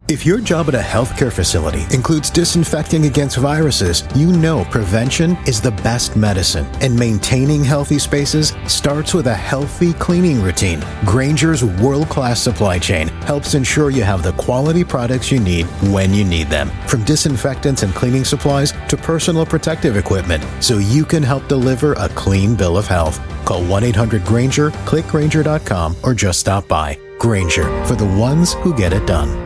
If your job at a healthcare facility includes disinfecting against viruses, you know prevention is the best medicine, and maintaining healthy spaces starts with a healthy cleaning routine. Grainger's world-class supply chain helps ensure you have the quality products you need when you need them, from disinfectants and cleaning supplies to personal protective equipment, so you can help deliver a clean bill of health. Call 1-800-GRAINGER, click Grainger.com, or just stop by. Grainger, for the ones who get it done.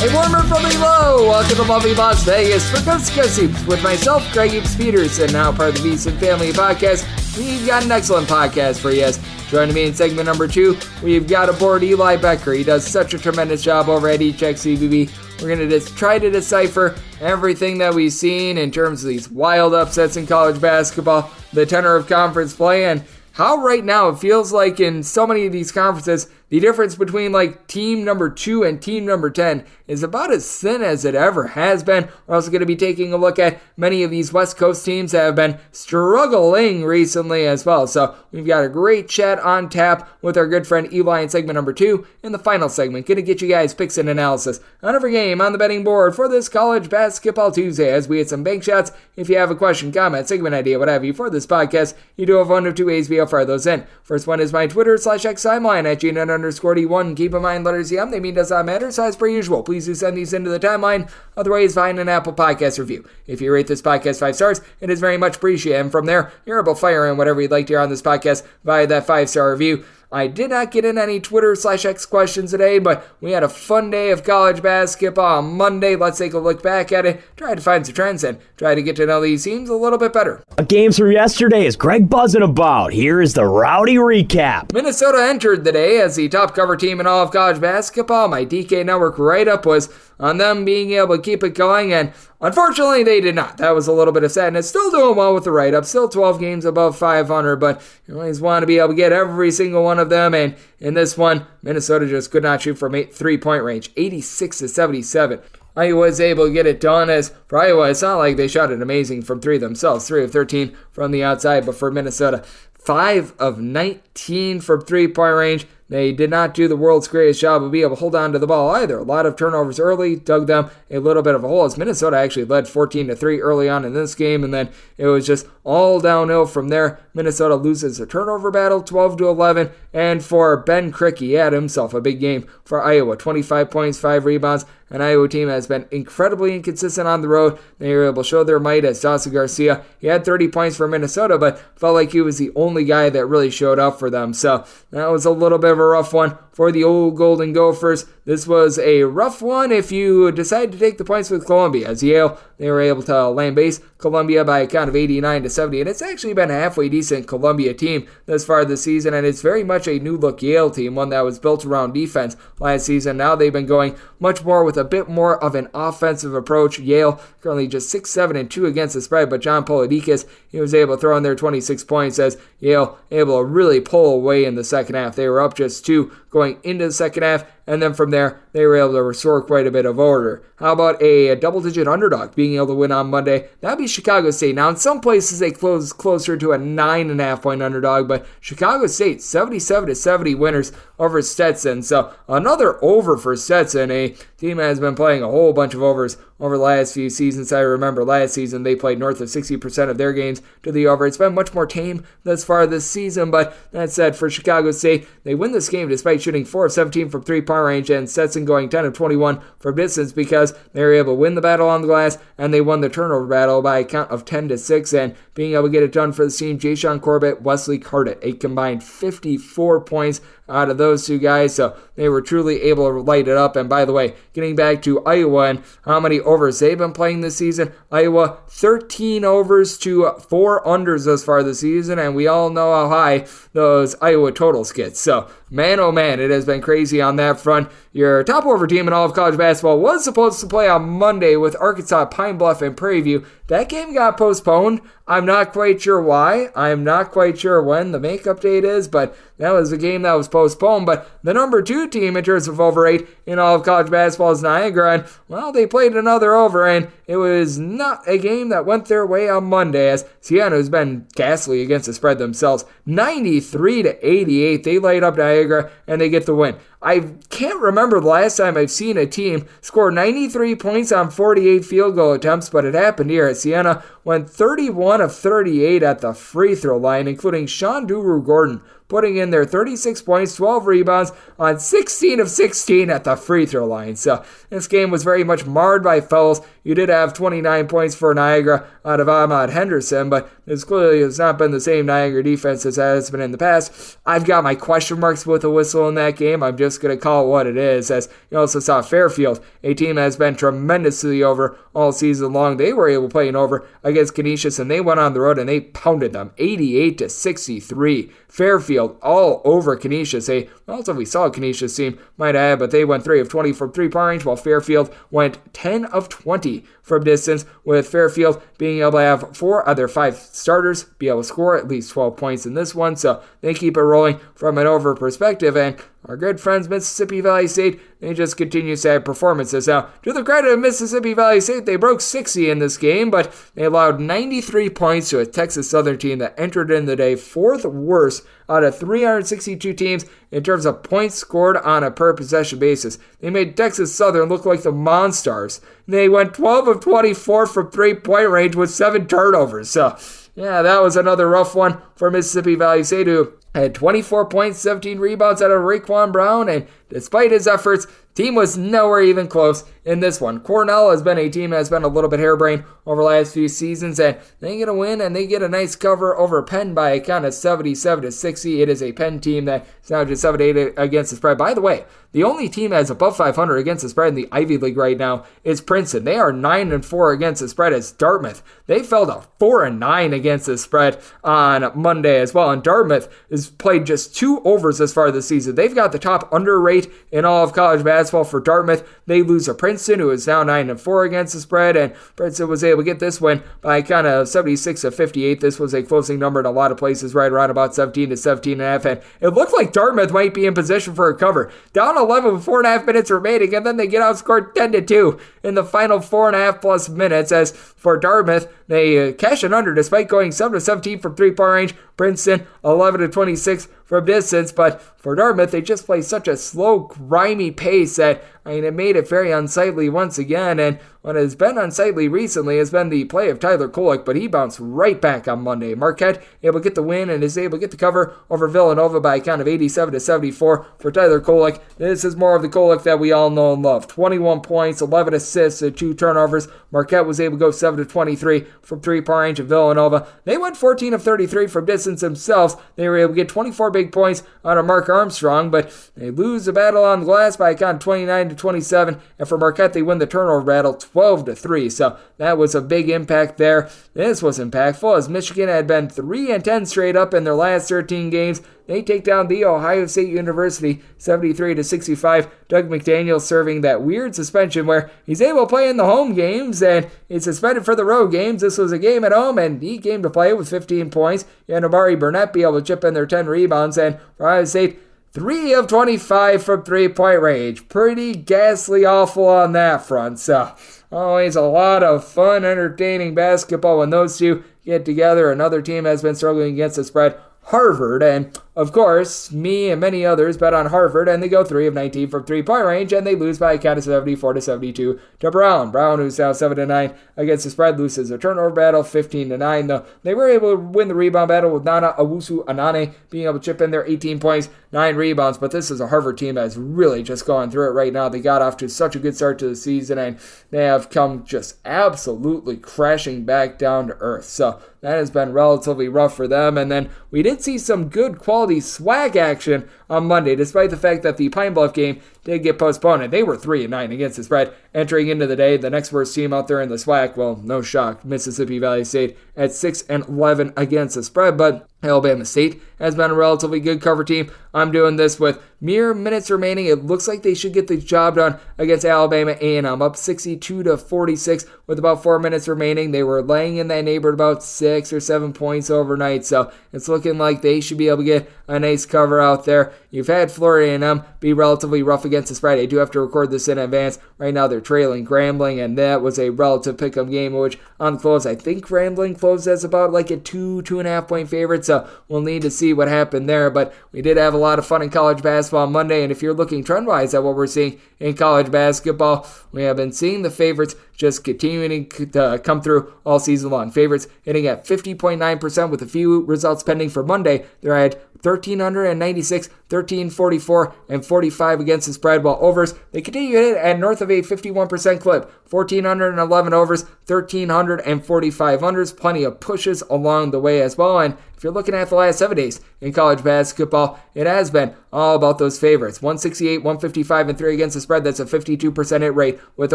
A warmer from below. Welcome to lovely Las Vegas for Coast to Coast Hoops with myself, Greg Hoops Peterson, now part of the VSiN Family Podcast. We've got an excellent podcast for you. Joining me in segment number 2, we've got aboard Eli Boettger. He does such a tremendous job over at HXCBB. We're going to try to decipher everything that we've seen in terms of these wild upsets in college basketball, the tenor of conference play, and how right now it feels like in so many of these conferences, the difference between like team number 2 and team number 10 is about as thin as it ever has been. We're also going to be taking a look at many of these West Coast teams that have been struggling recently as well. So we've got a great chat on tap with our good friend Eli in segment number 2. In the final segment, going to get you guys picks and analysis on every game on the betting board for this College Basketball Tuesday as we hit some bank shots. If you have a question, comment, segment idea, what have you for this podcast, you do have one of two ways we'll fire those in. First one is my Twitter /X timeline at GNN_D1. Keep in mind, letters EM, they mean does not matter. So as per usual, please do send these into the timeline. Otherwise, find an Apple Podcast review. If you rate this podcast 5 stars, it is very much appreciated. And from there, you're able to fire in whatever you'd like to hear on this podcast via that 5-star review. I did not get in any Twitter /X questions today, but we had a fun day of college basketball on Monday. Let's take a look back at it, try to find some trends, and try to get to know these teams a little bit better. Games from yesterday is Greg buzzing about. Here is the rowdy recap. Minnesota entered the day as the top cover team in all of college basketball. My DK Network write-up was on them being able to keep it going, and unfortunately they did not. That was a little bit of sadness. Still doing well with the write-up, still 12 games above 500, but you always want to be able to get every single one of them, and in this one, Minnesota just could not shoot from 3-point range, 86-77. Iowa was able to get it done. As for Iowa, it's not like they shot it amazing from 3 themselves, 3 of 13 from the outside, but for Minnesota, 5 of 19 from 3-point range. They did not do the world's greatest job of being able to hold on to the ball either. A lot of turnovers early dug them a little bit of a hole as Minnesota actually led 14-3 early on in this game, and then it was just all downhill from there. Minnesota loses the turnover battle 12-11, and for Ben Crick, he had himself a big game for Iowa. 25 points, 5 rebounds. An Iowa team has been incredibly inconsistent on the road. They were able to show their might as Dawson Garcia. He had 30 points for Minnesota, but felt like he was the only guy that really showed up for them. So that was a little bit of a rough one for the old Golden Gophers. This was a rough one if you decide to take the points with Columbia. As Yale, they were able to land base Columbia by a count of 89-70, and it's actually been a halfway decent Columbia team thus far this season, and it's very much a new-look Yale team, one that was built around defense last season. Now they've been going much more with a bit more of an offensive approach. Yale currently just 6-7-2 against the spread, but John Polidikis, he was able to throw in there 26 points as Yale able to really pull away in the second half. They were up just 2 going into the second half, and then from there, they were able to restore quite a bit of order. How about a double-digit underdog being able to win on Monday? That would be Chicago State. Now, in some places, they close closer to a 9.5-point underdog, but Chicago State, 77-70 winners over Stetson. So, another over for Stetson, a team that has been playing a whole bunch of overs over the last few seasons. I remember last season, they played north of 60% of their games to the over. It's been much more tame thus far this season, but that said, for Chicago State, they win this game despite shooting 4 of 17 from 3-point range, and Stetson going 10 of 21 from distance because they were able to win the battle on the glass, and they won the turnover battle by a count of 10-6, and being able to get it done for the team, Jayshawn Corbett, Wesley Cardit, a combined 54 points out of those two guys, so they were truly able to light it up. And by the way, getting back to Iowa and how many overs they've been playing this season, Iowa 13 overs to 4 unders thus far this season, and we all know how high those Iowa totals get. So, man, oh man, it has been crazy on that front. Your top over team in all of college basketball was supposed to play on Monday with Arkansas, Pine Bluff, and Prairie View. That game got postponed. I'm not quite sure why. I'm not quite sure when the makeup date is, but that was a game that was postponed. But the number 2 team in terms of over 8 in all of college basketball is Niagara, and, well, they played another over, and it was not a game that went their way on Monday, as Seton has been ghastly against the spread themselves. 93-88, they light up Niagara, and they get the win. I can't remember the last time I've seen a team score 93 points on 48 field goal attempts, but it happened here at Siena. Went 31 of 38 at the free throw line, including Sean Gordon, putting in their 36 points, 12 rebounds on 16 of 16 at the free throw line. So this game was very much marred by fouls. You did have 29 points for Niagara out of Ahmad Henderson, but this clearly has not been the same Niagara defense as has been in the past. I've got my question marks with the whistle in that game. I'm just going to call it what it is, as you also saw Fairfield, a team that has been tremendously over all season long. They were able to play an over against Canisius, and they went on the road and they pounded them 88-63. Fairfield all over Canisius, a relatively solid Canisius team, might add, but they went 3 of 20 from three-point range, while Fairfield went 10 of 20 from distance, with Fairfield being able to have 4 of their 5 starters be able to score at least 12 points in this one, so they keep it rolling from an over perspective. And our good friends Mississippi Valley State, they just continue to have performances. Now, to the credit of Mississippi Valley State, they broke 60 in this game, but they allowed 93 points to a Texas Southern team that entered in the day 4th worst out of 362 teams in terms of points scored on a per-possession basis. They made Texas Southern look like the Monstars. They went 12 of 24 from three-point range with 7 turnovers. So, yeah, that was another rough one for Mississippi Valley State, who had 24 points, 17 rebounds out of Raekwon Brown, and despite his efforts, team was nowhere even close in this one. Cornell has been a team that has been a little bit harebrained over the last few seasons, and they get a win and they get a nice cover over Penn by a count of 77-60. It is a Penn team that is now just 7-8 against the spread. By the way, the only team that's above 500 against the spread in the Ivy League right now is Princeton. They are 9-4 against the spread as Dartmouth. They fell to 4-9 against the spread on Monday as well, and Dartmouth has played just 2 overs as far this season. They've got the top under rate in all of college basketball for Dartmouth. They lose to Princeton, who is now 9-4 against the spread, and Princeton was able to get this win by kind of 76-58. This was a closing number in a lot of places, right around about 17-17.5, and it looked like Dartmouth might be in position for a cover. Down 11 with 4.5 minutes remaining, and then they get outscored 10-2 in the final 4.5 plus minutes. As for Dartmouth, they cash an under despite going 7-17 from three-point range. Princeton 11-26 from distance, but for Dartmouth, they just play such a slow, grimy pace that, it made it very unsightly once again, and what has been unsightly recently has been the play of Tyler Kolek, but he bounced right back on Monday. Marquette able to get the win and is able to get the cover over Villanova by a count of 87-74 for Tyler Kolek. This is more of the Kolek that we all know and love. 21 points, 11 assists, and 2 turnovers. Marquette was able to go 7-23 from three-point range of Villanova. They went 14 of 33 from distance themselves. They were able to get 24 big points out of Mark Armstrong, but they lose the battle on the glass by a count of 29-27, and for Marquette, they win the turnover battle 12-3. So that was a big impact there. This was impactful as Michigan had been 3-10 straight up in their last 13 games. They take down the Ohio State University 73-65. Doug McDaniel serving that weird suspension where he's able to play in the home games and he's suspended for the road games. This was a game at home and he came to play with 15 points. You had Amari Burnett be able to chip in their 10 rebounds, and for Ohio State, 3 of 25 from three-point range. Pretty ghastly awful on that front. So always a lot of fun, entertaining basketball when those two get together. Another team has been struggling against the spread, Harvard, and of course, me and many others bet on Harvard, and they go 3 of 19 from three-point range, and they lose by a count of 74-72 to Brown. Brown, who's now 7-9 against the spread, loses a turnover battle 15-9, though they were able to win the rebound battle with Nana Owusu-Anane being able to chip in their 18 points, 9 rebounds, but this is a Harvard team that's really just going through it right now. They got off to such a good start to the season, and they have come just absolutely crashing back down to earth. So that has been relatively rough for them, and then we did see some good quality swag action on Monday, despite the fact that the Pine Bluff game did get postponed, and they were 3-9 against the spread entering into the day. The next worst team out there in the SWAC, well, no shock, Mississippi Valley State at 6-11 against the spread, but Alabama State has been a relatively good cover team. I'm doing this with mere minutes remaining. It looks like they should get the job done against Alabama A&M, up 62-46 with about 4 minutes remaining. They were laying in that neighborhood about 6 or 7 points overnight, so it's looking like they should be able to get a nice cover out there. You've had Florida A&M be relatively rough against the spread. I do have to record this in advance. Right now they're trailing Grambling, and that was a relative pick-em game, which on the close, I think Grambling closed as about like a 2.5 point favorite. So so we'll need to see what happened there. But we did have a lot of fun in college basketball on Monday, and if you're looking trend-wise at what we're seeing in college basketball, we have been seeing the favorites just continuing to come through all season long. Favorites hitting at 50.9% with a few results pending for Monday. They're at 1,396, 1,344, and 45 against the spread, while overs, they continue to hit at north of a 51% clip. 1,411 overs, 1,345 unders, plenty of pushes along the way as well. And if you're looking at the last 7 days in college basketball, it has been all about those favorites. 168, 155, and 3 against the spread. That's a 52% hit rate, with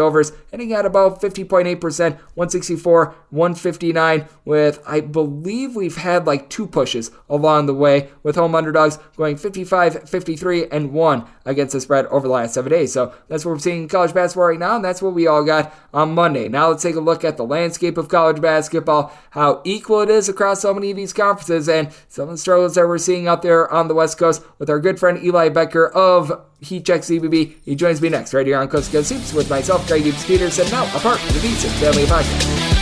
overs hitting at about 50.8%, 164, 159, with, I believe we've had like 2 pushes along the way, with home underdogs going 55, 53, and 1 against the spread over the last 7 days. So that's what we're seeing in college basketball right now, and that's what we all got on Monday. Now let's take a look at the landscape of college basketball, how equal it is across so many of these conferences, and some of the struggles that we're seeing out there on the West Coast with our good friend Eli Boettger of Heat Check CBB. He joins me next right here on Coast to Coast Hoops with myself, Greg Gibbs Peterson, now a part of the Beats Family Podcast.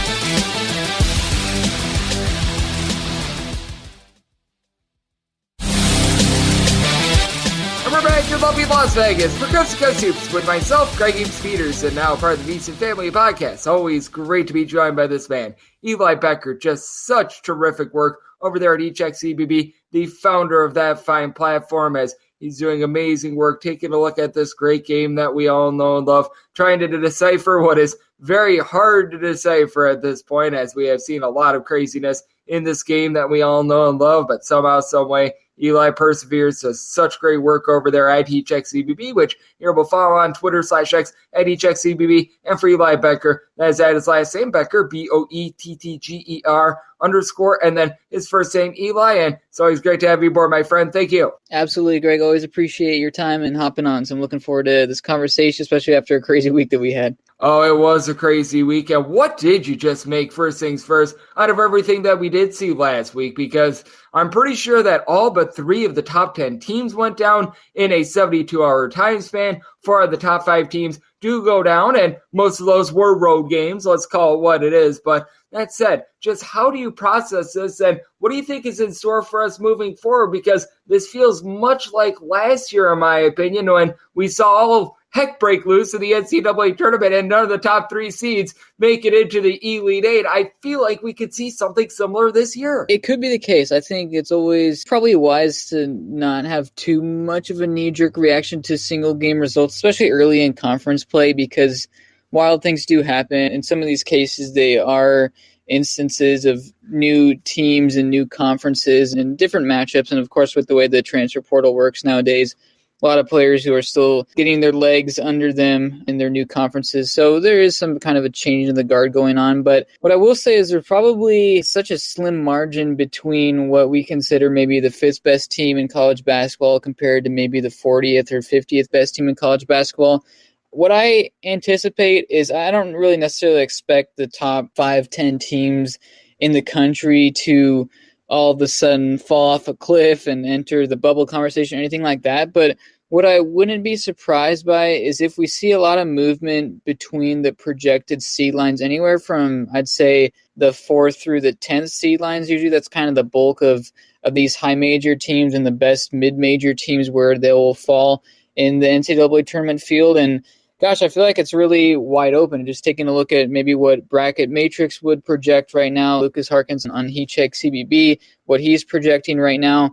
Your lovely Las Vegas for Coast to Coast Hoops with myself, Greg Gibbs Peterson, now part of the Beats Family Podcast. Always great to be joined by this man, Eli Boettger. Just such terrific work over there at eCheck CBB, the founder of that fine platform, as he's doing amazing work, taking a look at this great game that we all know and love, trying to decipher what is very hard to decipher at this point, as we have seen a lot of craziness in this game that we all know and love, but somehow, some way, Eli perseveres, does such great work over there at HeatCheckCBB, which you're able to follow on Twitter /X at HeatCheckCBB. And for Eli Boettger, that is at his last name, Boettger, Boettger _ and then his first name, Eli. And it's always great to have you aboard, my friend. Thank you. Absolutely, Greg. Always appreciate your time and hopping on. So I'm looking forward to this conversation, especially after a crazy week that we had. Oh, it was a crazy week. And what did you just make, first things first, out of everything that we did see last week? Because I'm pretty sure that all but 3 of the top 10 teams went down in a 72-hour time span. 4 of the top 5 teams do go down, and most of those were road games. Let's call it what it is. But that said, just how do you process this, and what do you think is in store for us moving forward? Because this feels much like last year, in my opinion, when we saw all of heck break loose in the NCAA tournament and none of the top 3 seeds make it into the Elite 8. I feel like we could see something similar this year. It could be the case. I think it's always probably wise to not have too much of a knee-jerk reaction to single game results, especially early in conference play, because wild things do happen. In some of these cases, they are instances of new teams and new conferences and different matchups. And of course, with the way the transfer portal works nowadays, a lot of players who are still getting their legs under them in their new conferences. So there is some kind of a change in the guard going on. But what I will say is there's probably such a slim margin between what we consider maybe the 5th best team in college basketball compared to maybe the 40th or 50th best team in college basketball. What I anticipate is I don't really necessarily expect the top 5-10 teams in the country to all of a sudden fall off a cliff and enter the bubble conversation or anything like that. But what I wouldn't be surprised by is if we see a lot of movement between the projected seed lines, anywhere from, I'd say, the 4th through the 10th seed lines. Usually that's kind of the bulk of these high major teams and the best mid-major teams where they will fall in the NCAA tournament field. And gosh, I feel like it's really wide open. Just taking a look at maybe what Bracket Matrix would project right now, Lucas Harkins on Heat Check CBB, what he's projecting right now.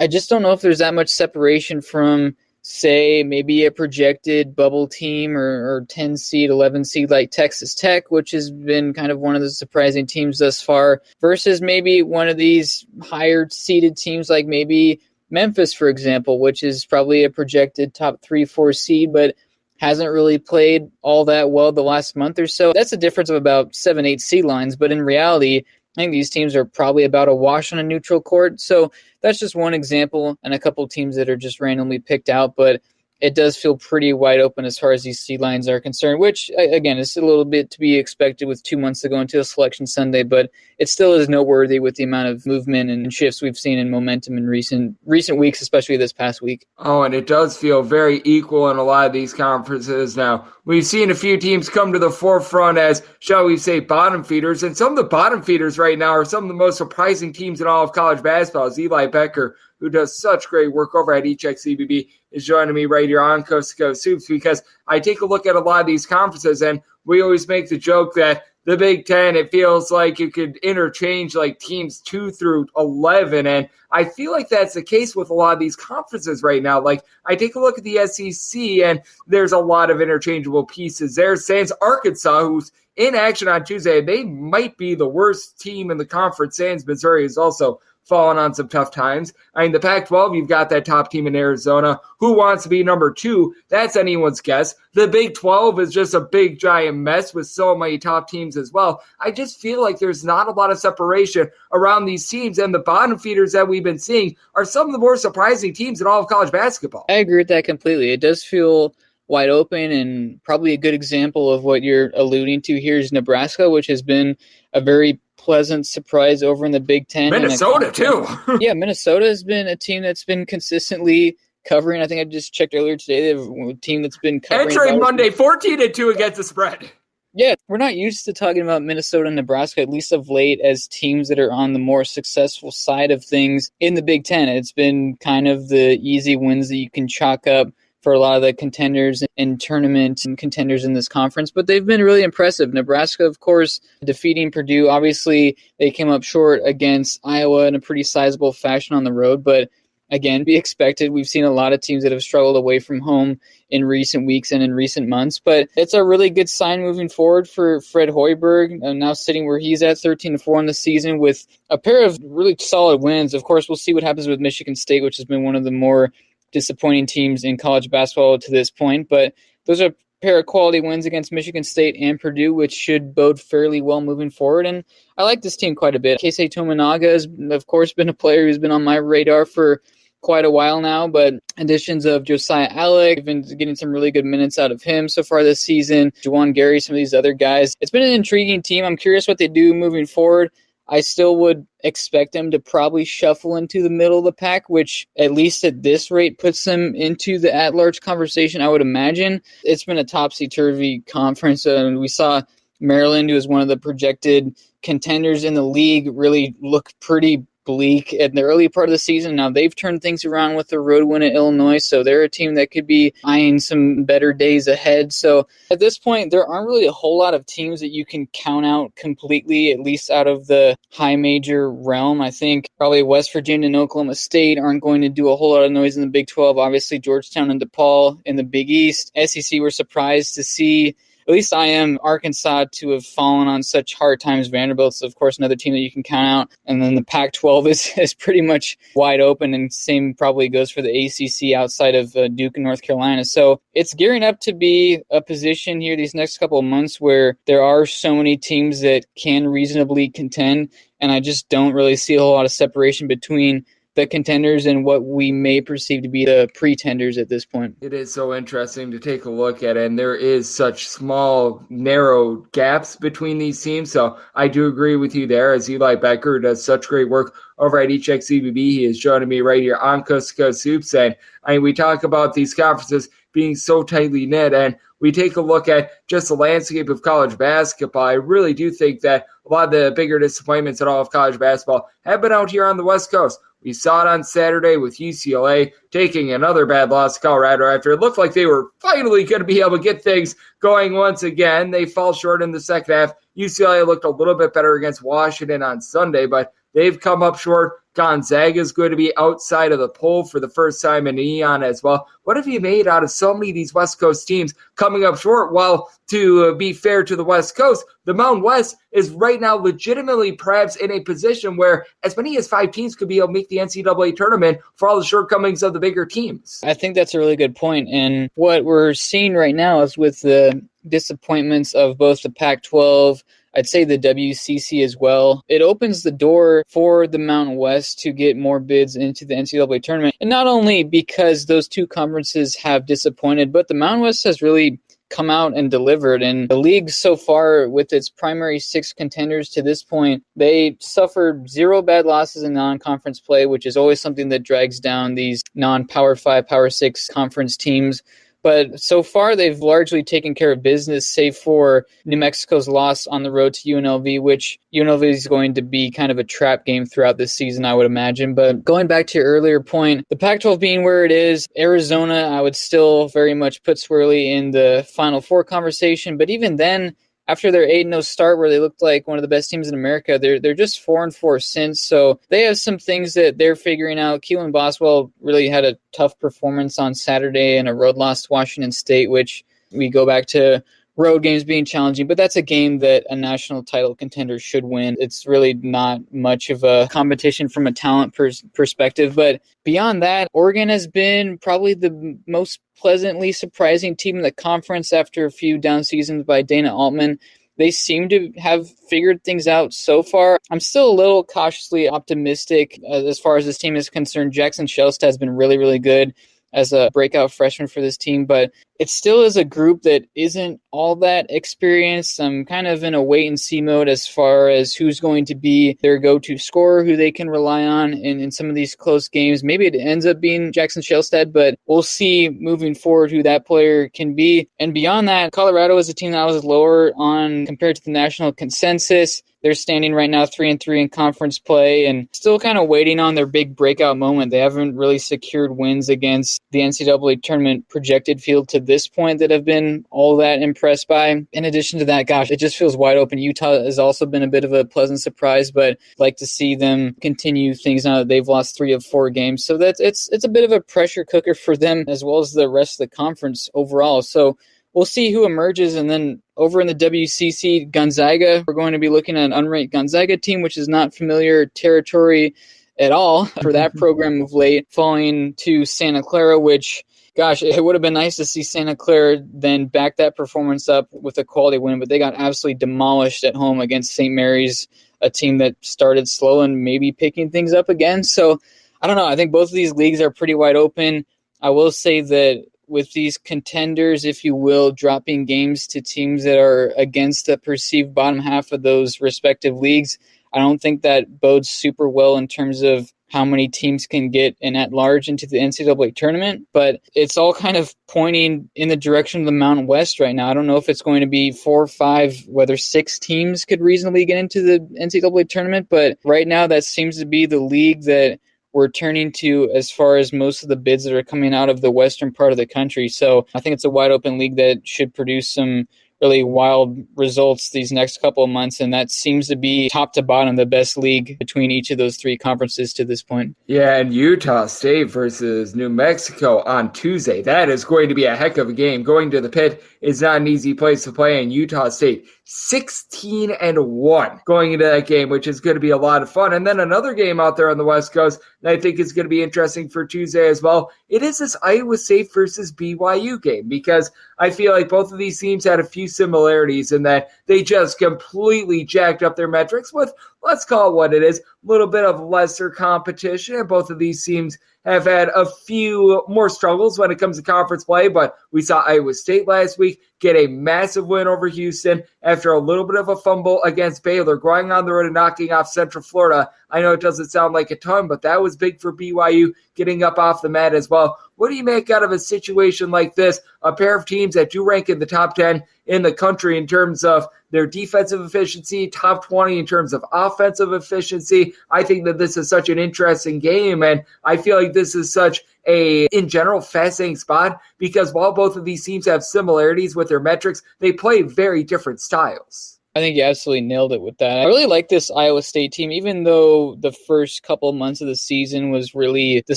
I just don't know if there's that much separation from, say, maybe a projected bubble team or 10 seed, 11 seed like Texas Tech, which has been kind of one of the surprising teams thus far, versus maybe one of these higher seeded teams like maybe Memphis, for example, which is probably a projected top 3-4 seed, but hasn't really played all that well the last month or so. That's a difference of about 7-8 seed lines, but in reality, I think these teams are probably about a wash on a neutral court. So that's just one example, and a couple teams that are just randomly picked out. But it does feel pretty wide open as far as these seed lines are concerned, which, again, is a little bit to be expected with 2 months to go until Selection Sunday, but it still is noteworthy with the amount of movement and shifts we've seen in momentum in recent weeks, especially this past week. Oh, and it does feel very equal in a lot of these conferences now. We've seen a few teams come to the forefront as, shall we say, bottom feeders, and some of the bottom feeders right now are some of the most surprising teams in all of college basketball. As Eli Boettger, who does such great work over at ECHECBB, is joining me right here on Coast to Coast Hoops, because I take a look at a lot of these conferences, and we always make the joke that the Big Ten, it feels like you could interchange like teams 2 through 11, and I feel like that's the case with a lot of these conferences right now. Like, I take a look at the SEC, and there's a lot of interchangeable pieces there. Sans Arkansas, who's in action on Tuesday, they might be the worst team in the conference. Sans Missouri is also fallen on some tough times. I mean, the Pac-12, you've got that top team in Arizona. Who wants to be number 2? That's anyone's guess. The Big 12 is just a big, giant mess with so many top teams as well. I just feel like there's not a lot of separation around these teams, and the bottom feeders that we've been seeing are some of the more surprising teams in all of college basketball. I agree with that completely. It does feel wide open, and probably a good example of what you're alluding to here is Nebraska, which has been a very pleasant surprise over in the Big Ten. Minnesota, too. Yeah, Minnesota has been a team that's been consistently covering. I think I just checked earlier today. They have a team that's been covering. Entering Monday, 14-2 against the spread. Yeah, we're not used to talking about Minnesota and Nebraska, at least of late, as teams that are on the more successful side of things in the Big Ten. It's been kind of the easy wins that you can chalk up for a lot of the contenders and tournament and contenders in this conference, but they've been really impressive. Nebraska, of course, defeating Purdue. Obviously, they came up short against Iowa in a pretty sizable fashion on the road, but again, be expected. We've seen a lot of teams that have struggled away from home in recent weeks and in recent months, but it's a really good sign moving forward for Fred Hoiberg, now sitting where he's at, 13-4 in the season with a pair of really solid wins. Of course, we'll see what happens with Michigan State, which has been one of the more disappointing teams in college basketball to this point, but those are a pair of quality wins against Michigan State and Purdue, which should bode fairly well moving forward. And I like this team quite a bit. Keisei Tominaga has, of course, been a player who's been on my radar for quite a while now, but additions of Josiah Alec, I've been getting some really good minutes out of him so far this season. Juwan Gary, some of these other guys. It's been an intriguing team. I'm curious what they do moving forward. I still would expect them to probably shuffle into the middle of the pack, which at least at this rate puts them into the at-large conversation, I would imagine. It's been a topsy-turvy conference. We saw Maryland, who is one of the projected contenders in the league, really look pretty bleak in the early part of the season. Now they've turned things around with the road win at Illinois, so they're a team that could be eyeing some better days ahead. So at this point, there aren't really a whole lot of teams that you can count out completely, at least out of the high major realm. I think probably West Virginia and Oklahoma State aren't going to do a whole lot of noise in the Big 12. Obviously, Georgetown and DePaul in the Big East. SEC, we're surprised to see, at least I am, Arkansas to have fallen on such hard times. Vanderbilt's, of course, another team that you can count out. And then the Pac-12 is pretty much wide open, and same probably goes for the ACC outside of Duke and North Carolina. So it's gearing up to be a position here these next couple of months where there are so many teams that can reasonably contend, and I just don't really see a whole lot of separation between the contenders and what we may perceive to be the pretenders at this point. It is so interesting to take a look at it, and there is such small, narrow gaps between these teams. So I do agree with you there, as Eli Boettger does such great work over at ECHECBB. He is joining me right here on Coast to Coast Hoops. And we talk about these conferences being so tightly knit, and we take a look at just the landscape of college basketball. I really do think that a lot of the bigger disappointments in all of college basketball have been out here on the West Coast. We saw it on Saturday with UCLA taking another bad loss to Colorado after it looked like they were finally going to be able to get things going once again. They fall short in the second half. UCLA looked a little bit better against Washington on Sunday, but they've come up short. Gonzaga is going to be outside of the poll for the first time in eon as well. What have you made out of so many of these West Coast teams coming up short? Well, to be fair to the West Coast, the Mountain West is right now legitimately perhaps in a position where as many as 5 teams could be able to make the NCAA tournament for all the shortcomings of the bigger teams. I think that's a really good point. And what we're seeing right now is with the disappointments of both the Pac-12, I'd say the WCC as well. It opens the door for the Mountain West to get more bids into the NCAA tournament. And not only because those two conferences have disappointed, but the Mountain West has really come out and delivered. And the league so far, with its primary 6 contenders to this point, they suffered 0 bad losses in non-conference play, which is always something that drags down these non-Power 5, Power 6 conference teams. But so far, they've largely taken care of business, save for New Mexico's loss on the road to UNLV, which UNLV is going to be kind of a trap game throughout this season, I would imagine. But going back to your earlier point, the Pac-12 being where it is, Arizona, I would still very much put squarely in the Final Four conversation. But even then, after their 8-0 start where they looked like one of the best teams in America, they're just 4-4 since. So they have some things that they're figuring out. Keelan Boswell really had a tough performance on Saturday and a road loss to Washington State, which we go back to road games being challenging, but that's a game that a national title contender should win. It's really not much of a competition from a talent perspective. But beyond that, Oregon has been probably the most pleasantly surprising team in the conference after a few down seasons by Dana Altman. They seem to have figured things out so far. I'm still a little cautiously optimistic as far as this team is concerned. Jackson Shelstad has been really, really good as a breakout freshman for this team, but it still is a group that isn't all that experienced. I'm kind of in a wait-and-see mode as far as who's going to be their go-to scorer, who they can rely on in some of these close games. Maybe it ends up being Jackson Shelstad, but we'll see moving forward who that player can be. And beyond that, Colorado is a team that I was lower on compared to the national consensus. They're standing right now 3-3 in conference play and still kind of waiting on their big breakout moment. They haven't really secured wins against the NCAA tournament projected field to this point that have been all that impressed by. In addition to that, gosh, it just feels wide open. Utah has also been a bit of a pleasant surprise, but I'd like to see them continue things now that they've lost 3 of 4 games. So that's it's a bit of a pressure cooker for them as well as the rest of the conference overall. So we'll see who emerges. And then over in the WCC, Gonzaga, we're going to be looking at an unranked Gonzaga team, which is not familiar territory at all for that program of late, falling to Santa Clara, which, gosh, it would have been nice to see Santa Clara then back that performance up with a quality win, but they got absolutely demolished at home against St. Mary's, a team that started slow and maybe picking things up again. So I don't know. I think both of these leagues are pretty wide open. I will say that with these contenders, if you will, dropping games to teams that are against the perceived bottom half of those respective leagues, I don't think that bodes super well in terms of how many teams can get an at-large into the NCAA tournament, but it's all kind of pointing in the direction of the Mountain West right now. I don't know if it's going to be 4 or 5, whether 6 teams could reasonably get into the NCAA tournament, but right now that seems to be the league that we're turning to as far as most of the bids that are coming out of the western part of the country. So I think it's a wide open league that should produce some really wild results these next couple of months, and that seems to be top to bottom the best league between each of those 3 conferences to this point. Yeah, and Utah State versus New Mexico on Tuesday. That is going to be a heck of a game. Going to the Pit is not an easy place to play, and Utah State 16-1 going into that game, which is going to be a lot of fun. And then another game out there on the West Coast that I think is going to be interesting for Tuesday as well. It is this Iowa State versus BYU game, because I feel like both of these teams had a few similarities in that they just completely jacked up their metrics with, let's call it what it is, a little bit of lesser competition. And both of these teams have had a few more struggles when it comes to conference play, but we saw Iowa State last week get a massive win over Houston after a little bit of a fumble against Baylor, going on the road and knocking off Central Florida. I know it doesn't sound like a ton, but that was big for BYU, getting up off the mat as well. What do you make out of a situation like this? A pair of teams that do rank in the top 10 in the country in terms of their defensive efficiency, top 20 in terms of offensive efficiency. I think that this is such an interesting game, and I feel like this is such a, in general, fascinating spot, because while both of these teams have similarities with their metrics, they play very different styles. I think you absolutely nailed it with that. I really like this Iowa State team, even though the first couple of months of the season was really the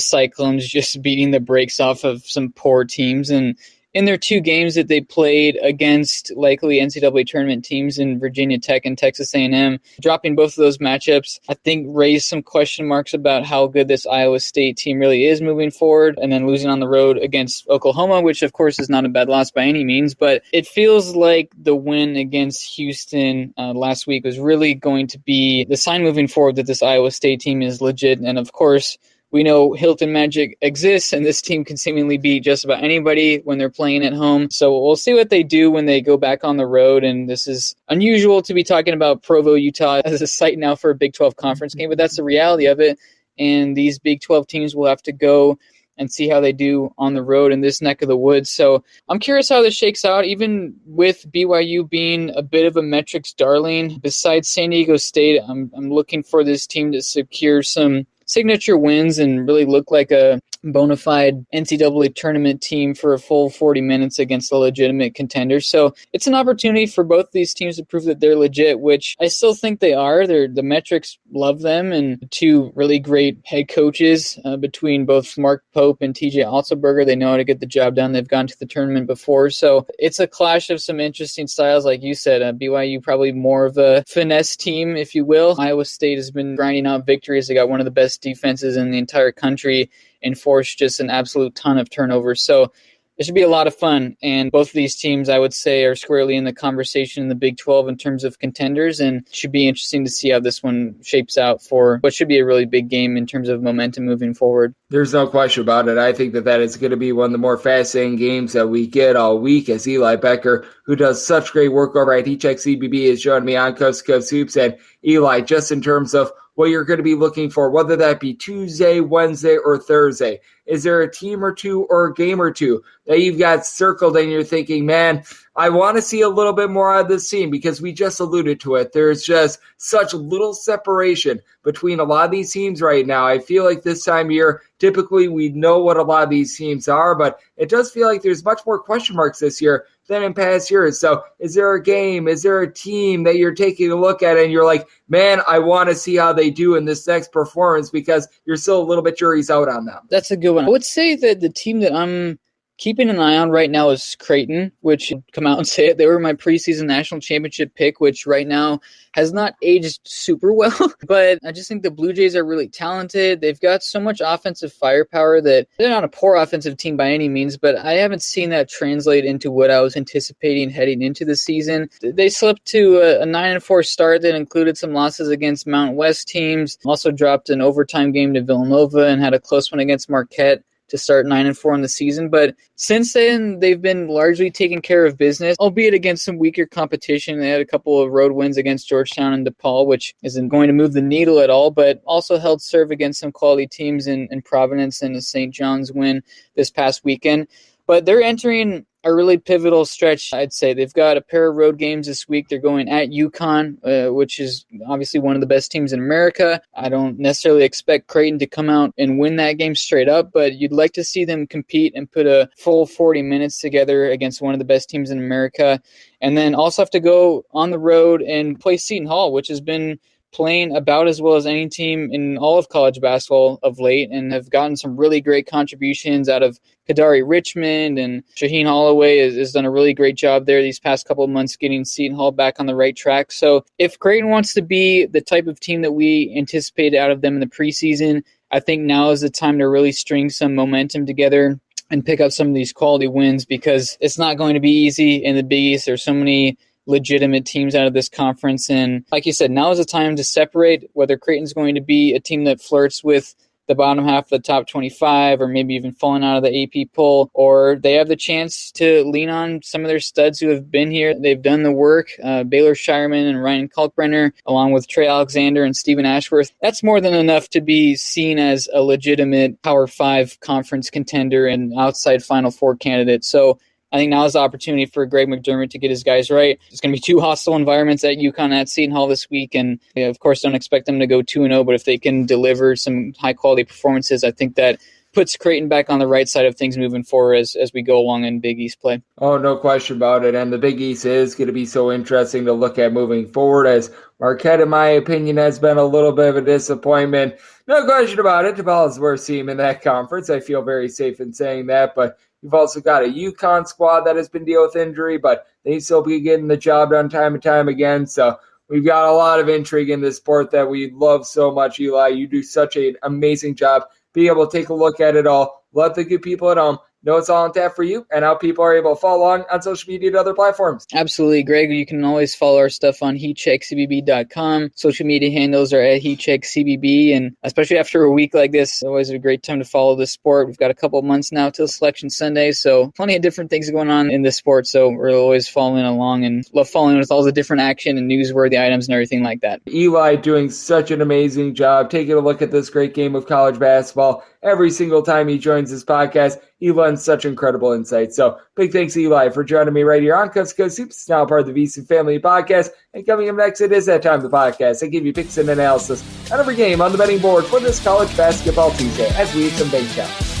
Cyclones just beating the brakes off of some poor teams. And in their 2 games that they played against likely NCAA tournament teams in Virginia Tech and Texas A&M, dropping both of those matchups, I think raised some question marks about how good this Iowa State team really is moving forward, and then losing on the road against Oklahoma, which of course is not a bad loss by any means, but it feels like the win against Houston last week was really going to be the sign moving forward that this Iowa State team is legit. And of course, we know Hilton Magic exists, and this team can seemingly beat just about anybody when they're playing at home. So we'll see what they do when they go back on the road. And this is unusual to be talking about Provo, Utah as a site now for a Big 12 conference game, but that's the reality of it. And these Big 12 teams will have to go and see how they do on the road in this neck of the woods. So I'm curious how this shakes out, even with BYU being a bit of a metrics darling. Besides San Diego State, I'm looking for this team to secure some signature wins and really look like a bona fide NCAA tournament team for a full 40 minutes against a legitimate contender. So it's an opportunity for both of these teams to prove that they're legit, which I still think they are. The metrics love them, and 2 really great head coaches between both Mark Pope and TJ Otzelberger. They know how to get the job done. They've gone to the tournament before. So it's a clash of some interesting styles. Like you said, BYU probably more of a finesse team, if you will. Iowa State has been grinding out victories. They got one of the best defenses in the entire country and forced just an absolute ton of turnovers. So it should be a lot of fun. And both of these teams, I would say, are squarely in the conversation in the Big 12 in terms of contenders, and should be interesting to see how this one shapes out for what should be a really big game in terms of momentum moving forward. There's no question about it. I think that is going to be one of the more fascinating games that we get all week, as Eli Boettger, who does such great work over at eCheckCBB, is joining me on Coast to Coast Hoops. And Eli, just in terms of what you're going to be looking for, whether that be Tuesday, Wednesday, or Thursday, is there a team or two or a game or two that you've got circled and you're thinking, man, I want to see a little bit more out of this team? Because we just alluded to it. There's just such little separation between a lot of these teams right now. I feel like this time of year, typically we know what a lot of these teams are, but it does feel like there's much more question marks this year than in past years. So is there a game, is there a team that you're taking a look at and you're like, man, I want to see how they do in this next performance, because you're still a little bit jury's out on them? That's a good one. I would say that the team that I'm keeping an eye on right now is Creighton, which, come out and say it, they were my preseason national championship pick, which right now has not aged super well. But I just think the Blue Jays are really talented. They've got so much offensive firepower that they're not a poor offensive team by any means, but I haven't seen that translate into what I was anticipating heading into the season. They slipped to a 9-4 start that included some losses against Mountain West teams, also dropped an overtime game to Villanova and had a close one against Marquette to start 9-4 in the season. But since then, they've been largely taking care of business, albeit against some weaker competition. They had a couple of road wins against Georgetown and DePaul, which isn't going to move the needle at all, but also held serve against some quality teams in Providence and a St. John's win this past weekend. But they're entering a really pivotal stretch, I'd say. They've got a pair of road games this week. They're going at UConn, which is obviously one of the best teams in America. I don't necessarily expect Creighton to come out and win that game straight up, but you'd like to see them compete and put a full 40 minutes together against one of the best teams in America. And then also have to go on the road and play Seton Hall, which has been playing about as well as any team in all of college basketball of late, and have gotten some really great contributions out of Kadari Richmond, and Shaheen Holloway has done a really great job there these past couple of months getting Seton Hall back on the right track. So if Creighton wants to be the type of team that we anticipated out of them in the preseason, I think now is the time to really string some momentum together and pick up some of these quality wins, because it's not going to be easy in the Big East. There's so many legitimate teams out of this conference. And like you said, now is the time to separate whether Creighton's going to be a team that flirts with the bottom half of the top 25 or maybe even falling out of the AP poll, or they have the chance to lean on some of their studs who have been here. They've done the work. Baylor Shireman and Ryan Kalkbrenner, along with Trey Alexander and Stephen Ashworth. That's more than enough to be seen as a legitimate Power 5 conference contender and outside Final Four candidate. So I think now is the opportunity for Greg McDermott to get his guys right. It's going to be two hostile environments at UConn at Seton Hall this week, and of course don't expect them to go 2-0, but if they can deliver some high-quality performances, I think that puts Creighton back on the right side of things moving forward as we go along in Big East play. Oh, no question about it, and the Big East is going to be so interesting to look at moving forward, as Marquette, in my opinion, has been a little bit of a disappointment. No question about it. DePaul is the worst team in that conference. I feel very safe in saying that, but You've also got a UConn squad that has been dealing with injury, but they still be getting the job done time and time again. So we've got a lot of intrigue in this sport that we love so much, Eli. You do such an amazing job being able to take a look at it all. Let the good people at home know it's all on tap for you and how people are able to follow along on social media and other platforms. Absolutely, Greg. You can always follow our stuff on heatcheckcbb.com. Social media handles are at heatcheckcbb, and especially after a week like this, it's always a great time to follow the sport. We've got a couple of months now till Selection Sunday, so plenty of different things going on in this sport, so we're always following along and love following with all the different action and newsworthy items and everything like that. Eli doing such an amazing job taking a look at this great game of college basketball. Every single time he joins this podcast, he lends such incredible insight. So big thanks, Eli, for joining me right here on Coast to Coast Hoops. It's now part of the VC Family Podcast. And coming up next, it is that time of the podcast. I give you picks and analysis on every game on the betting board for this college basketball Tuesday as we eat some bank shots.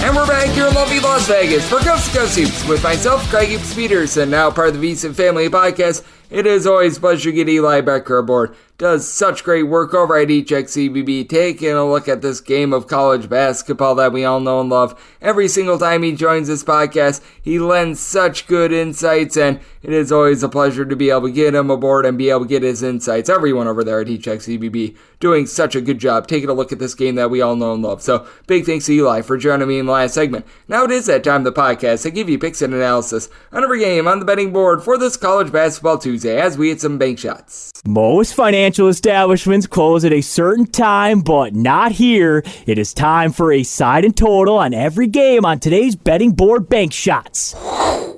And we're back here in lovely Las Vegas for Coast to Coast Hoops with myself, Greg Hoops Peterson, now part of the VC Family Podcast. It is always a pleasure to get Eli Boettger aboard. Does such great work over at HXCBB, taking a look at this game of college basketball that we all know and love. Every single time he joins this podcast, he lends such good insights, and it is always a pleasure to be able to get him aboard and be able to get his insights. Everyone over there at HXCBB doing such a good job taking a look at this game that we all know and love. So big thanks to Eli for joining me in the last segment. Now it is that time of the podcast to give you picks and analysis on every game on the betting board for this college basketball Tuesday as we hit some bank shots. Most financial establishments close at a certain time, but not here. It is time for a side and total on every game on today's betting board bank shots.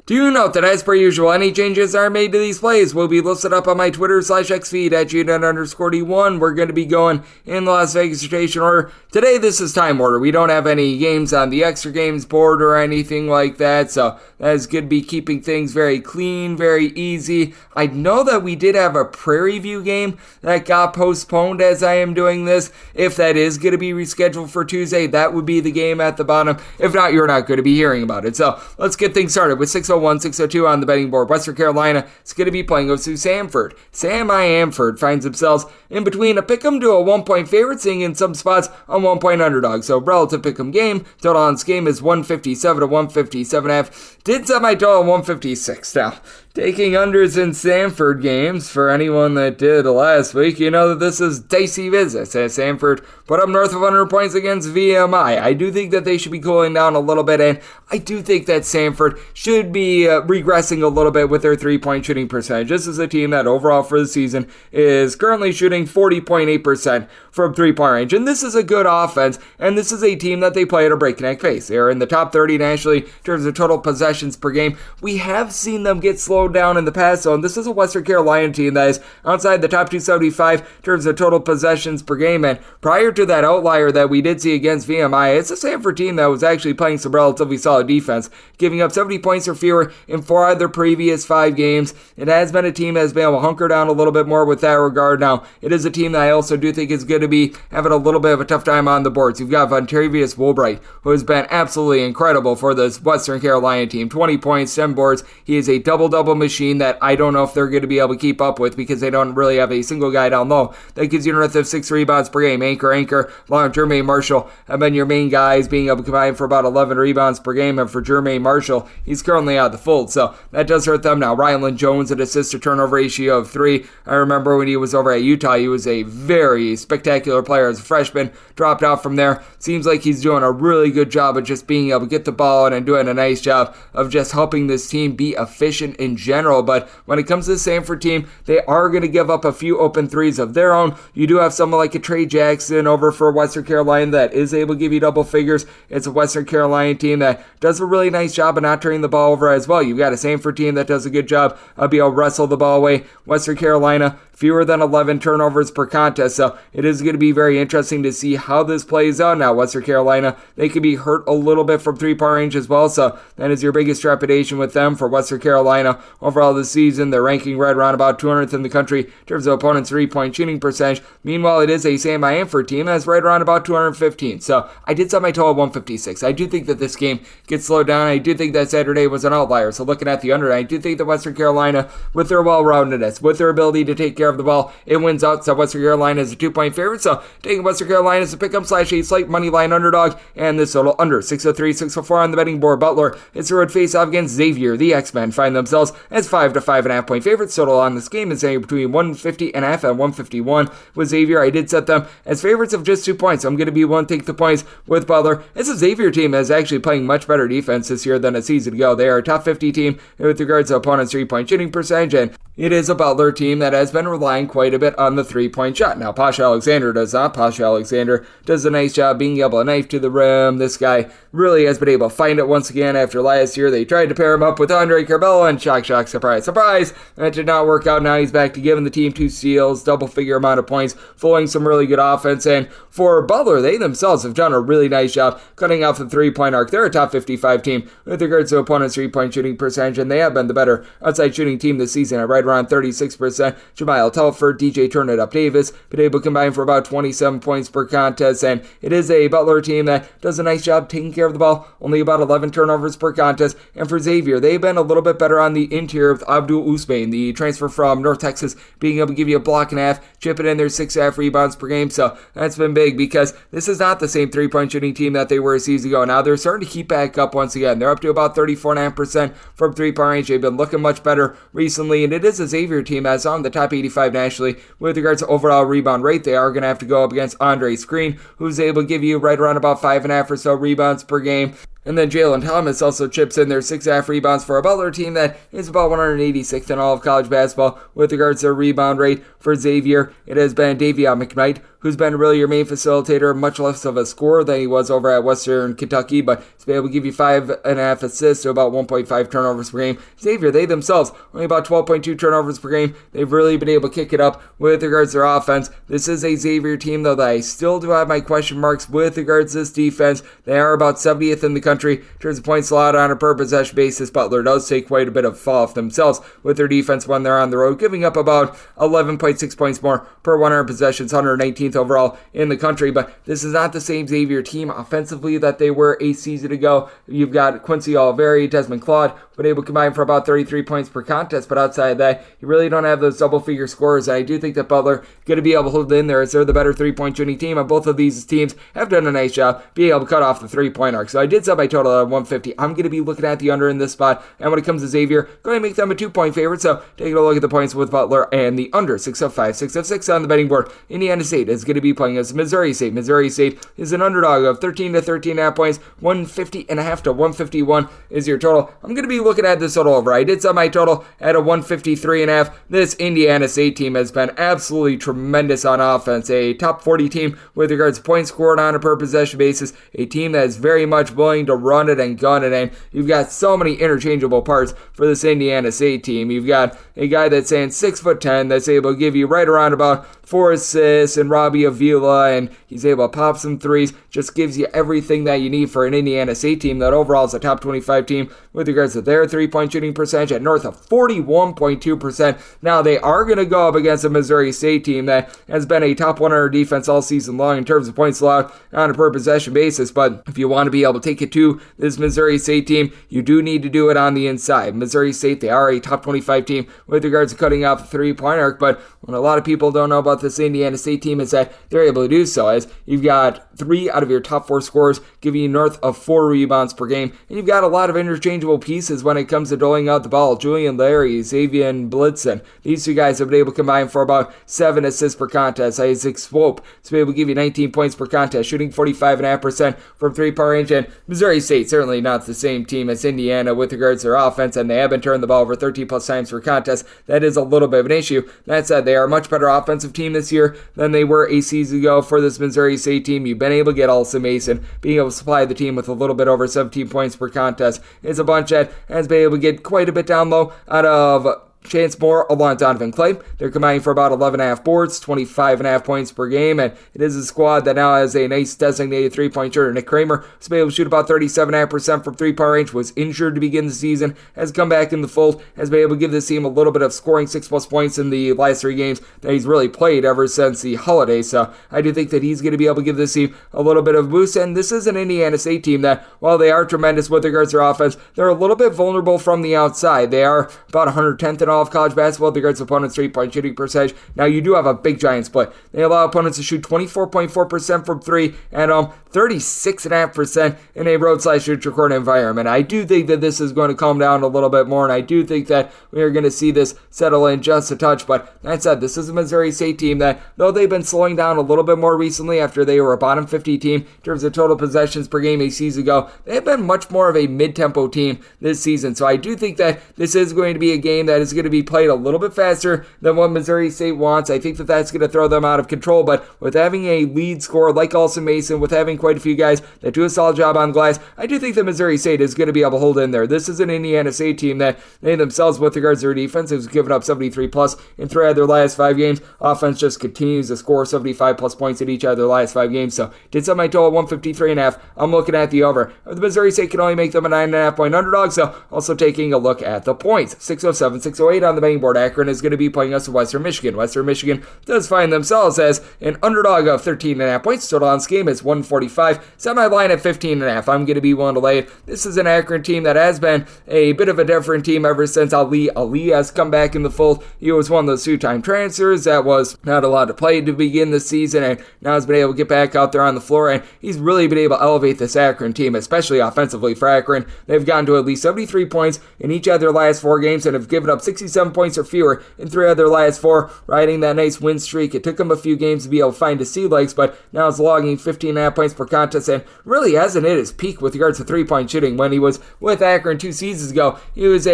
Do note that as per usual, any changes that are made to these plays will be listed up on my Twitter/X feed at GNet_D1. We're going to be going in the Las Vegas rotation order. Today, this is time order. We don't have any games on the extra games board or anything like that, so that is going to be keeping things very clean, very easy. I know that we did have a Prairie View game that got postponed as I am doing this. If that is going to be rescheduled for Tuesday, that would be the game at the bottom. If not, you're not going to be hearing about it. So let's get things started with 601, 602 on the betting board. Western Carolina is going to be playing with Samford. Amford finds themselves in between a pick'em to a 1-point favorite, seeing in some spots a 1-point underdog. So relative pick'em game. Total on this game is 157 to 157.5. Did set my total 156. Now, taking unders in Samford games, for anyone that did last week, you know that this is dicey business as Samford put up north of 100 points against VMI. I do think that they should be cooling down a little bit, and I do think that Samford should be regressing a little bit with their three-point shooting percentage. This is a team that overall for the season is currently shooting 40.8% from three-point range, and this is a good offense, and this is a team that they play at a breakneck pace. They are in the top 30 nationally in terms of total possessions per game. We have seen them get slowed down in the past zone. This is a Western Carolina team that is outside the top 275 in terms of total possessions per game, and prior to that outlier that we did see against VMI, it's a Samford team that was actually playing some relatively solid defense, giving up 70 points or fewer in 4 out of their previous 5 games. It has been a team that has been able to hunker down a little bit more with that regard. Now, it is a team that I also do think is going to be having a little bit of a tough time on the boards. You've got Vontavious Woolbright, who has been absolutely incredible for this Western Carolina team. 20 points, 10 boards. He is a double-double machine that I don't know if they're going to be able to keep up with because they don't really have a single guy down low that gives you north of 6 rebounds per game. Anchor, along with Jermaine Marshall have been your main guys, being able to combine for about 11 rebounds per game, and for Jermaine Marshall, he's currently out of the fold, so that does hurt them. Now, Ryland Jones, an assist-to-turnover ratio of 3. I remember when he was over at Utah, he was a very spectacular player as a freshman, dropped out from there. Seems like he's doing a really good job of just being able to get the ball out and doing a nice job of just helping this team be efficient in general. But when it comes to the Samford team, they are going to give up a few open threes of their own. You do have someone like a Trey Jackson over for Western Carolina that is able to give you double figures. It's a Western Carolina team that does a really nice job of not turning the ball over as well. You've got a Samford team that does a good job of being able to wrestle the ball away. Western Carolina, fewer than 11 turnovers per contest, so it is going to be very interesting to see how this plays out. Now, Western Carolina, they could be hurt a little bit from three-point range as well, so that is your biggest trepidation with them. For Western Carolina, overall this season, they're ranking right around about 200th in the country in terms of opponents' three-point shooting percentage. Meanwhile, it is a Sam Amford team that's right around about 215, so I did set my total at 156. I do think that this game gets slowed down. I do think that Saturday was an outlier, so looking at the under, I do think that Western Carolina, with their well-roundedness, with their ability to take care of the ball, it wins out. So Western Carolina is a 2-point favorite. So taking Western Carolina as a pick 'em / a slight money line underdog, and this total under 603, 604 on the betting board. Butler, it's a road face off against Xavier. The X-Men find themselves as 5 to 5.5 point favorites. Total on this game is between 150.5 and 151. With Xavier, I did set them as favorites of just 2 points. I'm going to be willing to take the points with Butler. It's a Xavier team that's actually playing much better defense this year than a season ago. They are a top 50 team with regards to opponents' 3-point shooting percentage, and it is a Butler team that has been relying quite a bit on the 3-point shot. Now, Posh Alexander does not. Posh Alexander does a nice job being able to knife to the rim. This guy really has been able to find it once again after last year. They tried to pair him up with Andre Carbello, and shock, surprise, that did not work out. Now he's back to giving the team 2 steals, double-figure amount of points, flowing some really good offense. And for Butler, they themselves have done a really nice job cutting off the 3-point arc. They're a top 55 team with regards to opponents' 3-point shooting percentage, and they have been the better outside shooting team this season at right around 36%. Jamal Telford, DJ Turn-It-Up Davis, been able to combine for about 27 points per contest, and it is a Butler team that does a nice job taking care of the ball, only about 11 turnovers per contest. And for Xavier, they've been a little bit better on the interior with Abdul Usman, the transfer from North Texas, being able to give you a block and a half, chipping in their 6.5 rebounds per game. So that's been big because this is not the same 3-point shooting team that they were a season ago. Now they're starting to keep back up once again. They're up to about 34.5% from 3-point range. They've been looking much better recently, and it is a Xavier team that's on the top 85 nationally with regards to overall rebound rate. They are going to have to go up against Andre Screen, who's able to give you right around about 5.5 or so rebounds per game. And then Jalen Thomas also chips in their 6.5 rebounds for a Butler team that is about 186th in all of college basketball with regards to rebound rate. For Xavier, it has been Davion McKnight, who's been really your main facilitator, much less of a scorer than he was over at Western Kentucky, but he's been able to give you 5.5 assists to about 1.5 turnovers per game. Xavier, they themselves, only about 12.2 turnovers per game. They've really been able to kick it up with regards to their offense. This is a Xavier team, though, that I still do have my question marks with regards to this defense. They are about 70th in the country in terms of points allowed on a per possession basis. Butler does take quite a bit of fall off themselves with their defense when they're on the road, giving up about 11.6 points more per 100 possessions, 119th overall in the country. But this is not the same Xavier team offensively that they were a season ago. You've got Quincy Alveri, Desmond Claude, been able to combine for about 33 points per contest, but outside of that, you really don't have those double-figure scorers. I do think that Butler going to be able to hold in there as they're the better 3-point shooting team, and both of these teams have done a nice job being able to cut off the 3-point arc. So I did set my total at 150. I'm going to be looking at the under in this spot, and when it comes to Xavier, going to make them a 2-point favorite. So taking a look at the points with Butler and the under 605, 606 on the betting board. Indiana State is going to be playing against Missouri State. Missouri State is an underdog of 13 to 13.5 points. 150.5 to 151 is your total. I'm going to be looking at this total over. I did set my total at a 153.5. This Indiana State team has been absolutely tremendous on offense. A top 40 team with regards to points scored on a per possession basis. A team that is very much willing to run it and gun it. And you've got so many interchangeable parts for this Indiana State team. You've got a guy that's saying 6'10" that's able to give you right around about 4 assists, and Robbie Avila, and he's able to pop some threes. Just gives you everything that you need for an Indiana State team that overall is a top 25 team with regards to their 3-point shooting percentage at north of 41.2%. Now they are going to go up against a Missouri State team that has been a top 100 defense all season long in terms of points allowed on a per possession basis. But if you want to be able to take it to this Missouri State team, you do need to do it on the inside. Missouri State, they are a top 25 team with regards to cutting off the 3-point arc, but what a lot of people don't know about this Indiana State team is that they're able to do so, as you've got 3 out of your top 4 scorers giving you north of 4 rebounds per game, and you've got a lot of interchangeable pieces when it comes to doling out the ball. Julian Larry, Xavier Blitzen, these 2 guys have been able to combine for about 7 assists per contest. Isaac Swope has been able to give you 19 points per contest, shooting 45.5% from 3-point range, and Missouri State certainly not the same team as Indiana with regards to their offense, and they have been turning the ball over 13 plus times per contest. That is a little bit of an issue. That said, they are a much better offensive team this year than they were a season ago. For this Missouri State team, you've been able to get Olsen Mason, being able to supply the team with a little bit over 17 points per contest. It's a bunch that has been able to get quite a bit down low out of Chance Moore along with Donovan Clay. They're combining for about 11.5 boards, 25.5 points per game, and it is a squad that now has a nice designated 3-point shooter. Nick Kramer has been able to shoot about 37.5% from 3-point range, was injured to begin the season, has come back in the fold, has been able to give this team a little bit of scoring 6+ points in the last 3 games that he's really played ever since the holiday. So I do think that he's going to be able to give this team a little bit of a boost, and this is an Indiana State team that, while they are tremendous with regards to their offense, they're a little bit vulnerable from the outside. They are about 110th in all of college basketball with regards to opponents' 3-point shooting percentage. Now, you do have a big giant split. They allow opponents to shoot 24.4% from 3 at home, 36.5% in a road/neutral court environment. I do think that this is going to calm down a little bit more, and I do think that we are going to see this settle in just a touch. But that said, this is a Missouri State team that, though they've been slowing down a little bit more recently after they were a bottom 50 team in terms of total possessions per game a season ago, they've been much more of a mid-tempo team this season. So I do think that this is going to be a game that is going to be played a little bit faster than what Missouri State wants. I think that that's going to throw them out of control, but with having a lead scorer like Alston Mason, with having quite a few guys that do a solid job on glass, I do think that Missouri State is going to be able to hold in there. This is an Indiana State team that they themselves, with regards to their defense, has given up 73 plus in 3 of their last 5 games. Offense just continues to score 75 plus points in each of their last 5 games. So did set my total at 153.5. I'm looking at the over. The Missouri State can only make them a 9.5 point underdog, so also taking a look at the points. 607, 608 on the betting board. Akron is going to be playing us to Western Michigan. Western Michigan does find themselves as an underdog of 13.5 points. Total on this game is 145. Set my line at 15.5. I'm going to be willing to lay it. This is an Akron team that has been a bit of a different team ever since Ali has come back in the fold. He was one of those 2-time transfers that was not allowed to play to begin the season, and now has been able to get back out there on the floor, and he's really been able to elevate this Akron team, especially offensively for Akron. They've gotten to at least 73 points in each of their last 4 games and have given up 67 points or fewer in 3 of their last 4, riding that nice win streak. It took them a few games to be able to find his sea legs, but now it's logging 15.5 points per contest and really hasn't hit his peak with regards to 3-point shooting. When he was with Akron 2 seasons ago, he was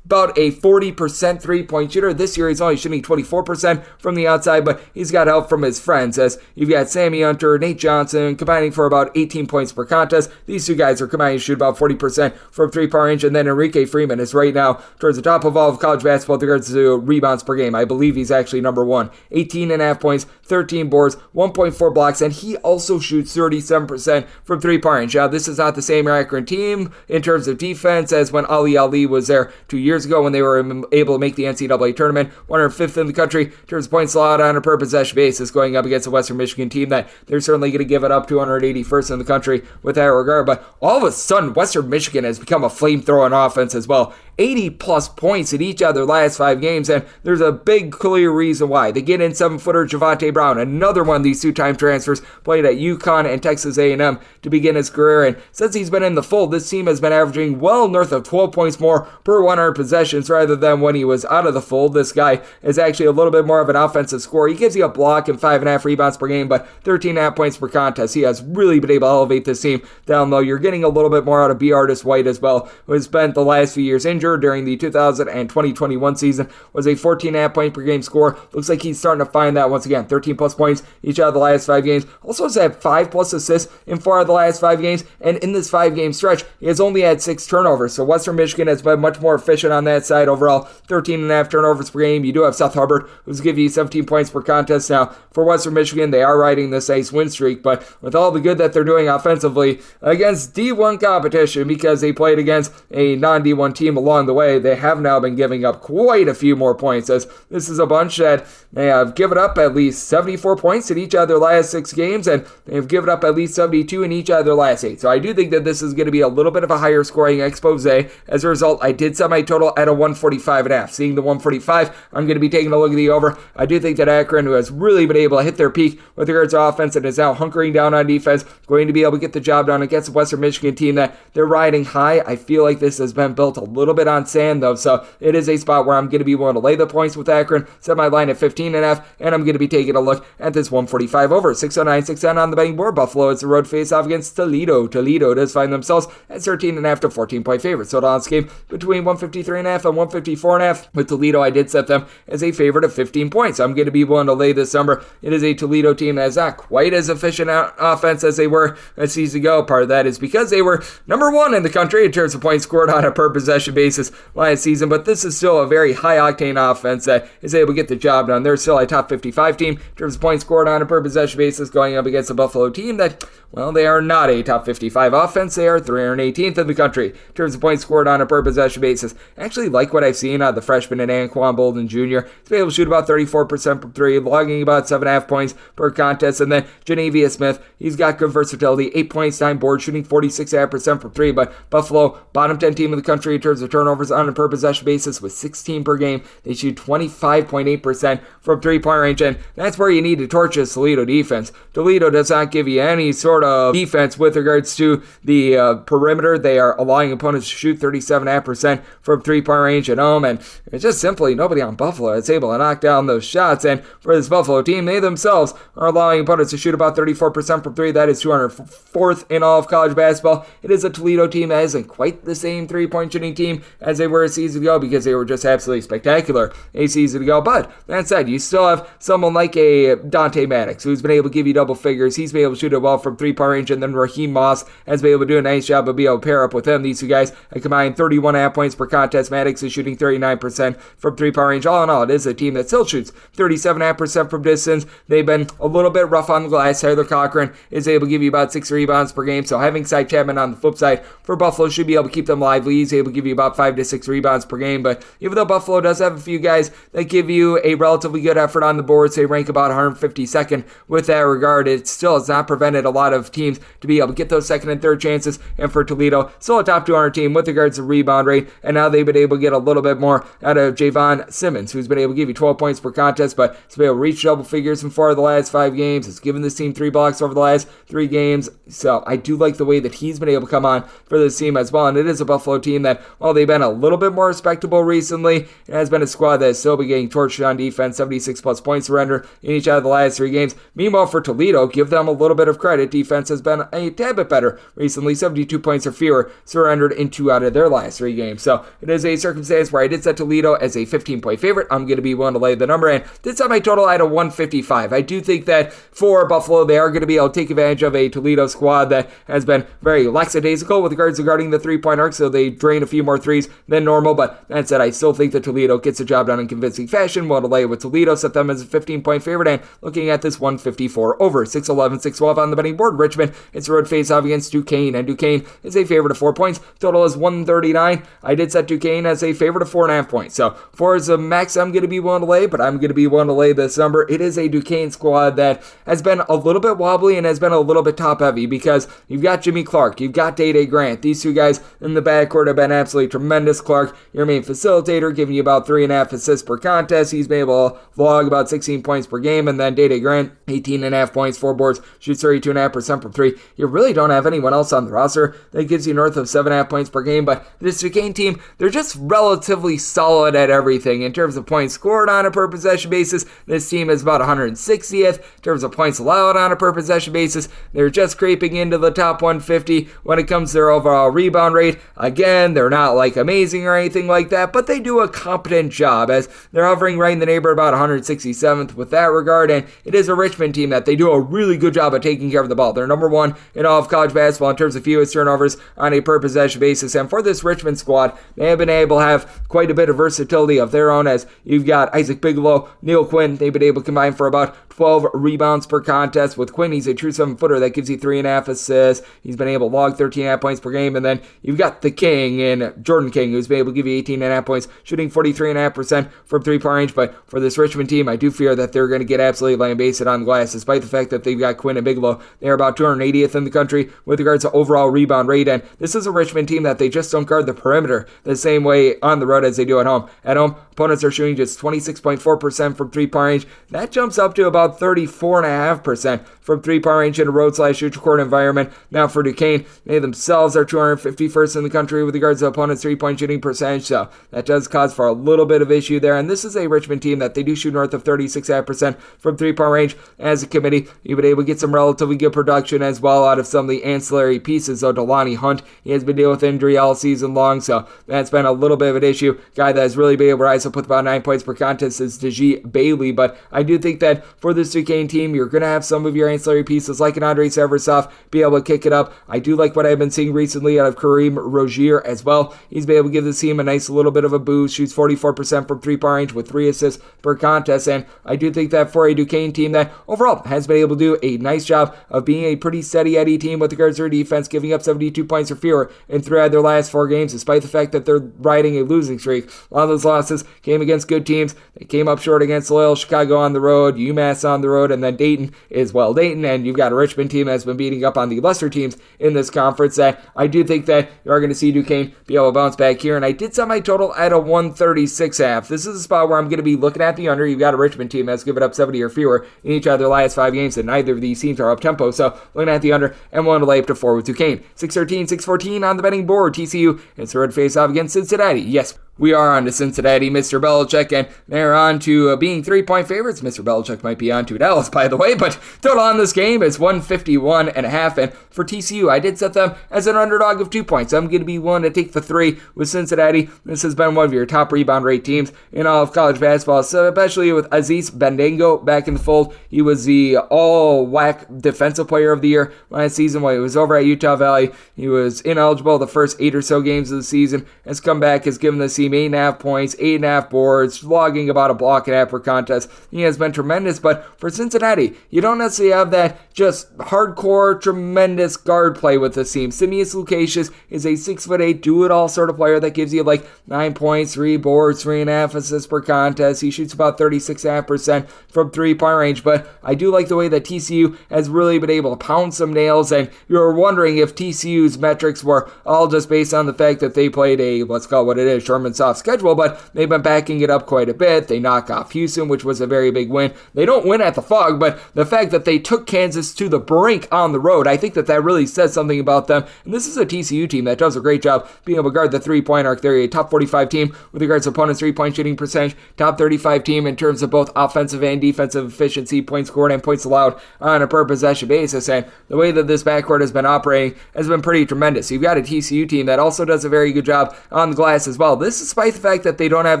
about a 40% 3-point shooter. This year he's only shooting 24% from the outside, but he's got help from his friends, as you've got Sammy Hunter, Nate Johnson combining for about 18 points per contest. These 2 guys are combining to shoot about 40% from 3-point range, and then Enrique Freeman is right now towards the top of all of college basketball with regards to rebounds per game. I believe he's actually number 1. 18.5 points, 13 boards, 1.4 blocks, and he also shoots 37% from 3-point range. Now, this is not the same Akron team in terms of defense as when Ali was there 2 years ago when they were able to make the NCAA tournament. 105th in the country in terms of points allowed on a per possession basis, going up against a Western Michigan team that they're certainly going to give it up to 181st in the country with that regard. But all of a sudden, Western Michigan has become a flamethrowing offense as well. 80 plus points in each of their last 5 games, and there's a big clear reason why. They get in 7-footer Javonte Brown, another one of these 2-time transfers, played at UConn and Texas A&M to begin his career, and since he's been in the fold, this team has been averaging well north of 12 points more per 100 possessions rather than when he was out of the fold. This guy is actually a little bit more of an offensive scorer. He gives you a block and 5.5 rebounds per game, but 13.5 points per contest. He has really been able to elevate this team down low. You're getting a little bit more out of B. Artis White as well, who has spent the last few years injured. During the 2020-21 season, was a 14.5 point per game scorer. Looks like he's starting to find that once again. 13 plus points each out of the last 5 games. Also has had 5 plus assists in 4 of the last 5 games, and in this 5-game stretch, he has only had 6 turnovers. So Western Michigan has been much more efficient on that side. Overall, 13.5 turnovers per game. You do have Seth Hubbard, who's giving you 17 points per contest. Now, for Western Michigan, they are riding this nice win streak, but with all the good that they're doing offensively against D1 competition, because they played against a non-D1 team along the way, they have now been giving up quite a few more points, as this is a bunch that they have given up at least 74 points in each of their last 6 games, and they have given up at least 72 in each of their last 8. So I do think that this is going to be a little bit of a higher scoring expose. As a result, I did set my total at a 145.5. Seeing the 145, I'm going to be taking a look at the over. I do think that Akron, who has really been able to hit their peak with regards to offense and is now hunkering down on defense, going to be able to get the job done against a Western Michigan team that they're riding high. I feel like this has been built a little bit on sand, though, so it is a spot where I'm going to be willing to lay the points with Akron, set my line at 15.5, and I'm going to be taking a look at this 145 over. 609, 610 on the betting board. Buffalo is the road face-off against Toledo. Toledo does find themselves at 13.5 to 14-point favorites. So on this game between 153.5 and 154.5. With Toledo, I did set them as a favorite of 15 points. I'm going to be willing to lay this number. It is a Toledo team that is not quite as efficient offense as they were a season ago. Part of that is because they were number 1 in the country in terms of points scored on a per possession basis last season, but this is still a very high-octane offense that is able to get the job done. They're still a top 55 team in terms of points scored on a per possession basis, going up against a Buffalo team that, well, they are not a top 55 offense. They are 318th in the country in terms of points scored on a per possession basis. I actually like what I've seen out of the freshman in Anquan Bolden Jr. He's been able to shoot about 34% from 3, logging about 7.5 points per contest. And then Genavia Smith, he's got good versatility, 8 points, 9 boards, shooting 46.5% from 3. But Buffalo, bottom 10 team in the country in terms of turnover turnovers on a per possession basis with 16 per game. They shoot 25.8% from three-point range, and that's where you need to torch this Toledo defense. Toledo does not give you any sort of defense with regards to the perimeter. They are allowing opponents to shoot 37.5% from three-point range at home, and it's just simply nobody on Buffalo that's able to knock down those shots. And for this Buffalo team, they themselves are allowing opponents to shoot about 34% from three. That is 204th in all of college basketball. It is a Toledo team that isn't quite the same three-point shooting team as they were a season ago because they were just absolutely spectacular a season ago. But that said, you still have someone like a Dante Maddox who's been able to give you double figures. He's been able to shoot it well from three-point range, and then Raheem Moss has been able to do a nice job of being able to pair up with him. These two guys have combined 31.5 points per contest. Maddox is shooting 39% from three-point range. All in all, it is a team that still shoots 37.5% from distance. They've been a little bit rough on the glass. Tyler Cochran is able to give you about 6 rebounds per game, so having Cy Chapman on the flip side for Buffalo should be able to keep them lively. He's able to give you about 5 to 6 rebounds per game, but even though Buffalo does have a few guys that give you a relatively good effort on the boards, they rank about 152nd with that regard, it still has not prevented a lot of teams to be able to get those second and third chances, and for Toledo, still a top 200 team with regards to rebound rate, and now they've been able to get a little bit more out of Javon Simmons, who's been able to give you 12 points per contest, but he's been able to reach double figures in 4 of the last 5 games. It's given this team 3 blocks over the last 3 games, so I do like the way that he's been able to come on for this team as well, and it is a Buffalo team that, while they've been a little bit more respectable recently, it has been a squad that has still been getting torched on defense, 76 plus points surrender in each out of the last 3 games. Meanwhile, for Toledo, give them a little bit of credit. Defense has been a tad bit better recently, 72 points or fewer surrendered in 2 out of their last 3 games. So it is a circumstance where I did set Toledo as a 15-point favorite. I'm going to be willing to lay the number, and did set my total at a 155. I do think that for Buffalo, they are going to be able to take advantage of a Toledo squad that has been very lackadaisical with regards to guarding the three-point arc, so they drain a few more threes than normal, but that said, I still think that Toledo gets the job done in convincing fashion. Willing to lay it with Toledo, set them as a 15-point favorite, and looking at this 154 over 611, 612 on the betting board. Richmond, it's a road face-off against Duquesne, and Duquesne is a favorite of 4 points. Total is 139. I did set Duquesne as a favorite of 4.5 points. So 4 is the max I'm going to be willing to lay, but I'm going to be willing to lay this number. It is a Duquesne squad that has been a little bit wobbly and has been a little bit top-heavy because you've got Jimmy Clark, you've got Day Grant. These 2 guys in the backcourt have been absolutely tremendous. Clark, your main facilitator, giving you about 3.5 assists per contest. He's been able to log about 16 points per game, and then Day Grant, 18.5 points, 4 boards, shoots 32.5% from 3. You really don't have anyone else on the roster that gives you north of 7.5 points per game, but this Duquesne team, they're just relatively solid at everything. In terms of points scored on a per possession basis, this team is about 160th. In terms of points allowed on a per possession basis, they're just creeping into the top 150 when it comes to their overall rebound rate. Again, they're not like amazing or anything like that, but they do a competent job as they're hovering right in the neighborhood about 167th with that regard, and it is a Richmond team that they do a really good job of taking care of the ball. They're number 1 in all of college basketball in terms of fewest turnovers on a per possession basis, and for this Richmond squad, they have been able to have quite a bit of versatility of their own as you've got Isaac Bigelow, Neil Quinn. They've been able to combine for about 12 rebounds per contest. With Quinn, he's a true 7-footer that gives you 3.5 assists. He's been able to log 13.5 points per game, and then you've got the King in Jordan King, who's been able to give you 18.5 points, shooting 43.5% from three-point range. But for this Richmond team, I do fear that they're going to get absolutely lambasted on the glass, despite the fact that they've got Quinn and Bigelow. They're about 280th in the country with regards to overall rebound rate, and this is a Richmond team that they just don't guard the perimeter the same way on the road as they do at home. At home, opponents are shooting just 26.4% from three-point range. That jumps up to about 34.5% from three-point range in a road/neutral court environment. Now for Duquesne, they themselves are 251st in the country with regards to opponents' three-point shooting percentage, so that does cause for a little bit of issue there. And this is a Richmond team that they do shoot north of 36.5% from three-point range. As a committee, you've been able to get some relatively good production as well out of some of the ancillary pieces. So Delani Hunt, he has been dealing with injury all season long, so that's been a little bit of an issue. Guy that has really been able to rise up with about 9 points per contest is Deji Bailey, but I do think that for this Duquesne team, you're going to have some of your ancillary pieces like an Andre Seversoff be able to kick it up. I do like what I've been seeing recently out of Kareem Rozier as well. He's been able to give this team a nice little bit of a boost, shoots 44% from three-point range with 3 assists per contest, and I do think that for a Duquesne team that overall has been able to do a nice job of being a pretty steady Eddie team with regards to their defense, giving up 72 points or fewer in 3 out of their last 4 games, despite the fact that they're riding a losing streak. A lot of those losses came against good teams. They came up short against Loyola Chicago on the road, UMass on the road, and then Dayton is, well, Dayton, and you've got a Richmond team that's been beating up on the lesser teams in this conference. That I do think that you are going to see Duquesne be able to bounce back here, and I did set my total at a 136.5. This is a spot where I'm going to be looking at the under. You've got a Richmond team that's given up 70 or fewer in each of their last 5 games, and neither of these teams are up-tempo, so looking at the under and willing to lay up to 4 with Duquesne. 6-13, 6-14 on the betting board. TCU is the red face-off against Cincinnati. Yes, we are on to Cincinnati, Mr. Belichick, and they're on to being 3-point favorites. Mr. Belichick might be on to Dallas, by the way, but total on this game is 151.5, and for TCU, I did set them as an underdog of 2 points. I'm going to be willing to take the 3 with Cincinnati. This has been one of your top rebound rate teams in all of college basketball, so especially with Aziz Bandaogo back in the fold. He was the all-WAC Defensive Player of the Year last season while he was over at Utah Valley. He was ineligible the first 8 or so games of the season. Has come back, has given the team 8.5 points, 8.5 boards, logging about a block and a half per contest. He has been tremendous, but for Cincinnati, you don't necessarily have that just hardcore, tremendous guard play with this team. Simeus Lucasius is a 6'8", do-it-all sort of player that gives you like 9 points, 3 boards, 3.5 assists per contest. He shoots about 36.5% from 3-point range, but I do like the way that TCU has really been able to pound some nails, and you're wondering if TCU's metrics were all just based on the fact that they played a, let's call it what it is, Sherman soft schedule, but they've been backing it up quite a bit. They knock off Houston, which was a very big win. They don't win at the Fog, but the fact that they took Kansas to the brink on the road, I think that really says something about them. And this is a TCU team that does a great job being able to guard the 3-point arc. They're a top 45 team with regards to opponents' 3-point shooting percentage, top 35 team in terms of both offensive and defensive efficiency, points scored and points allowed on a per possession basis. And the way that this backcourt has been operating has been pretty tremendous. You've got a TCU team that also does a very good job on the glass as well. This is despite the fact that they don't have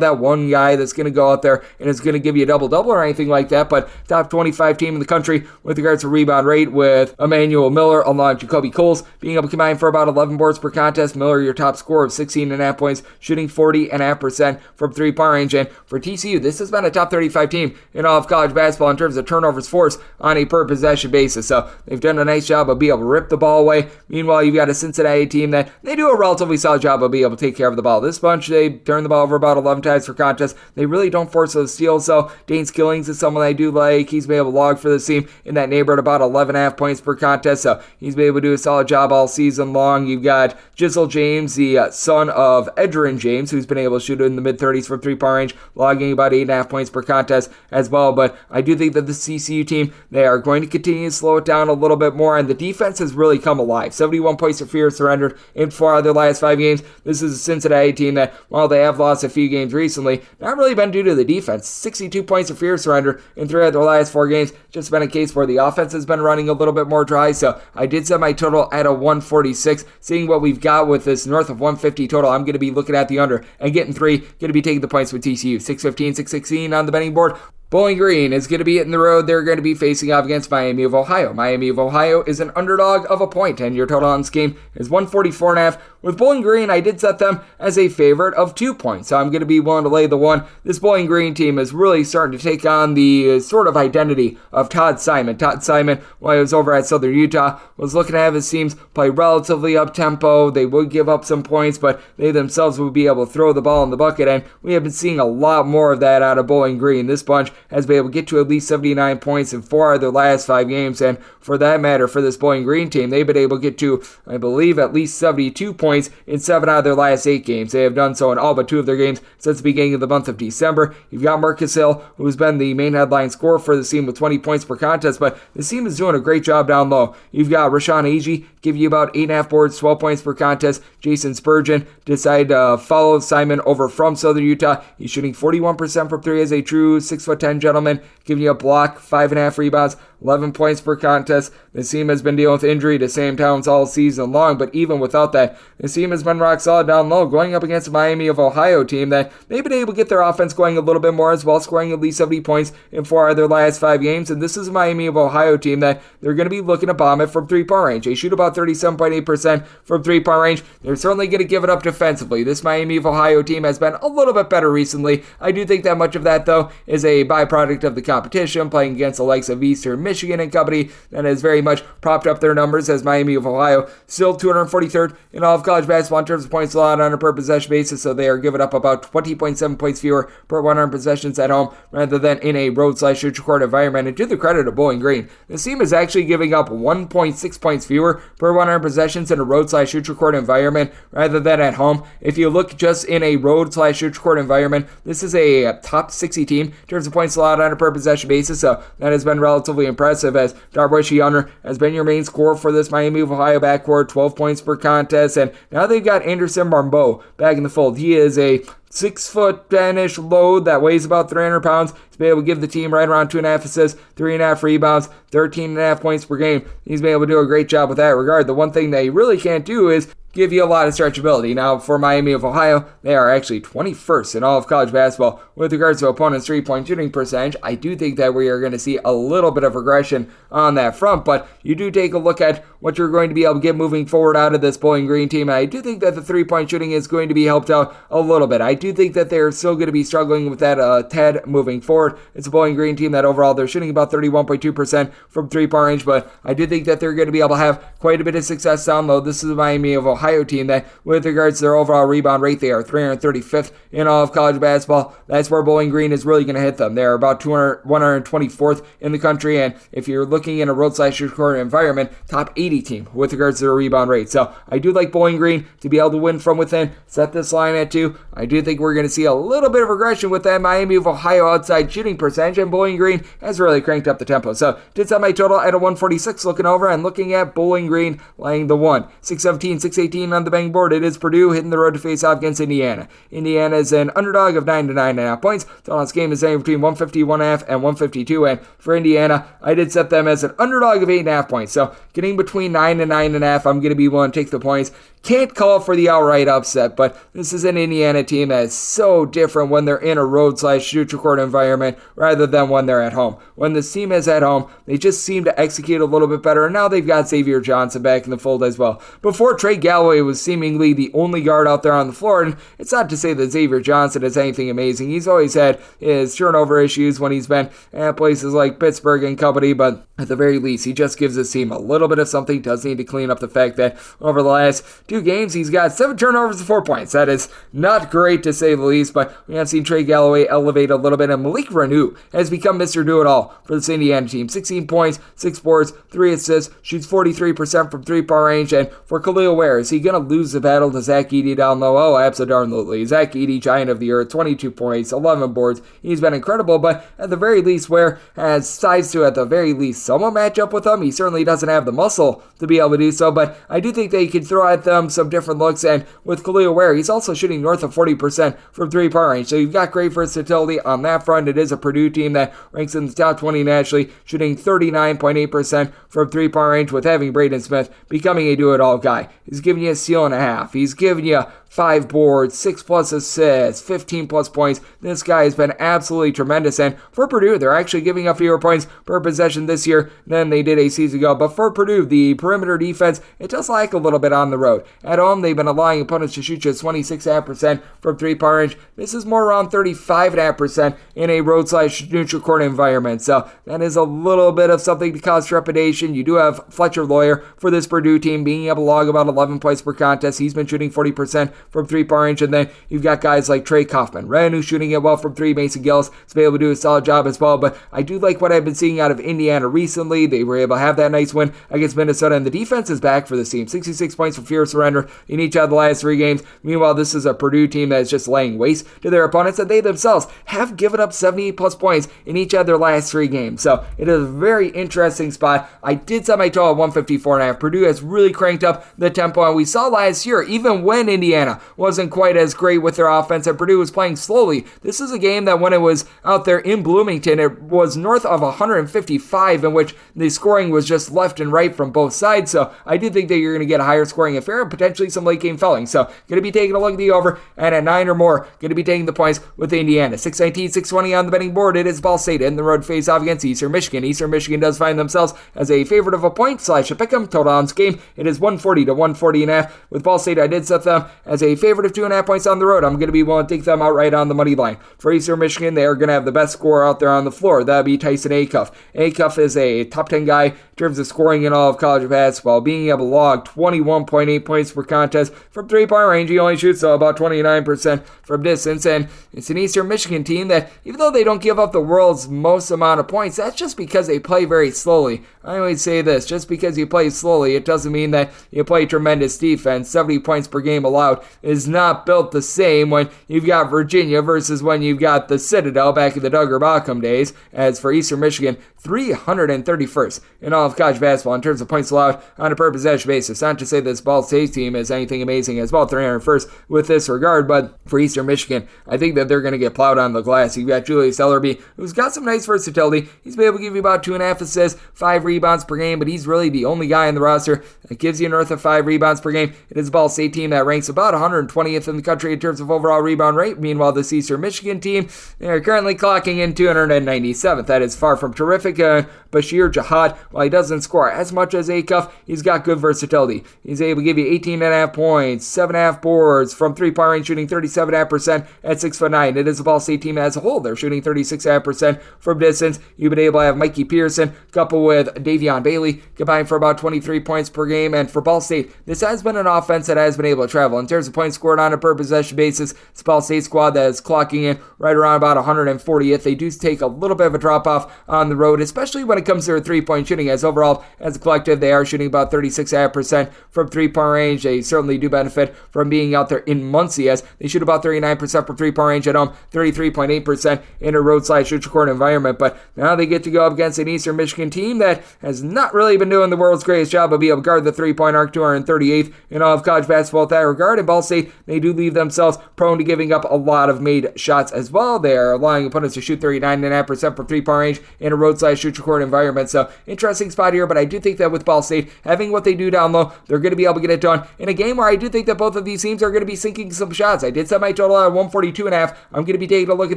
that one guy that's going to go out there and is going to give you a double-double or anything like that, but top 25 team in the country with regards to rebound rate, with Emmanuel Miller along Jacoby Coles being able to combine for about 11 boards per contest. Miller, your top scorer of 16.5 points, shooting 40.5% from 3-point range. And for TCU, this has been a top 35 team in all of college basketball in terms of turnovers forced on a per possession basis. So they've done a nice job of being able to rip the ball away. Meanwhile, you've got a Cincinnati team that they do a relatively solid job of being able to take care of the ball. This bunch, they turn the ball over about 11 times per contest. They really don't force those steals. So Dane Skillings is someone I do like. He's been able to log for this team in that neighborhood about 11.5 points per contest. So he's been able to do a solid job all season long. You've got Jizzle James, the son of Edgerrin James, who's been able to shoot in the mid-30s from 3-point range, logging about 8.5 points per contest as well. But I do think that the CCU team, they are going to continue to slow it down a little bit more, and the defense has really come alive. 71 points of fear surrendered in 4 of their last 5 games. This is a Cincinnati team that, while they have lost a few games recently, not really been due to the defense. 62 points of fear surrendered in 3 of their last 4 games. Just been a case where the offense has been running a little bit more dry, so I did set my total at a 146. Seeing what we've got with this north of 150 total, I'm going to be looking at the under and getting 3. Going to be taking the points with TCU. 6-15, 6-16 on the betting board. Bowling Green is going to be hitting the road. They're going to be facing off against Miami of Ohio. Miami of Ohio is an underdog of a point, and your total on this game is 144.5. With Bowling Green, I did set them as a favorite of 2 points, so I'm going to be willing to lay the 1. This Bowling Green team is really starting to take on the sort of identity of Todd Simon. Todd Simon, while he was over at Southern Utah, was looking to have his teams play relatively up-tempo. They would give up some points, but they themselves would be able to throw the ball in the bucket, and we have been seeing a lot more of that out of Bowling Green. This bunch has been able to get to at least 79 points in 4 of their last 5 games, and for that matter, for this Bowling Green team, they've been able to get to, I believe, at least 72 points in 7 out of their last 8 games. They have done so in all but 2 of their games since the beginning of the month of December. You've got Marcus Hill, who's been the main headline scorer for the team with 20 points per contest, but this team is doing a great job down low. You've got Rashawn Agee, give you about 8.5 boards, 12 points per contest. Jason Spurgeon decided to follow Simon over from Southern Utah. He's shooting 41% from 3 as a true 6'10" gentleman, giving you a block, 5.5 rebounds, 11 points per contest. This team has been dealing with injury to Sam Towns all season long, but even without that, this team has been rock solid down low, going up against the Miami of Ohio team that they've been able to get their offense going a little bit more as well, scoring at least 70 points in 4 of their last 5 games. And this is a Miami of Ohio team that they're going to be looking to bomb it from 3-point range. They shoot about 37.8% from 3-point range. They're certainly going to give it up defensively. This Miami of Ohio team has been a little bit better recently. I do think that much of that, though, is a byproduct of the competition, playing against the likes of Eastern Michigan and company. That has very much propped up their numbers, as Miami of Ohio still 243rd in all of college basketball in terms of points allowed on a per possession basis, so they are giving up about 20.7 points fewer per 100 possessions at home rather than in a road/neutral court environment. And to the credit of Bowling Green, this team is actually giving up 1.6 points fewer per 100 possessions in a road/neutral court environment rather than at home. If you look just in a road/neutral court environment, this is a top 60 team in terms of points allowed on a per possession basis, so that has been relatively impressive, as Darboy Hunter has been your main scorer for this Miami of Ohio backcourt, 12 points per contest, and now they've got Anderson Barbeau back in the fold. He is a 6'10" load that weighs about 300 pounds. He's been able to give the team right around 2.5 assists, 3.5 rebounds, 13.5 points per game. He's been able to do a great job with that regard. The one thing they really can't do is give you a lot of stretchability. Now, for Miami of Ohio, they are actually 21st in all of college basketball with regards to opponents' three-point shooting percentage. I do think that we are going to see a little bit of regression on that front, but you do take a look at what you're going to be able to get moving forward out of this Bowling Green team, and I do think that the three-point shooting is going to be helped out a little bit. I do think that they're still going to be struggling with that tad moving forward. It's a Bowling Green team that overall they're shooting about 31.2% from three-point range, but I do think that they're going to be able to have quite a bit of success down low. This is the Miami of Ohio team that, with regards to their overall rebound rate, they are 335th in all of college basketball. That's where Bowling Green is really going to hit them. They're about 124th in the country, and if you're looking in a road/neutral court environment, top 80 team with regards to their rebound rate. So I do like Bowling Green to be able to win from within, set this line at 2. I do think we're going to see a little bit of regression with that Miami of Ohio outside shooting percentage, and Bowling Green has really cranked up the tempo. So did set my total at a 146 looking over and looking at Bowling Green laying the 1. 617, 618 on the bang board. It is Purdue hitting the road to face off against Indiana. Indiana is an underdog of 9 to 9.5 points. Total on this game is anywhere between 151.5 and 152, and for Indiana, I did set them as an underdog of 8.5 points. So getting between 9 and 9.5, I'm going to be willing to take the points. Can't call for the outright upset, but this is an Indiana team that is so different when they're in a road/neutral court environment rather than when they're at home. When this team is at home, they just seem to execute a little bit better, and now they've got Xavier Johnson back in the fold as well. Before, Trey Galloway was seemingly the only guard out there on the floor, and it's not to say that Xavier Johnson is anything amazing. He's always had his turnover issues when he's been at places like Pittsburgh and company, but at the very least, he just gives his team a little bit of something. Does need to clean up the fact that over the last 2 games, he's got 7 turnovers and 4 points. That is not great to say the least, but we have seen Trey Galloway elevate a little bit, and Malik Reneau has become Mr. Do-It-All for this Indiana team. 16 points, 6 boards, 3 assists, shoots 43% from three-point range, and for Khalil Ware, is he going to lose the battle to Zach Edey down low? Oh, absolutely. Zach Edey, giant of the earth, 22 points, 11 boards. He's been incredible, but at the very least, Ware has size to, at the very least, somewhat match up with him. He certainly doesn't have the muscle to be able to do so, but I do think they can throw at them some different looks, and with Khalil Ware, he's also shooting north of 40% from three-point range, so you've got great versatility on that front. It is a Purdue team that ranks in the top 20 nationally, shooting 39.8% from three-point range, with having Braden Smith becoming a do-it-all guy. He's giving you a steal and a half. He's giving you 5 boards, 6+ assists, 15+ points. This guy has been absolutely tremendous, and for Purdue, they're actually giving up fewer points per possession this year than they did a season ago, but for Purdue, the perimeter defense, it does lack a little bit on the road. At home, they've been allowing opponents to shoot just 26.5% from three-point range. This is more around 35.5% in a road/neutral court environment, so that is a little bit of something to cause trepidation. You do have Fletcher Lawyer for this Purdue team being able to log about 11 points per contest. He's been shooting 40% from three-point range, and then you've got guys like Trey Kaufman, Ren, who's shooting it well from 3. Mason Gillis has been able to do a solid job as well, but I do like what I've been seeing out of Indiana recently. They were able to have that nice win against Minnesota, and the defense is back for this team. 66 points from fear surrender in each of the last 3 games. Meanwhile, this is a Purdue team that is just laying waste to their opponents, and they themselves have given up 78+ points in each of their last 3 games. So it is a very interesting spot. I did set my total at 154.5. Purdue has really cranked up the tempo, and we saw last year, even when Indiana wasn't quite as great with their offense and Purdue was playing slowly, this is a game that when it was out there in Bloomington, it was north of 155, in which the scoring was just left and right from both both sides. So I do think that you're going to get a higher scoring affair and potentially some late game felling. So going to be taking a look at the over, and at 9 or more, going to be taking the points with Indiana. 619, 620 on the betting board. It is Ball State in the road face off against Eastern Michigan. Eastern Michigan does find themselves as a favorite of a point / a pick'em. Total on this game, it is 140 to 140.5. With Ball State, I did set them as a favorite of 2.5 points on the road. I'm going to be willing to take them outright on the money line. For Eastern Michigan, they are going to have the best scorer out there on the floor. That would be Tyson Acuff. Acuff is a top 10 guy in terms of scoring in all of college basketball, being able to log 21.8 points per contest from three-point range. He only shoots about 29% from distance, and it's an Eastern Michigan team that, even though they don't give up the world's most amount of points, that's just because they play very slowly. I always say this, just because you play slowly, it doesn't mean that you play tremendous defense. 70 points per game allowed is not built the same when you've got Virginia versus when you've got the Citadel back in the Duggar Backham days. As for Eastern Michigan, 331st in all of college basketball in terms of points allowed on a per possession basis. Not to say this Ball State team is anything amazing as well, 301st with this regard, but for Eastern Michigan, I think that they're going to get plowed on the glass. You've got Julius Ellerbe, who's got some nice versatility. He's been able to give you about 2.5 assists, 5 rebounds per game, but he's really the only guy in the roster that gives you north of 5 rebounds per game. It is a Ball State team that ranks about 120th in the country in terms of overall rebound rate. Meanwhile, this Eastern Michigan team, they're currently clocking in 297th. That is far from terrific. Bashir Jihad, while he doesn't score as much as Acuff, he's got good versatility. He's able to give you 18.5 points, 7.5 boards from three-point range, shooting 37.5% at 6'9". It is a Ball State team as a whole. They're shooting 36.5% from distance. You've been able to have Mikey Pearson coupled with Davion Bailey combined for about 23 points per game. And for Ball State, this has been an offense that has been able to travel. In terms of points scored on a per possession basis, it's a Ball State squad that is clocking in right around about 140th. They do take a little bit of a drop off on the road, especially when it comes to their three-point shooting, as overall, as a collective, they are shooting about 36.5% from three-point range. They certainly do benefit from being out there in Muncie, as they shoot about 39% from three-point range at home, 33.8% in a roadside shoot court environment. But now they get to go up against an Eastern Michigan team that has not really been doing the world's greatest job of being able to guard the three-point arc, 238th in all of college basketball at that regard. In Ball State, they do leave themselves prone to giving up a lot of made shots as well. They are allowing opponents to shoot 39.5% from three-point range in a roadside shoot court environment. So interesting spot here, but I do think that with Ball State having what they do down low, they're going to be able to get it done in a game where I do think that both of these teams are going to be sinking some shots. I did set my total at 142.5. I'm going to be taking a look at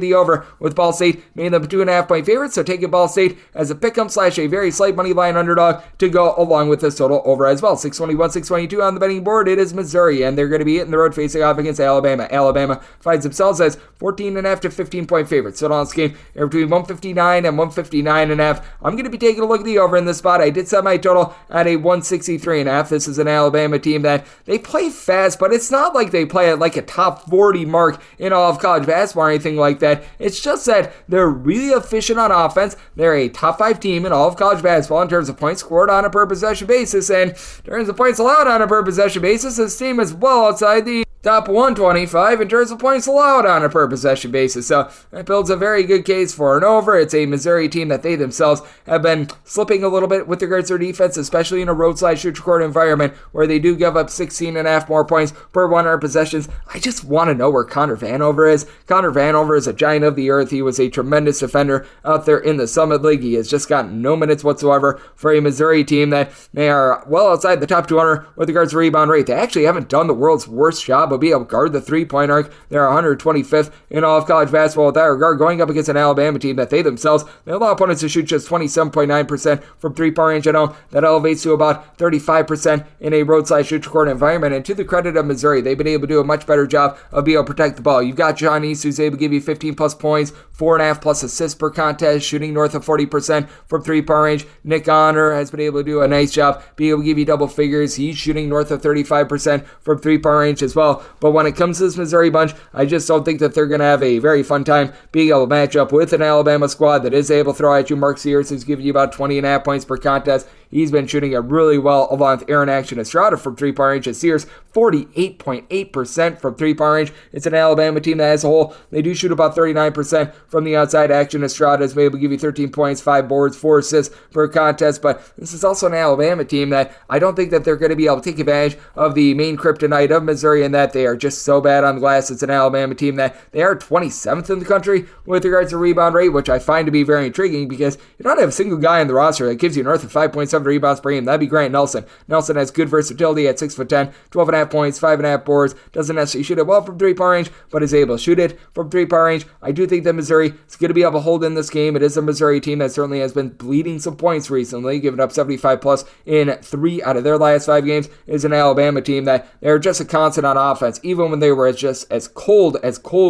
the over with Ball State, making them a 2.5 point favorites. So taking Ball State as a pick'em / a very slight money line underdog to go along with this total over as well. 621, 622 on the betting board. It is Missouri, and they're going to be hitting the road facing off against Alabama. Alabama finds themselves as 14.5 to 15 point favorites. So on this game, between 159 and 159.5. I'm going to be taking a look at the over in this spot. I did set my total at a 163.5. This is an Alabama team that they play fast, but it's not like they play at like a top 40 mark in all of college basketball or anything like that. It's just that they're really efficient on offense. They're a top 5 team in all of college basketball in terms of points scored on a per possession basis, and in terms of points allowed on a per possession basis, this team is well outside the top 125 in terms of points allowed on a per possession basis. So that builds a very good case for an over. It's a Missouri team that they themselves have been slipping a little bit with regards to their defense, especially in a roadside shoot court environment where they do give up 16.5 more points per 100 possessions. I just want to know where Connor Vanover is. Connor Vanover is a giant of the earth. He was a tremendous defender out there in the Summit League. He has just gotten no minutes whatsoever for a Missouri team that they are well outside the top 200 with regards to rebound rate. They actually haven't done the world's worst job of being able to guard the three-point arc. They're 125th in all of college basketball with that regard, going up against an Alabama team that they themselves, they allow opponents to shoot just 27.9% from three-point range at home. That elevates to about 35% in a roadside shoot court environment. And to the credit of Missouri, they've been able to do a much better job of being able to protect the ball. You've got John East, who's able to give you 15 plus points, 4.5 plus assists per contest, shooting north of 40% from three-point range. Nick Honor has been able to do a nice job being able to give you double figures. He's shooting north of 35% from three-point range as well. But when it comes to this Missouri bunch, I just don't think that they're going to have a very fun time being able to match up with an Alabama squad that is able to throw at you. Mark Sears, who's giving you about 20.5 points per contest. He's been shooting it really well along with Aaron Action Estrada from three-point range. As Sears, 48.8% from three-point range. It's an Alabama team that as a whole, they do shoot about 39% from the outside. Action Estrada is able to give you 13 points, 5 boards, 4 assists per contest. But this is also an Alabama team that I don't think that they're going to be able to take advantage of the main kryptonite of Missouri, and that that they are just so bad on the glass. It's an Alabama team that they are 27th in the country with regards to rebound rate, which I find to be very intriguing because you don't have a single guy in the roster that gives you north of 5.7 rebounds per game. That'd be Grant Nelson. Nelson has good versatility at 6'10", 12.5 points, 5.5 boards. Doesn't necessarily shoot it well from three-point range, but is able to shoot it from three-point range. I do think that Missouri is going to be able to hold in this game. It is a Missouri team that certainly has been bleeding some points recently, giving up 75 plus in 3 out of their last 5 games. It is an Alabama team that they're just a constant on offense, even when they were just as cold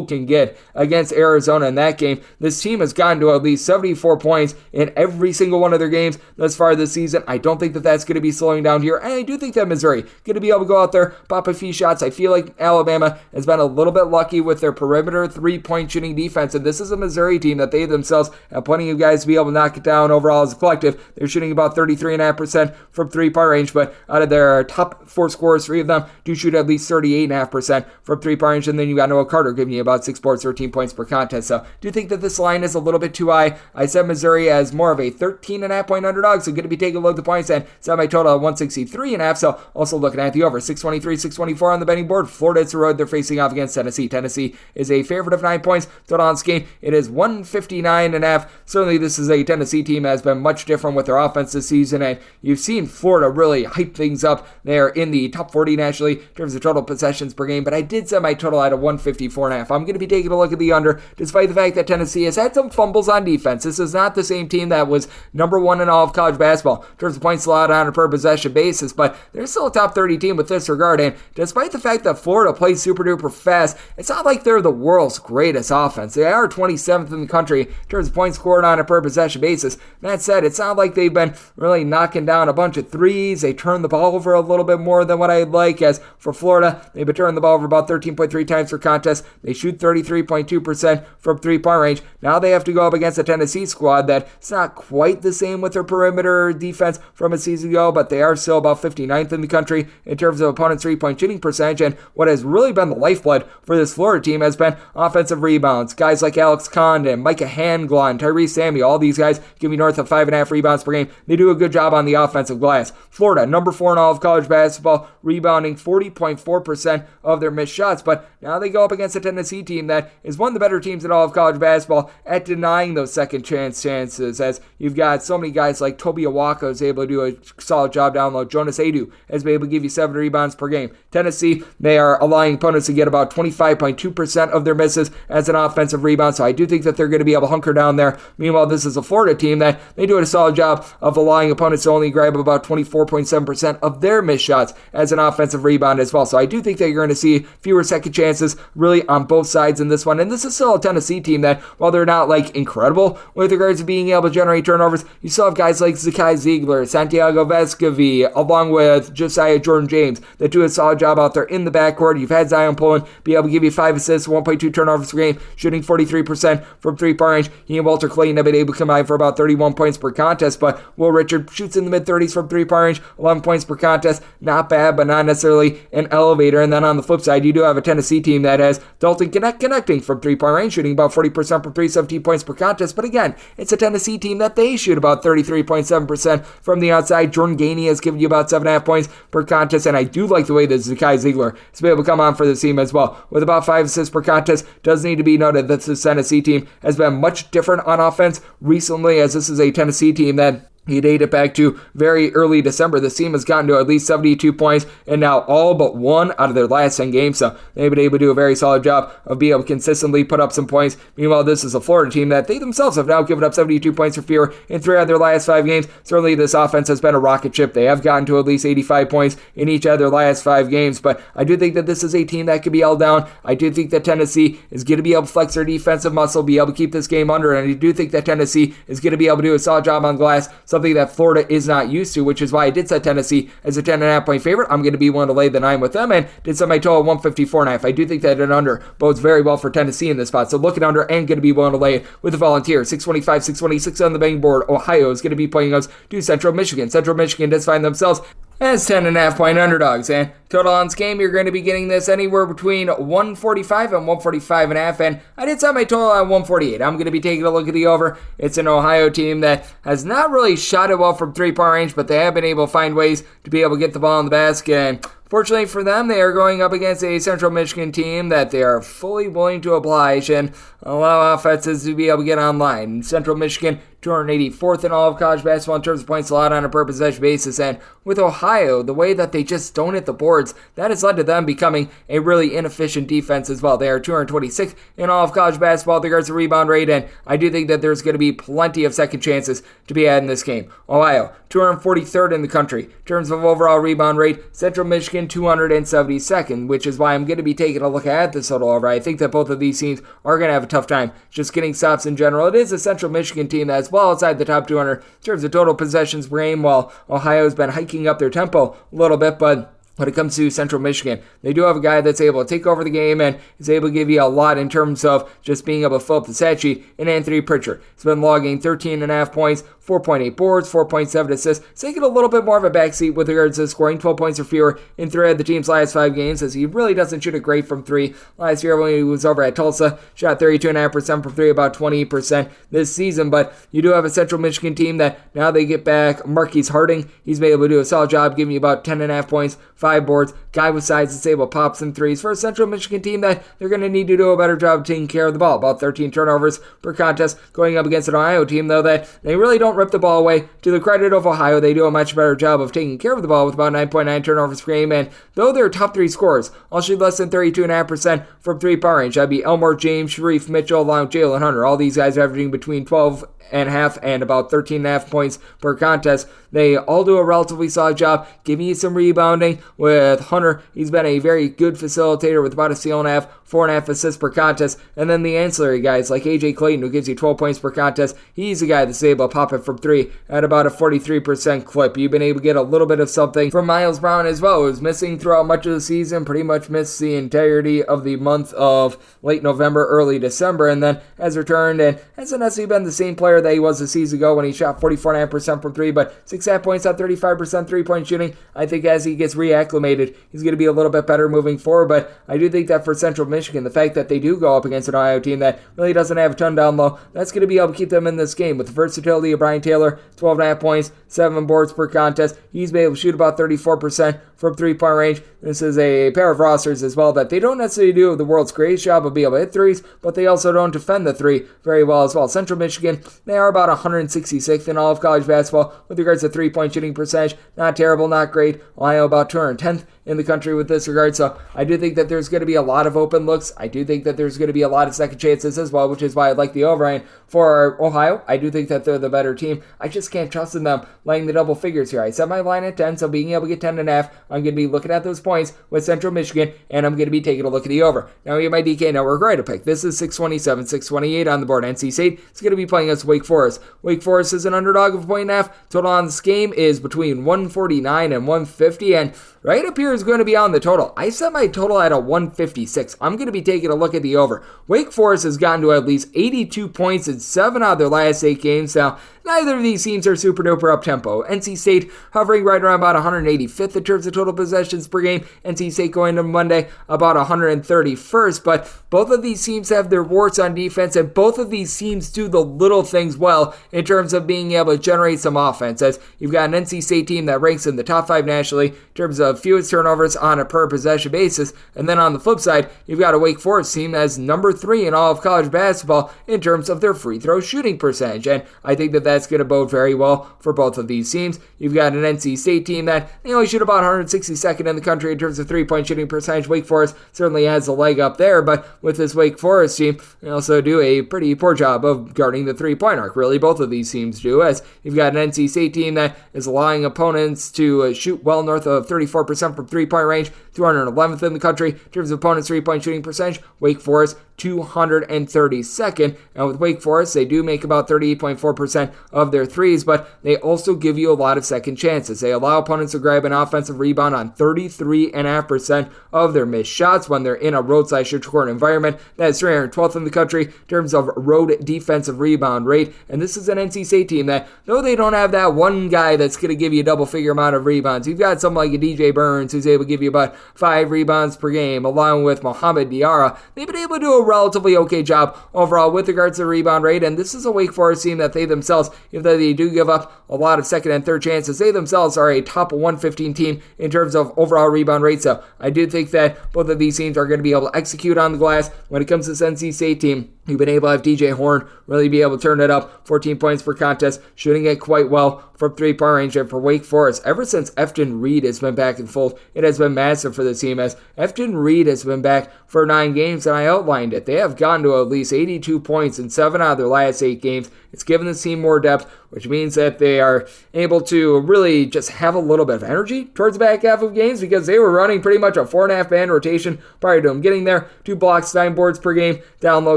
can get against Arizona in that game. This team has gotten to at least 74 points in every single one of their games thus far this season. I don't think that that's going to be slowing down here, and I do think that Missouri going to be able to go out there, pop a few shots. I feel like Alabama has been a little bit lucky with their perimeter three-point shooting defense, and this is a Missouri team that they themselves have plenty of guys to be able to knock it down overall as a collective. They're shooting about 33.5% from three-point range, but out of their top 4 scorers, 3 of them do shoot at least 38.5% from three-point range, and then you got Noah Carter giving you about 6 boards, 13 points per contest. So do you think that this line is a little bit too high? I said Missouri as more of a 13.5 point underdog, so going to be taking a look at the points and set my total at 163.5. So also looking at the over 623, 624 on the betting board. Florida is the road. They're facing off against Tennessee. Tennessee is a favorite of 9 points. Total on this game, it is 159.5. Certainly this is a Tennessee team that has been much different with their offense this season, and you've seen Florida really hype things up. They're in the top 40 nationally in terms of total possessions per game, but I did set my total at a 154.5. I'm going to be taking a look at the under, despite the fact that Tennessee has had some fumbles on defense. This is not the same team that was number 1 in all of college basketball in terms of points allowed on a per possession basis, but they're still a top 30 team with this regard, and despite the fact that Florida plays super duper fast, it's not like they're the world's greatest offense. They are 27th in the country in terms of points scored on a per possession basis. That said, it's not like they've been really knocking down a bunch of threes. They turn the ball over a little bit more than what I'd like, as for Florida, they've been turning the ball over about 13.3 times per contest. They shoot 33.2% from three-point range. Now they have to go up against a Tennessee squad that's not quite the same with their perimeter defense from a season ago, but they are still about 59th in the country in terms of opponents' three-point shooting percentage, and what has really been the lifeblood for this Florida team has been offensive rebounds. Guys like Alex Condon, Micah Handglon, Tyrese Samuel, all these guys give you north of 5.5 rebounds per game. They do a good job on the offensive glass. Florida, number 4 in all of college basketball, rebounding 40.4% of their missed shots, but now they go up against a Tennessee team that is one of the better teams in all of college basketball at denying those second chances, as you've got so many guys like Toby Awaka is able to do a solid job down low. Jonas Adu has been able to give you 7 rebounds per game. Tennessee, they are allowing opponents to get about 25.2% of their misses as an offensive rebound, so I do think that they're going to be able to hunker down there. Meanwhile, this is a Florida team that they do a solid job of allowing opponents to only grab about 24.7% of their missed shots as an offensive rebound as well. So I do think that you're going to see fewer second chances really on both sides in this one. And this is still a Tennessee team that, while they're not like incredible with regards to being able to generate turnovers, you still have guys like Zakai Ziegler, Santiago Vescovi, along with Josiah Jordan-James that do a solid job out there in the backcourt. You've had Zion Pullen be able to give you 5 assists, 1.2 turnovers per game, shooting 43% from three-point range. He and Walter Clayton have been able to combine for about 31 points per contest, but Will Richard shoots in the mid-30s from three-point range, 11 points per contest. Not bad, but not necessarily an elevator. And then on the flip side, you do have a Tennessee team that has Dalton connecting from three-point range, shooting about 40% from 3, 17 points per contest. But again, it's a Tennessee team that they shoot about 33.7% from the outside. Jordan Gainey has given you about 7.5 points per contest, and I do like the way that Zakai Ziegler has been able to come on for this team as well, with about 5 assists per contest. Does need to be noted that this Tennessee team has been much different on offense recently, as this is a Tennessee team that he dated back to very early December. This team has gotten to at least 72 points, and now all but 1 out of their last 10 games. So they've been able to do a very solid job of being able to consistently put up some points. Meanwhile, this is a Florida team that they themselves have now given up 72 points or fewer in 3 out of their last 5 games. Certainly this offense has been a rocket ship. They have gotten to at least 85 points in each of their last 5 games, but I do think that this is a team that could be held down. I do think that Tennessee is going to be able to flex their defensive muscle, be able to keep this game under, and I do think that Tennessee is going to be able to do a solid job on glass, something that Florida is not used to, which is why I did set Tennessee as a 10.5 point favorite. I'm going to be willing to lay the 9 with them, and did set my total at 154.5. I do think that an under bodes very well for Tennessee in this spot, so looking under and going to be willing to lay it with the Volunteers. 625, 626 on the betting board. Ohio is going to be playing us to Central Michigan. Central Michigan does find themselves as 10.5 point underdogs, and total on this game, you're going to be getting this anywhere between 145 and 145.5, and I did set my total at 148. I'm going to be taking a look at the over. It's an Ohio team that has not really shot it well from three-point range, but they have been able to find ways to be able to get the ball in the basket, and Fortunately for them, they are going up against a Central Michigan team that they are fully willing to oblige and allow offenses to be able to get online. Central Michigan 284th in all of college basketball in terms of points allowed on a per possession basis. And with Ohio, the way that they just don't hit the boards, that has led to them becoming a really inefficient defense as well. They are 226th in all of college basketball with regards to rebound rate, and I do think that there's going to be plenty of second chances to be had in this game. Ohio, 243rd in the country in terms of overall rebound rate. Central Michigan, 272nd, which is why I'm going to be taking a look at this total over. I think that both of these teams are going to have a tough time just getting stops in general. It is a Central Michigan team that's well outside the top 200 in terms of total possessions per game, while Ohio's been hiking up their tempo a little bit, but when it comes to Central Michigan, they do have a guy that's able to take over the game and is able to give you a lot in terms of just being able to fill up the stat sheet in Anthony Pritchard. He's been logging 13.5 points, 4.8 boards, 4.7 assists, taking a little bit more of a backseat with regards to scoring 12 points or fewer in 3 of the team's last 5 games, as he really doesn't shoot it great from 3. Last year when he was over at Tulsa, shot 32.5% from 3, about 28% this season, but you do have a Central Michigan team that now they get back Marquise Harding. He's been able to do a solid job, giving you about 10.5 points, 5 boards, guy with size that's able to pop some threes for a Central Michigan team that they're going to need to do a better job of taking care of the ball. About 13 turnovers per contest going up against an Ohio team, though, that they really don't rip the ball away. To the credit of Ohio, they do a much better job of taking care of the ball with about 9.9 turnovers per game, and though their top 3 scorers all shoot less than 32.5% from 3-point range, that'd be Elmore James, Sharif Mitchell, along with Jalen Hunter. All these guys averaging between 12.5 and about 13.5 points per contest. They all do a relatively solid job giving you some rebounding. With Hunter, he's been a very good facilitator with about a steal and a half, 4.5 assists per contest. And then the ancillary guys like AJ Clayton, who gives you 12 points per contest. He's a guy that's able to pop it from 3 at about a 43% clip. You've been able to get a little bit of something from Miles Brown as well, who was missing throughout much of the season, pretty much missed the entirety of the month of late November, early December, and then has returned and hasn't necessarily been the same player that he was a season ago when he shot 44.5% from 3, but 6.5 points on 35% three-point shooting. I think as he gets reacclimated, he's going to be a little bit better moving forward, but I do think that for Central Michigan, the fact that they do go up against an Ohio team that really doesn't have a ton down low, that's going to be able to keep them in this game. With the versatility of Brian Taylor, 12.5 points, 7 boards per contest. He's been able to shoot about 34% from 3-point range. This is a pair of rosters as well that they don't necessarily do the world's greatest job of being able to hit threes, but they also don't defend the 3 very well as well. Central Michigan, they are about 166th in all of college basketball with regards to 3-point shooting percentage. Not terrible, not great. Ohio about 210th in the country with this regard. So I do think that there's going to be a lot of open looks. I do think that there's going to be a lot of second chances as well, which is why I like the over. And for Ohio, I do think that they're the better team. I just can't trust in them laying the double figures here. I set my line at 10, so being able to get 10.5, I'm going to be looking at those points with Central Michigan, and I'm going to be taking a look at the over. Now we have my DK Network right to pick. This is 627, 628 on the board. NC State is going to be playing against Wake Forest. Wake Forest is an underdog of 1.5. Total on this game is between 149 and 150, and right up here is going to be on the total. I set my total at a 156. I'm going to be taking a look at the over. Wake Forest has gotten to at least 82 points in 7 out of their last 8 games. Now, neither of these teams are super duper up tempo. NC State hovering right around about 185th in terms of total possessions per game. NC State going to Monday about 131st, but both of these teams have their warts on defense, and both of these teams do the little things well in terms of being able to generate some offense, as you've got an NC State team that ranks in the top 5 nationally in terms of fewest turnovers on a per possession basis, and then on the flip side, you've got a Wake Forest team as number 3 in all of college basketball in terms of their free throw shooting percentage, and I think that that's going to bode very well for both of these teams. You've got an NC State team that they only shoot about 162nd in the country in terms of 3-point shooting percentage. Wake Forest certainly has a leg up there, but with this Wake Forest team, they also do a pretty poor job of guarding the 3-point arc. Really, both of these teams do, as you've got an NC State team that is allowing opponents to shoot well north of 34% from 3-point range, 211th in the country in terms of opponents' 3-point shooting percentage. Wake Forest 232nd, and with Wake Forest, they do make about 38.4% of their threes, but they also give you a lot of second chances. They allow opponents to grab an offensive rebound on 33.5% of their missed shots when they're in a roadside shooter court environment. That is 312th in the country in terms of road defensive rebound rate. rate, and this is an NC State team that, though they don't have that one guy that's going to give you a double-figure amount of rebounds, you've got someone like a DJ Burns who's able to give you about 5 rebounds per game, along with Mohamed Diarra. They've been able to do a relatively okay job overall with regards to the rebound rate, and this is a Wake Forest team that they themselves, if they do give up a lot of second and third chances, they themselves are a top 115 team in terms of overall rebound rate. So I do think that both of these teams are going to be able to execute on the glass. When it comes to this NC State team, you've been able to have DJ Horn really be able to turn it up. 14 points per contest, shooting it quite well from 3-point range. And for Wake Forest, ever since Efton Reed has been back in fold, it has been massive for the team, as Efton Reed has been back for 9 games, and I outlined it. They have gone to at least 82 points in 7 out of their last 8 games. It's given the team more depth, which means that they are able to really just have a little bit of energy towards the back half of games, because they were running pretty much a 4.5-man rotation prior to him getting there. 2 blocks, 9 boards per game. Down low,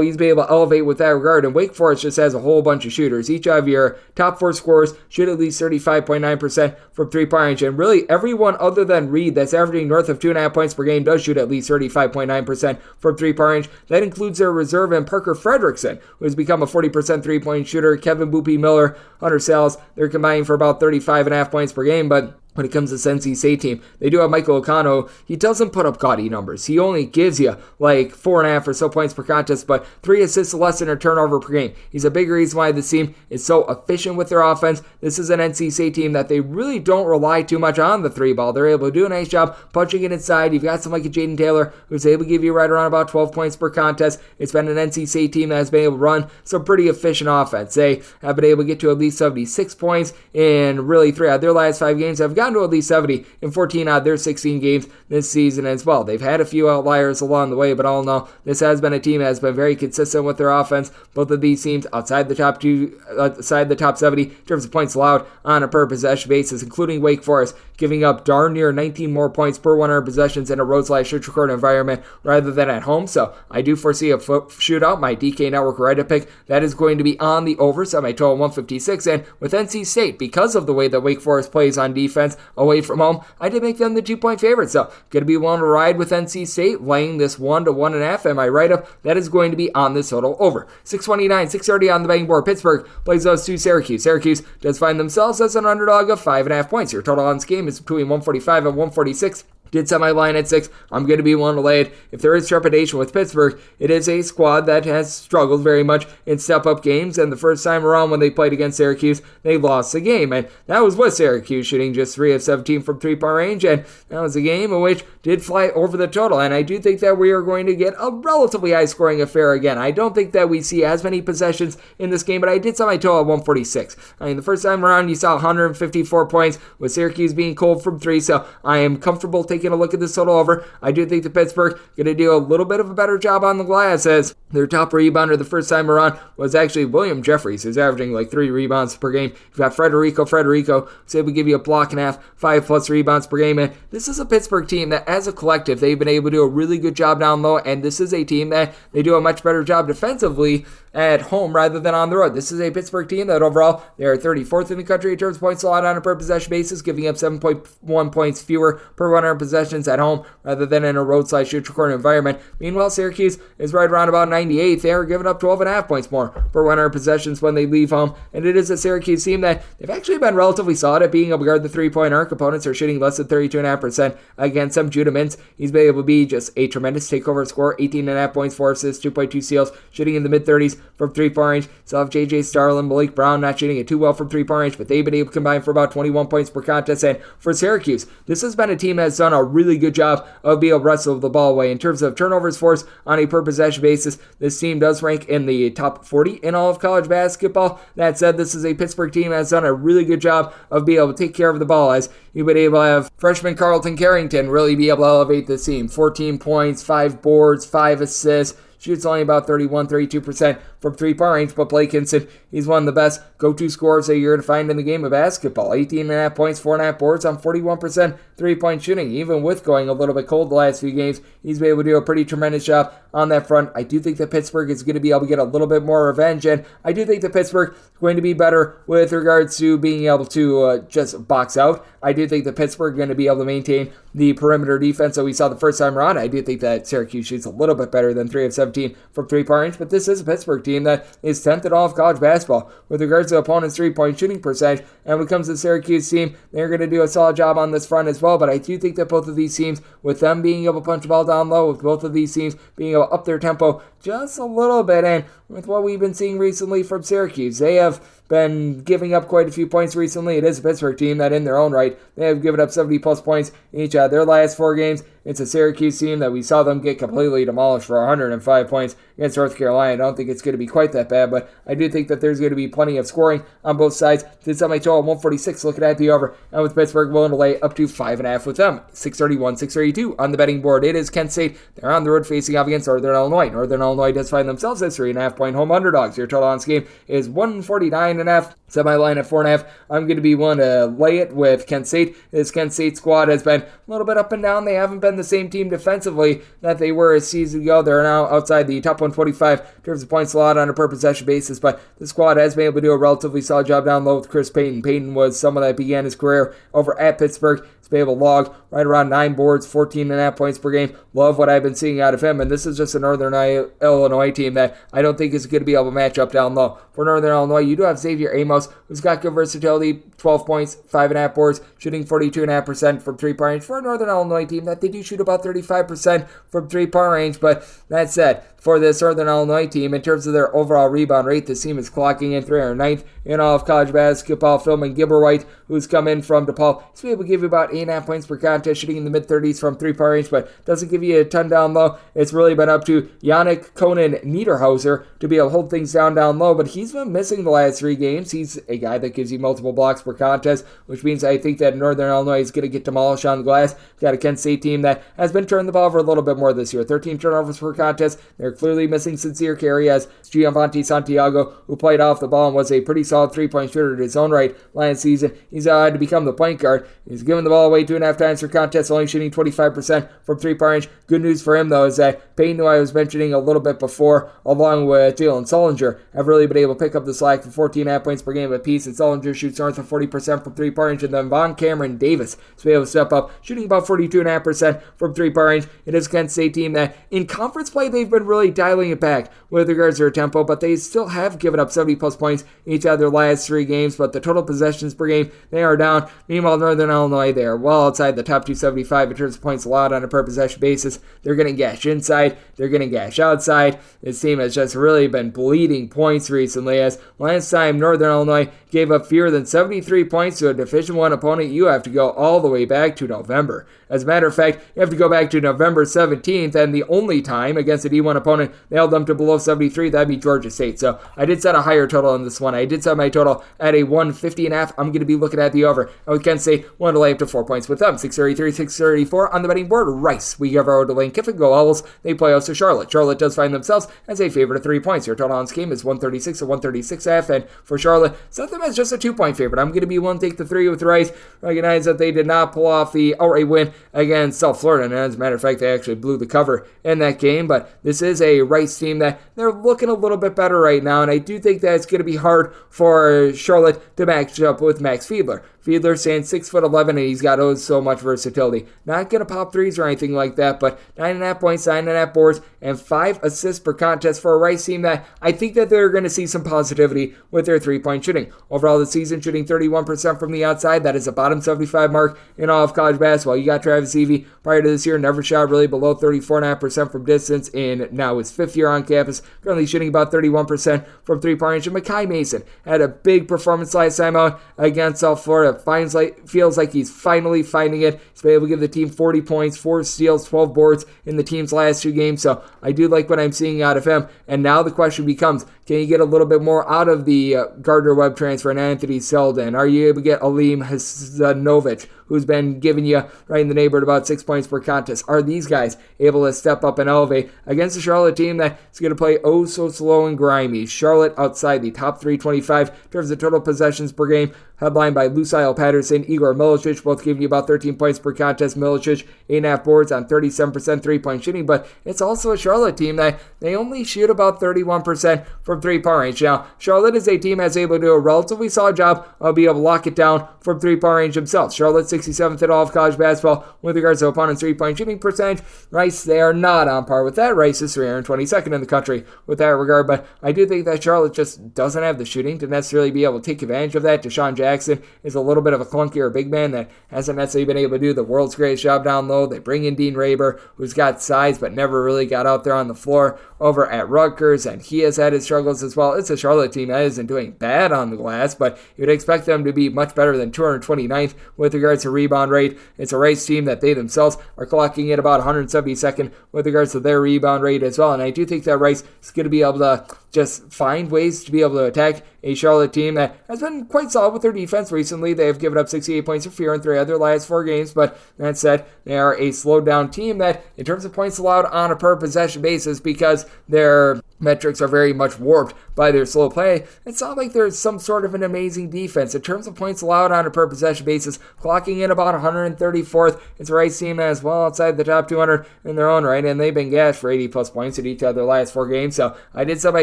he's been able to elevate with that regard, and Wake Forest just has a whole bunch of shooters. Each of your top 4 scorers shoot at least 35.9% from 3-point range, and really everyone other than Reed that's averaging north of 2.5 points per game does shoot at least 35.9% from 3-point range. That includes their reserve and Parker Fredrickson, who has become a 40% 3-point shooter. Kevin Boopy Miller, Hunter Salles, they're combining for about 35.5 points per game, but when it comes to this NC State team, they do have Michael O'Connell. He doesn't put up gaudy numbers. He only gives you like 4.5 or so points per contest, but 3 assists less than a turnover per game. He's a big reason why this team is so efficient with their offense. This is an NC State team that they really don't rely too much on the 3 ball. They're able to do a nice job punching it inside. You've got someone like Jaden Taylor who's able to give you right around about 12 points per contest. It's been an NC State team that has been able to run some pretty efficient offense. They have been able to get to at least 76 points in really 3 out of their last 5 games. Have gotten to at least 70 in 14 out of their 16 games this season as well. They've had a few outliers along the way, but all in all, this has been a team that has been very consistent with their offense. Both of these teams outside the top 70 in terms of points allowed on a per possession basis, including Wake Forest, giving up darn near 19 more points per 100 possessions in a road/neutral court environment rather than at home. So I do foresee a shootout. My DK Network Reddit pick, that is going to be on the over, so my total 156. And with NC State, because of the way that Wake Forest plays on defense away from home, I did make them the 2-point favorite. So going to be willing to ride with NC State, laying this 1 to 1.5. And my write-up, that is going to be on this total over. 629, 630 on the betting board. Pittsburgh plays those to Syracuse. Syracuse does find themselves as an underdog of 5.5 points. Your total on this game is between 145 and 146. Did set my line at 6. I'm going to be willing to lay it. If there is trepidation with Pittsburgh, it is a squad that has struggled very much in step-up games, and the first time around when they played against Syracuse, they lost the game, and that was with Syracuse shooting just 3 of 17 from 3-point range, and that was a game in which did fly over the total, and I do think that we are going to get a relatively high-scoring affair again. I don't think that we see as many possessions in this game, but I did set my total at 146. I mean, the first time around, you saw 154 points with Syracuse being cold from 3, so I am comfortable taking a look at this total over. I do think the Pittsburgh going to do a little bit of a better job on the glass, as their top rebounder the first time around was actually William Jeffries, who's averaging like 3 rebounds per game. You've got Frederico, who's able to give you a block and a half, 5+ rebounds per game. And this is a Pittsburgh team that, as a collective, they've been able to do a really good job down low, and this is a team that they do a much better job defensively at home rather than on the road. This is a Pittsburgh team that overall, they are 34th in the country in terms of points allowed on a per possession basis, giving up 7.1 points fewer per 100 possessions at home rather than in a road/neutral court environment. Meanwhile, Syracuse is right around about 98th. They are giving up 12.5 points more per 100 possessions when they leave home, and it is a Syracuse team that they've actually been relatively solid at being able to guard the 3-point arc. Opponents are shooting less than 32.5% against them. Judah Mintz, he's been able to be just a tremendous takeover scorer, 18.5 points, 4 assists, 2.2 steals, shooting in the mid-30s from 3-point range. Still have J.J. Starlin, Malik Brown not shooting it too well from 3-point range, but they've been able to combine for about 21 points per contest. And for Syracuse, this has been a team that has done a really good job of being able to wrestle the ball away. In terms of turnovers forced on a per possession basis, this team does rank in the top 40 in all of college basketball. That said, this is a Pittsburgh team that has done a really good job of being able to take care of the ball, as you've been able to have freshman Carlton Carrington really be able to elevate this team. 14 points, 5 boards, 5 assists. Shoots only about 32% from 3-point range, but Blake Hinson, he's one of the best go-to scorers that you're going to find in the game of basketball. 18.5 points, 4.5 boards on 41% 3-point shooting. Even with going a little bit cold the last few games, he's been able to do a pretty tremendous job on that front. I do think that Pittsburgh is going to be able to get a little bit more revenge, and I do think that Pittsburgh is going to be better with regards to being able to just box out. I do think that Pittsburgh is going to be able to maintain the perimeter defense that we saw the first time around. I do think that Syracuse shoots a little bit better than 3 of 17 from 3-point range, but this is a Pittsburgh team team that is 10th in all of college basketball with regards to opponents' three-point shooting percentage. And when it comes to the Syracuse team, they're going to do a solid job on this front as well. But I do think that both of these teams, with them being able to punch the ball down low, with both of these teams being able to up their tempo just a little bit, and with what we've been seeing recently from Syracuse, they have been giving up quite a few points recently. It is a Pittsburgh team that in their own right, they have given up 70-plus points each of their last 4 games. It's a Syracuse team that we saw them get completely demolished for 105 points against North Carolina. I don't think it's going to be quite that bad, but I do think that there's going to be plenty of scoring on both sides. Did set my total at 146, looking at the over, and with Pittsburgh willing to lay up to 5.5 with them. 631, 632 on the betting board. It is Kent State. They're on the road facing off against Northern Illinois. Northern Illinois does find themselves as 3.5-point home underdogs. Your total on this game is 149.5. Set my line at 4.5. I'm going to be willing to lay it with Kent State. This Kent State squad has been a little bit up and down. They haven't been the same team defensively that they were a season ago. They're now outside the top 125 in terms of points allowed on a per possession basis, but the squad has been able to do a relatively solid job down low with Chris Payton. Payton was someone that began his career over at Pittsburgh. He's been able to log right around 9 boards, 14.5 points per game. Love what I've been seeing out of him, and this is just a Northern Illinois team that I don't think is going to be able to match up down low. For Northern Illinois, you do have Xavier Amos, who's got good versatility, 12 points, 5.5 boards, shooting 42.5% from three-point range. For a Northern Illinois team that they do shoot about 35% from three-point range, but that said, for this Northern Illinois team, in terms of their overall rebound rate, this team is clocking in 309th in all of college basketball. Philman Gilberwhite, who's come in from DePaul, he's been able to give you about 8.5 points per contest, shooting in the mid-30s from three-point range, but doesn't give you a ton down low. It's really been up to Yannick Conan Niederhauser to be able to hold things down low, but he's been missing the last 3 games. He's a guy that gives you multiple blocks per contest, which means I think that Northern Illinois is going to get demolished on the glass. We've got a Kent State team that has been turning the ball over a little bit more this year. 13 turnovers per contest. They're clearly missing sincere carry as Giovanni Santiago, who played off the ball and was a pretty solid three-point shooter in his own right last season. He's had to become the point guard. He's given the ball away 2.5 times per contest, only shooting 25% from three-point range. Good news for him, though, is that Payton, who I was mentioning a little bit before, along with Jalen Sullinger, have really been able to pick up the slack for 14.5 points per game apiece, and Sullinger shoots north of 40% from three-point range, and then Von Cameron Davis is able to step up, shooting about 42.5% from three-point range. It is a Kent State team that, in conference play, they've been really dialing it back with regards to their tempo, but they still have given up 70-plus points each of their last 3 games, but the total possessions per game, they are down. Meanwhile, Northern Illinois, they are well outside the top 275 in terms of points allowed on a per-possession basis. They're getting gash inside. They're getting gash outside. This team has just really been bleeding points recently, as last time Northern Illinois gave up fewer than 73 points to a Division I opponent, you have to go all the way back to November. As a matter of fact, you have to go back to November 17th, and the only time against a D1 opponent they held them to below 73, that'd be Georgia State. So I did set a higher total on this one. I did set my total at a 150.5. I'm going to be looking at the over. And with Kent State, wanted to lay up to 4 points with them. 633, 634 on the betting board. Rice, we give our to Lane Kiffin. Go Owls. They play out to Charlotte. Charlotte does find themselves as a favorite of 3 points. Your total on this game is 136 or 136.5. And for Charlotte, set them as just a 2-point favorite. I'm going to be willing to take the 3 with Rice. Recognize that they did not pull off the outright win against South Florida. And as a matter of fact, they actually blew the cover in that game. But this is a Rice team that they're looking a little bit better right now. And I do think that it's going to be hard for Charlotte to match up with Max Fiedler. Fiedler stands 6'11", and he's got so much versatility. Not going to pop threes or anything like that, but 9.5 points, 9.5 boards, and 5 assists per contest for a Rice team that I think that they're going to see some positivity with their three-point shooting. Overall this season, shooting 31% from the outside. That is a bottom 75 mark in all of college basketball. You got Travis Evie prior to this year, never shot really below 34.5% from distance in now his 5th year on campus. Currently shooting about 31% from three-point range. And Makai Mason had a big performance last time out against South Florida. Feels like he's finally finding it. He's been able to give the team 40 points, 4 steals, 12 boards in the team's last 2 games. So I do like what I'm seeing out of him. And now the question becomes, can you get a little bit more out of the Gardner-Webb transfer and Anthony Selden? Are you able to get Aleem Hasanovic, who's been giving you right in the neighborhood about 6 points per contest? Are these guys able to step up and elevate against a Charlotte team that's going to play oh so slow and grimy? Charlotte outside the top 325 in terms of total possessions per game, headlined by Lucille Patterson, Igor Milicic, both giving you about 13 points per contest. Milicic, 8.5 boards on 37% three-point shooting, but it's also a Charlotte team that they only shoot about 31% from three-point range. Now, Charlotte is a team that's able to do a relatively solid job of being able to lock it down from three-point range themselves. Charlotte 67th in all of college basketball with regards to opponents' three-point shooting percentage. Rice, they are not on par with that. Rice is 322nd in the country with that regard, but I do think that Charlotte just doesn't have the shooting to necessarily be able to take advantage of that. Deshaun Jackson is a little bit of a clunkier big man that hasn't necessarily been able to do the world's greatest job down low. They bring in Dean Raber, who's got size but never really got out there on the floor over at Rutgers, and he has had his struggles as well. It's a Charlotte team that isn't doing bad on the glass, but you'd expect them to be much better than 229th with regards to rebound rate. It's a Rice team that they themselves are clocking at about 172nd with regards to their rebound rate as well, and I do think that Rice is going to be able to just find ways to be able to attack a Charlotte team that has been quite solid with their defense recently. They have given up 68 points of fear in 3 of their last 4 games, but that said, they are a slowed down team that, in terms of points allowed on a per possession basis, because their metrics are very much warped by their slow play, it's not like there's some sort of an amazing defense. In terms of points allowed on a per possession basis, clocking in about 134th. It's a Rice team as well outside the top 200 in their own right, and they've been gashed for 80 plus points in each of their last 4 games, so I did set my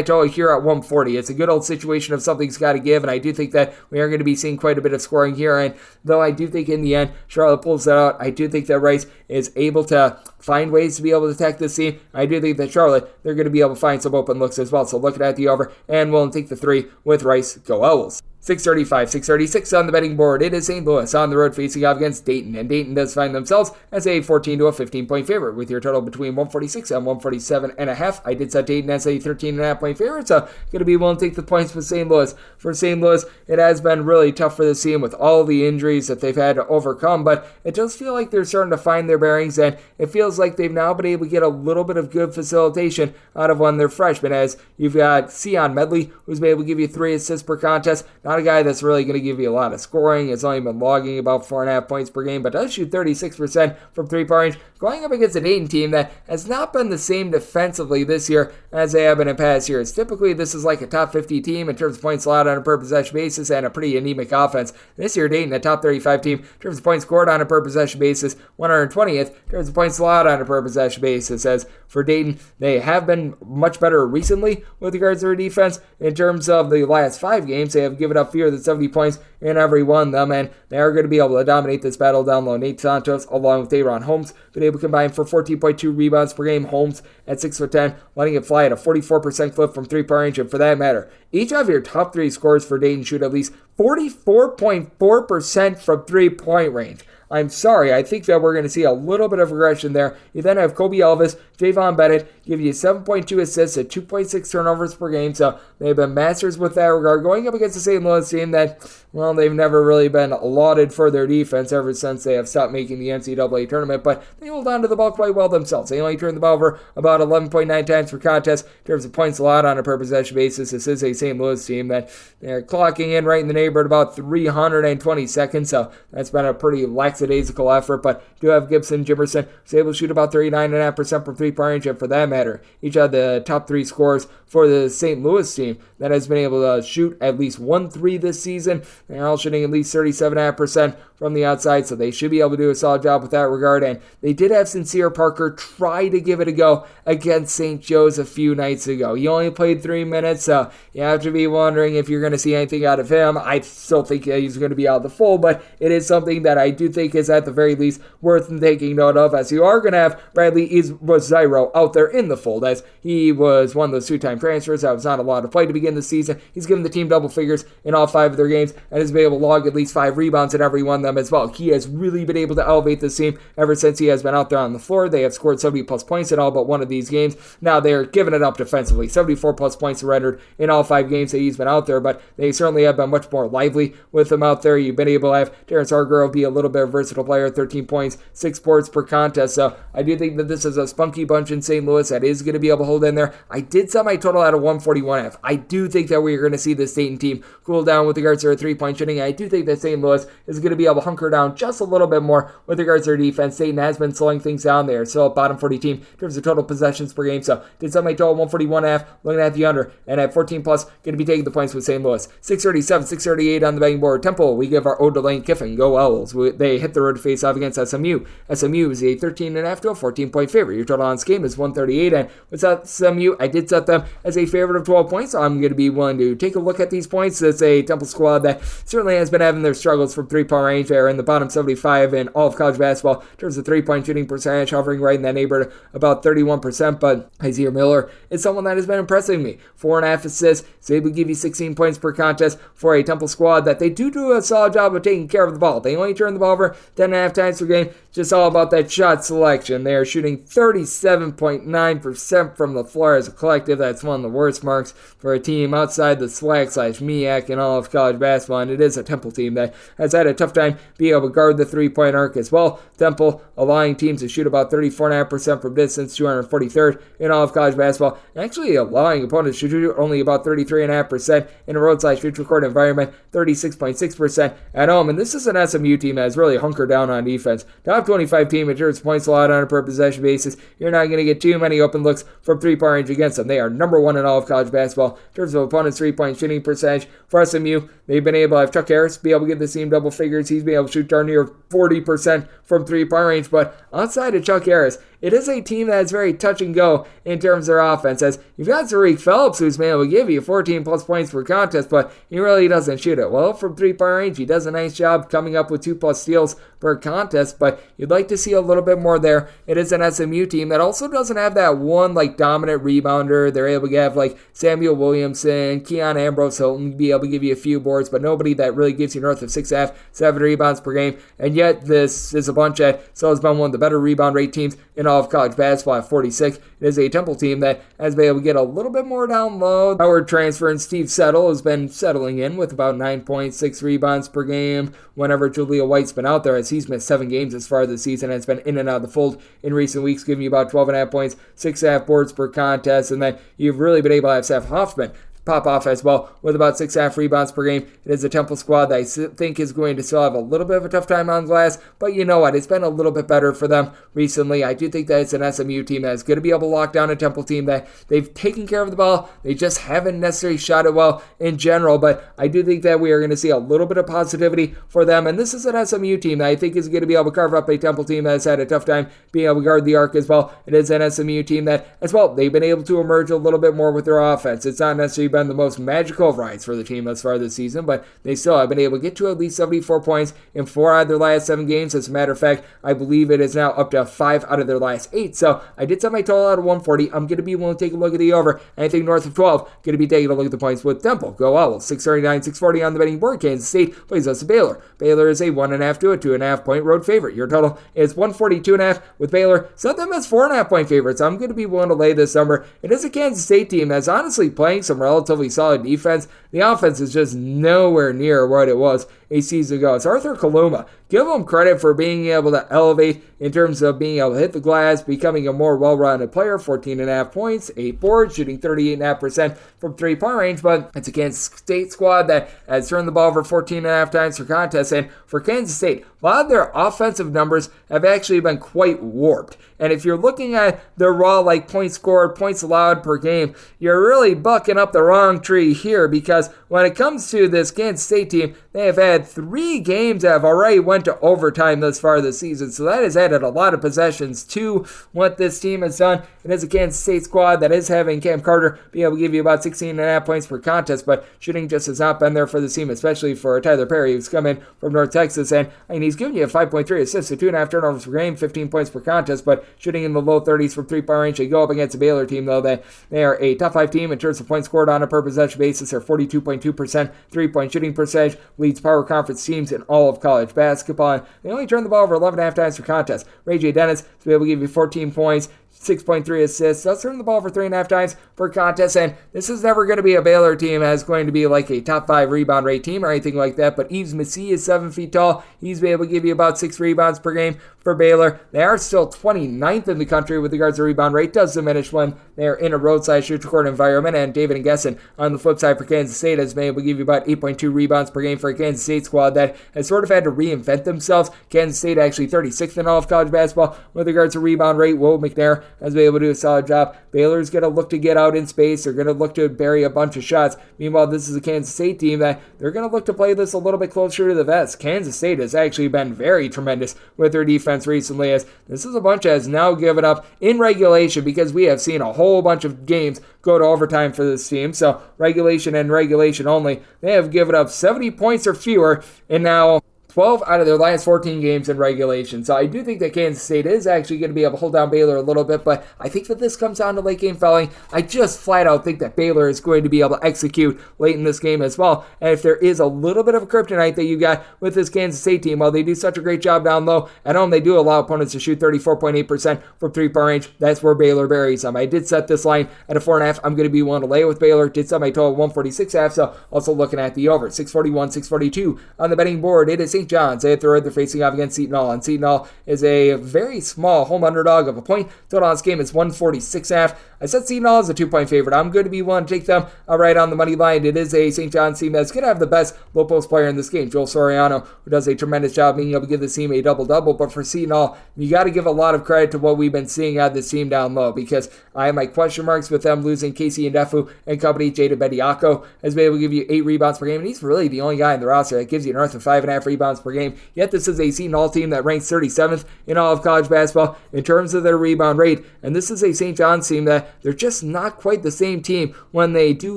total here at 140. It's a good old situation of something's got to give, and I do think that we are going to be seeing quite a bit of scoring here, and though I do think in the end Charlotte pulls that out, I do think that Rice is able to find ways to be able to attack this team. I do think that Charlotte, they're going to be able to find some open looks as well, so looking at the over and willing to take the 3 with Rice. Go Owls. 635, 636 on the betting board. It is St. Louis on the road facing off against Dayton, and Dayton does find themselves as a 14 to a 15-point favorite with your total between 146 and 147.5. I did set Dayton as a 13.5-point favorite, so going to be willing to take the points with St. Louis. For St. Louis, it has been really tough for this team with all the injuries that they've had to overcome, but it does feel like they're starting to find their bearings, and it feels like they've now been able to get a little bit of good facilitation out of one of their freshmen, as you've got Sion Medley, who's been able to give you 3 assists per contest. Not a guy that's really going to give you a lot of scoring. It's only been logging about 4.5 points per game, but does shoot 36% from 3-point range, going up against a Dayton team that has not been the same defensively this year as they have been in past years. Typically, this is like a top 50 team in terms of points allowed on a per possession basis and a pretty anemic offense. This year, Dayton, a top 35 team in terms of points scored on a per possession basis, 120th in terms of points allowed on a per possession basis. As for Dayton, they have been much better recently with regards to their defense. In terms of the last 5 games, they have given up fewer than 70 points in every one of them, and they are going to be able to dominate this battle down low. Nate Santos, along with Dayron Holmes, been able to combine for 14.2 rebounds per game. Holmes at 6'10", letting it fly at a 44% clip from 3-point range, and for that matter, each of your top 3 scorers for Dayton shoot at least 44.4% from 3-point range. I'm sorry, I think that we're going to see a little bit of regression there. You then have Kobe Elvis, Javon Bennett, give you 7.2 assists at 2.6 turnovers per game, so they've been masters with that regard, going up against the St. Louis team that, well, they've never really been lauded for their defense ever since they have stopped making the NCAA tournament, but they hold on to the ball quite well themselves. They only turn the ball over about 11.9 times per contest in terms of points allowed on a per possession basis. This is a St. Louis team that they're clocking in right in the neighborhood about 320 seconds, so that's been a pretty lackadaisical effort, but do have Gibson Jimerson, who's able to shoot about 39.5% from 3-point range, and for that matter, each of the top 3 scorers for the St. Louis team that has been able to shoot at least 1 3 this season. They're all shooting at least 37.5% from the outside, so they should be able to do a solid job with that regard, and they did have Sincere Parker try to give it a go against St. Joe's a few nights ago. He only played 3 minutes, so you have to be wondering if you're going to see anything out of him. I still think he's going to be out of the fold, but it is something that I do think is at the very least worth taking note of, as you are going to have Bradley Rosario out there in the fold, as he was one of those 2-time transfers that was not allowed to play to begin the season. He's given the team double figures in all 5 of their games and has been able to log at least 5 rebounds in every one of them as well. He has really been able to elevate this team ever since he has been out there on the floor. They have scored 70 plus points in all but one of these games. Now they're giving it up defensively. 74 plus points surrendered in all 5 games that he's been out there, but they certainly have been much more lively with him out there. You've been able to have Terrence Hargrove be a little bit of a versatile player, 13 points, 6 boards per contest, so I do think that this is a spunky bunch in St. Louis that is going to be able to hold in there. I did set my total at a 141.5. I do think that we are going to see this Dayton team cool down with regards to their 3-point shooting. I do think that St. Louis is going to be able to hunker down just a little bit more with regards to their defense. Dayton has been slowing things down there, so a bottom 40 team in terms of total possessions per game, so did set my total 141.5, looking at the under, and at 14 plus, going to be taking the points with St. Louis. 637, 638 on the betting board. Temple, we give our ode to Lane Kiffin. Go Owls. They hit hit the road to face off against SMU. SMU is a 13.5 to a 14-point favorite. Your total on this game is 138, and with SMU, I did set them as a favorite of 12 points, so I'm going to be willing to take a look at these points. It's a Temple squad that certainly has been having their struggles from three-point range. They're in the bottom 75 in all of college basketball in terms of three-point shooting percentage, hovering right in that neighborhood about 31%, but Xavier Miller is someone that has been impressing me. 4.5 assists, is able to give you 16 points per contest for a Temple squad that they do a solid job of taking care of the ball. They only turn the ball over 10.5 times per game. Just all about that shot selection. They are shooting 37.9% from the floor as a collective. That's one of the worst marks for a team outside the SWAC/MEAC in all of college basketball, and it is a Temple team that has had a tough time being able to guard the three-point arc as well. Temple allowing teams to shoot about 34.5% from distance, 243rd in all of college basketball, and actually allowing opponents to shoot only about 33.5% in a road/neutral court environment, 36.6% at home. And this is an SMU team that has really hunkered down on defense. Top 25 team in terms of points allowed on a per possession basis. You're not going to get too many open looks from three-point range against them. They are number one in all of college basketball in terms of opponents' three-point shooting percentage. For SMU, they've been able to have Chuck Harris be able to get the team double figures. He's been able to shoot darn near 40% from three-point range. But outside of Chuck Harris, it is a team that is very touch and go in terms of their offense. As you've got Tariq Phillips, who's been able to give you 14 plus points per contest, but he really doesn't shoot it well from three-point range. He does a nice job coming up with 2+ steals per contest, but you'd like to see a little bit more there. It is an SMU team that also doesn't have that one dominant rebounder. They're able to have Samuel Williamson, Keon Ambrose Hilton be able to give you a few boards, but nobody that really gives you north of 6.5, 7 rebounds per game. And yet this is a bunch that still has been one of the better rebound rate teams in all of college basketball at 46. It is a Temple team that has been able to get a little bit more down low. Howard transfer and Steve Settle has been settling in with about 9.6 rebounds per game whenever Jaleel White's been out there, as he's missed 7 games as far as the season and has been in and out of the fold in recent weeks, giving you about 12.5 points, 6.5 boards per contest. And then you've really been able to have Seth Hoffman pop off as well with about 6.5 rebounds per game. It is a Temple squad that I think is going to still have a little bit of a tough time on glass, but you know what? It's been a little bit better for them recently. I do think that it's an SMU team that is going to be able to lock down a Temple team that they've taken care of the ball. They just haven't necessarily shot it well in general, but I do think that we are going to see a little bit of positivity for them, and this is an SMU team that I think is going to be able to carve up a Temple team that has had a tough time being able to guard the arc as well. It is an SMU team that, as well, they've been able to emerge a little bit more with their offense. It's not necessarily been the most magical of rides for the team thus far this season, but they still have been able to get to at least 74 points in 4 out of their last 7 games. As a matter of fact, I believe it is now up to 5 out of their last 8. So I did set my total out of 140. I'm going to be willing to take a look at the over. Anything north of 12, going to be taking a look at the points with Temple. Go Owls. 639, 640 on the betting board. Kansas State plays us to Baylor. Baylor is a 1.5 to a 2.5 point road favorite. Your total is 142.5 with Baylor. Set them as 4.5 point favorites. I'm going to be willing to lay this number. It is a Kansas State team that's honestly playing some relatively solid defense. The offense is just nowhere near what it was a season ago. It's Arthur Kaluma. Give him credit for being able to elevate in terms of being able to hit the glass, becoming a more well-rounded player. 14.5 points, 8 boards, shooting 38.5% from three-point range. But it's a Kansas State squad that has turned the ball over 14.5 times per contest. And for Kansas State, a lot of their offensive numbers have actually been quite warped. And if you're looking at their raw points scored, points allowed per game, you're really bucking up the wrong tree here, because when it comes to this Kansas State team, they have had 3 games that have already went to overtime thus far this season. So that has added a lot of possessions to what this team has done. It is a Kansas State squad that is having Cam Carter be able to give you about 16.5 points per contest, but shooting just has not been there for the team, especially for Tyler Perry, who's come in from North Texas. And he's giving you a 5.3 assists, 2.5 turnovers per game, 15 points per contest, but shooting in the low 30s from three-point range. They go up against a Baylor team, though, that they are a top 5 team in terms of points scored on a per possession basis. They're 42.2% three-point shooting percentage, leads power conference teams in all of college basketball. And they only turn the ball over 11.5 times per contest. Ray J. Dennis to be able to give you 14 points, 6.3 assists. Does turn the ball for 3.5 times per contest, and this is never going to be a Baylor team that's going to be like a top 5 rebound rate team or anything like that, but Yves Massey is 7 feet tall. He's been able to give you about 6 rebounds per game for Baylor. They are still 29th in the country with regards to rebound rate. Does diminish when they're in a roadside shoot court environment, and David Ngessen on the flip side for Kansas State has been able to give you about 8.2 rebounds per game for a Kansas State squad that has sort of had to reinvent themselves. Kansas State actually 36th in all of college basketball with regards to rebound rate. Will McNair has been able to do a solid job. Baylor's going to look to get out in space. They're going to look to bury a bunch of shots. Meanwhile, this is a Kansas State team that they're going to look to play this a little bit closer to the vest. Kansas State has actually been very tremendous with their defense recently, as this is a bunch that has now given up in regulation, because we have seen a whole bunch of games go to overtime for this team. So regulation and regulation only, they have given up 70 points or fewer, and now 12 out of their last 14 games in regulation. So I do think that Kansas State is actually going to be able to hold down Baylor a little bit, but I think that this comes down to late game fouling. I just flat out think that Baylor is going to be able to execute late in this game as well. And if there is a little bit of a kryptonite that you got with this Kansas State team, while they do such a great job down low, at home they do allow opponents to shoot 34.8% from three-point range. That's where Baylor buries them. I did set this line at a 4.5. I'm going to be willing to lay with Baylor. Did set my total 146.5, so also looking at the over. 641, 642 on the betting board. It is St. John's. They they're facing off against Seton, and Seton is a very small home underdog of a point. Total on this game is 146.5. I said Seton as a 2-point favorite. I'm going to be willing to take them right on the money line. It is a St. John's team that's going to have the best low post player in this game, Joel Soriano, who does a tremendous job being able to give this team a double-double. But for Seton, you got to give a lot of credit to what we've been seeing out of this team down low, because I have my question marks with them losing Casey Ndefu and company. Jada Bediako has been able to give you 8 rebounds per game, and he's really the only guy in the roster that gives you north of 5.5 rebounds per game. Yet this is a Seton team that ranks 37th in all of college basketball in terms of their rebound rate, and this is a St. John's team that they're just not quite the same team when they do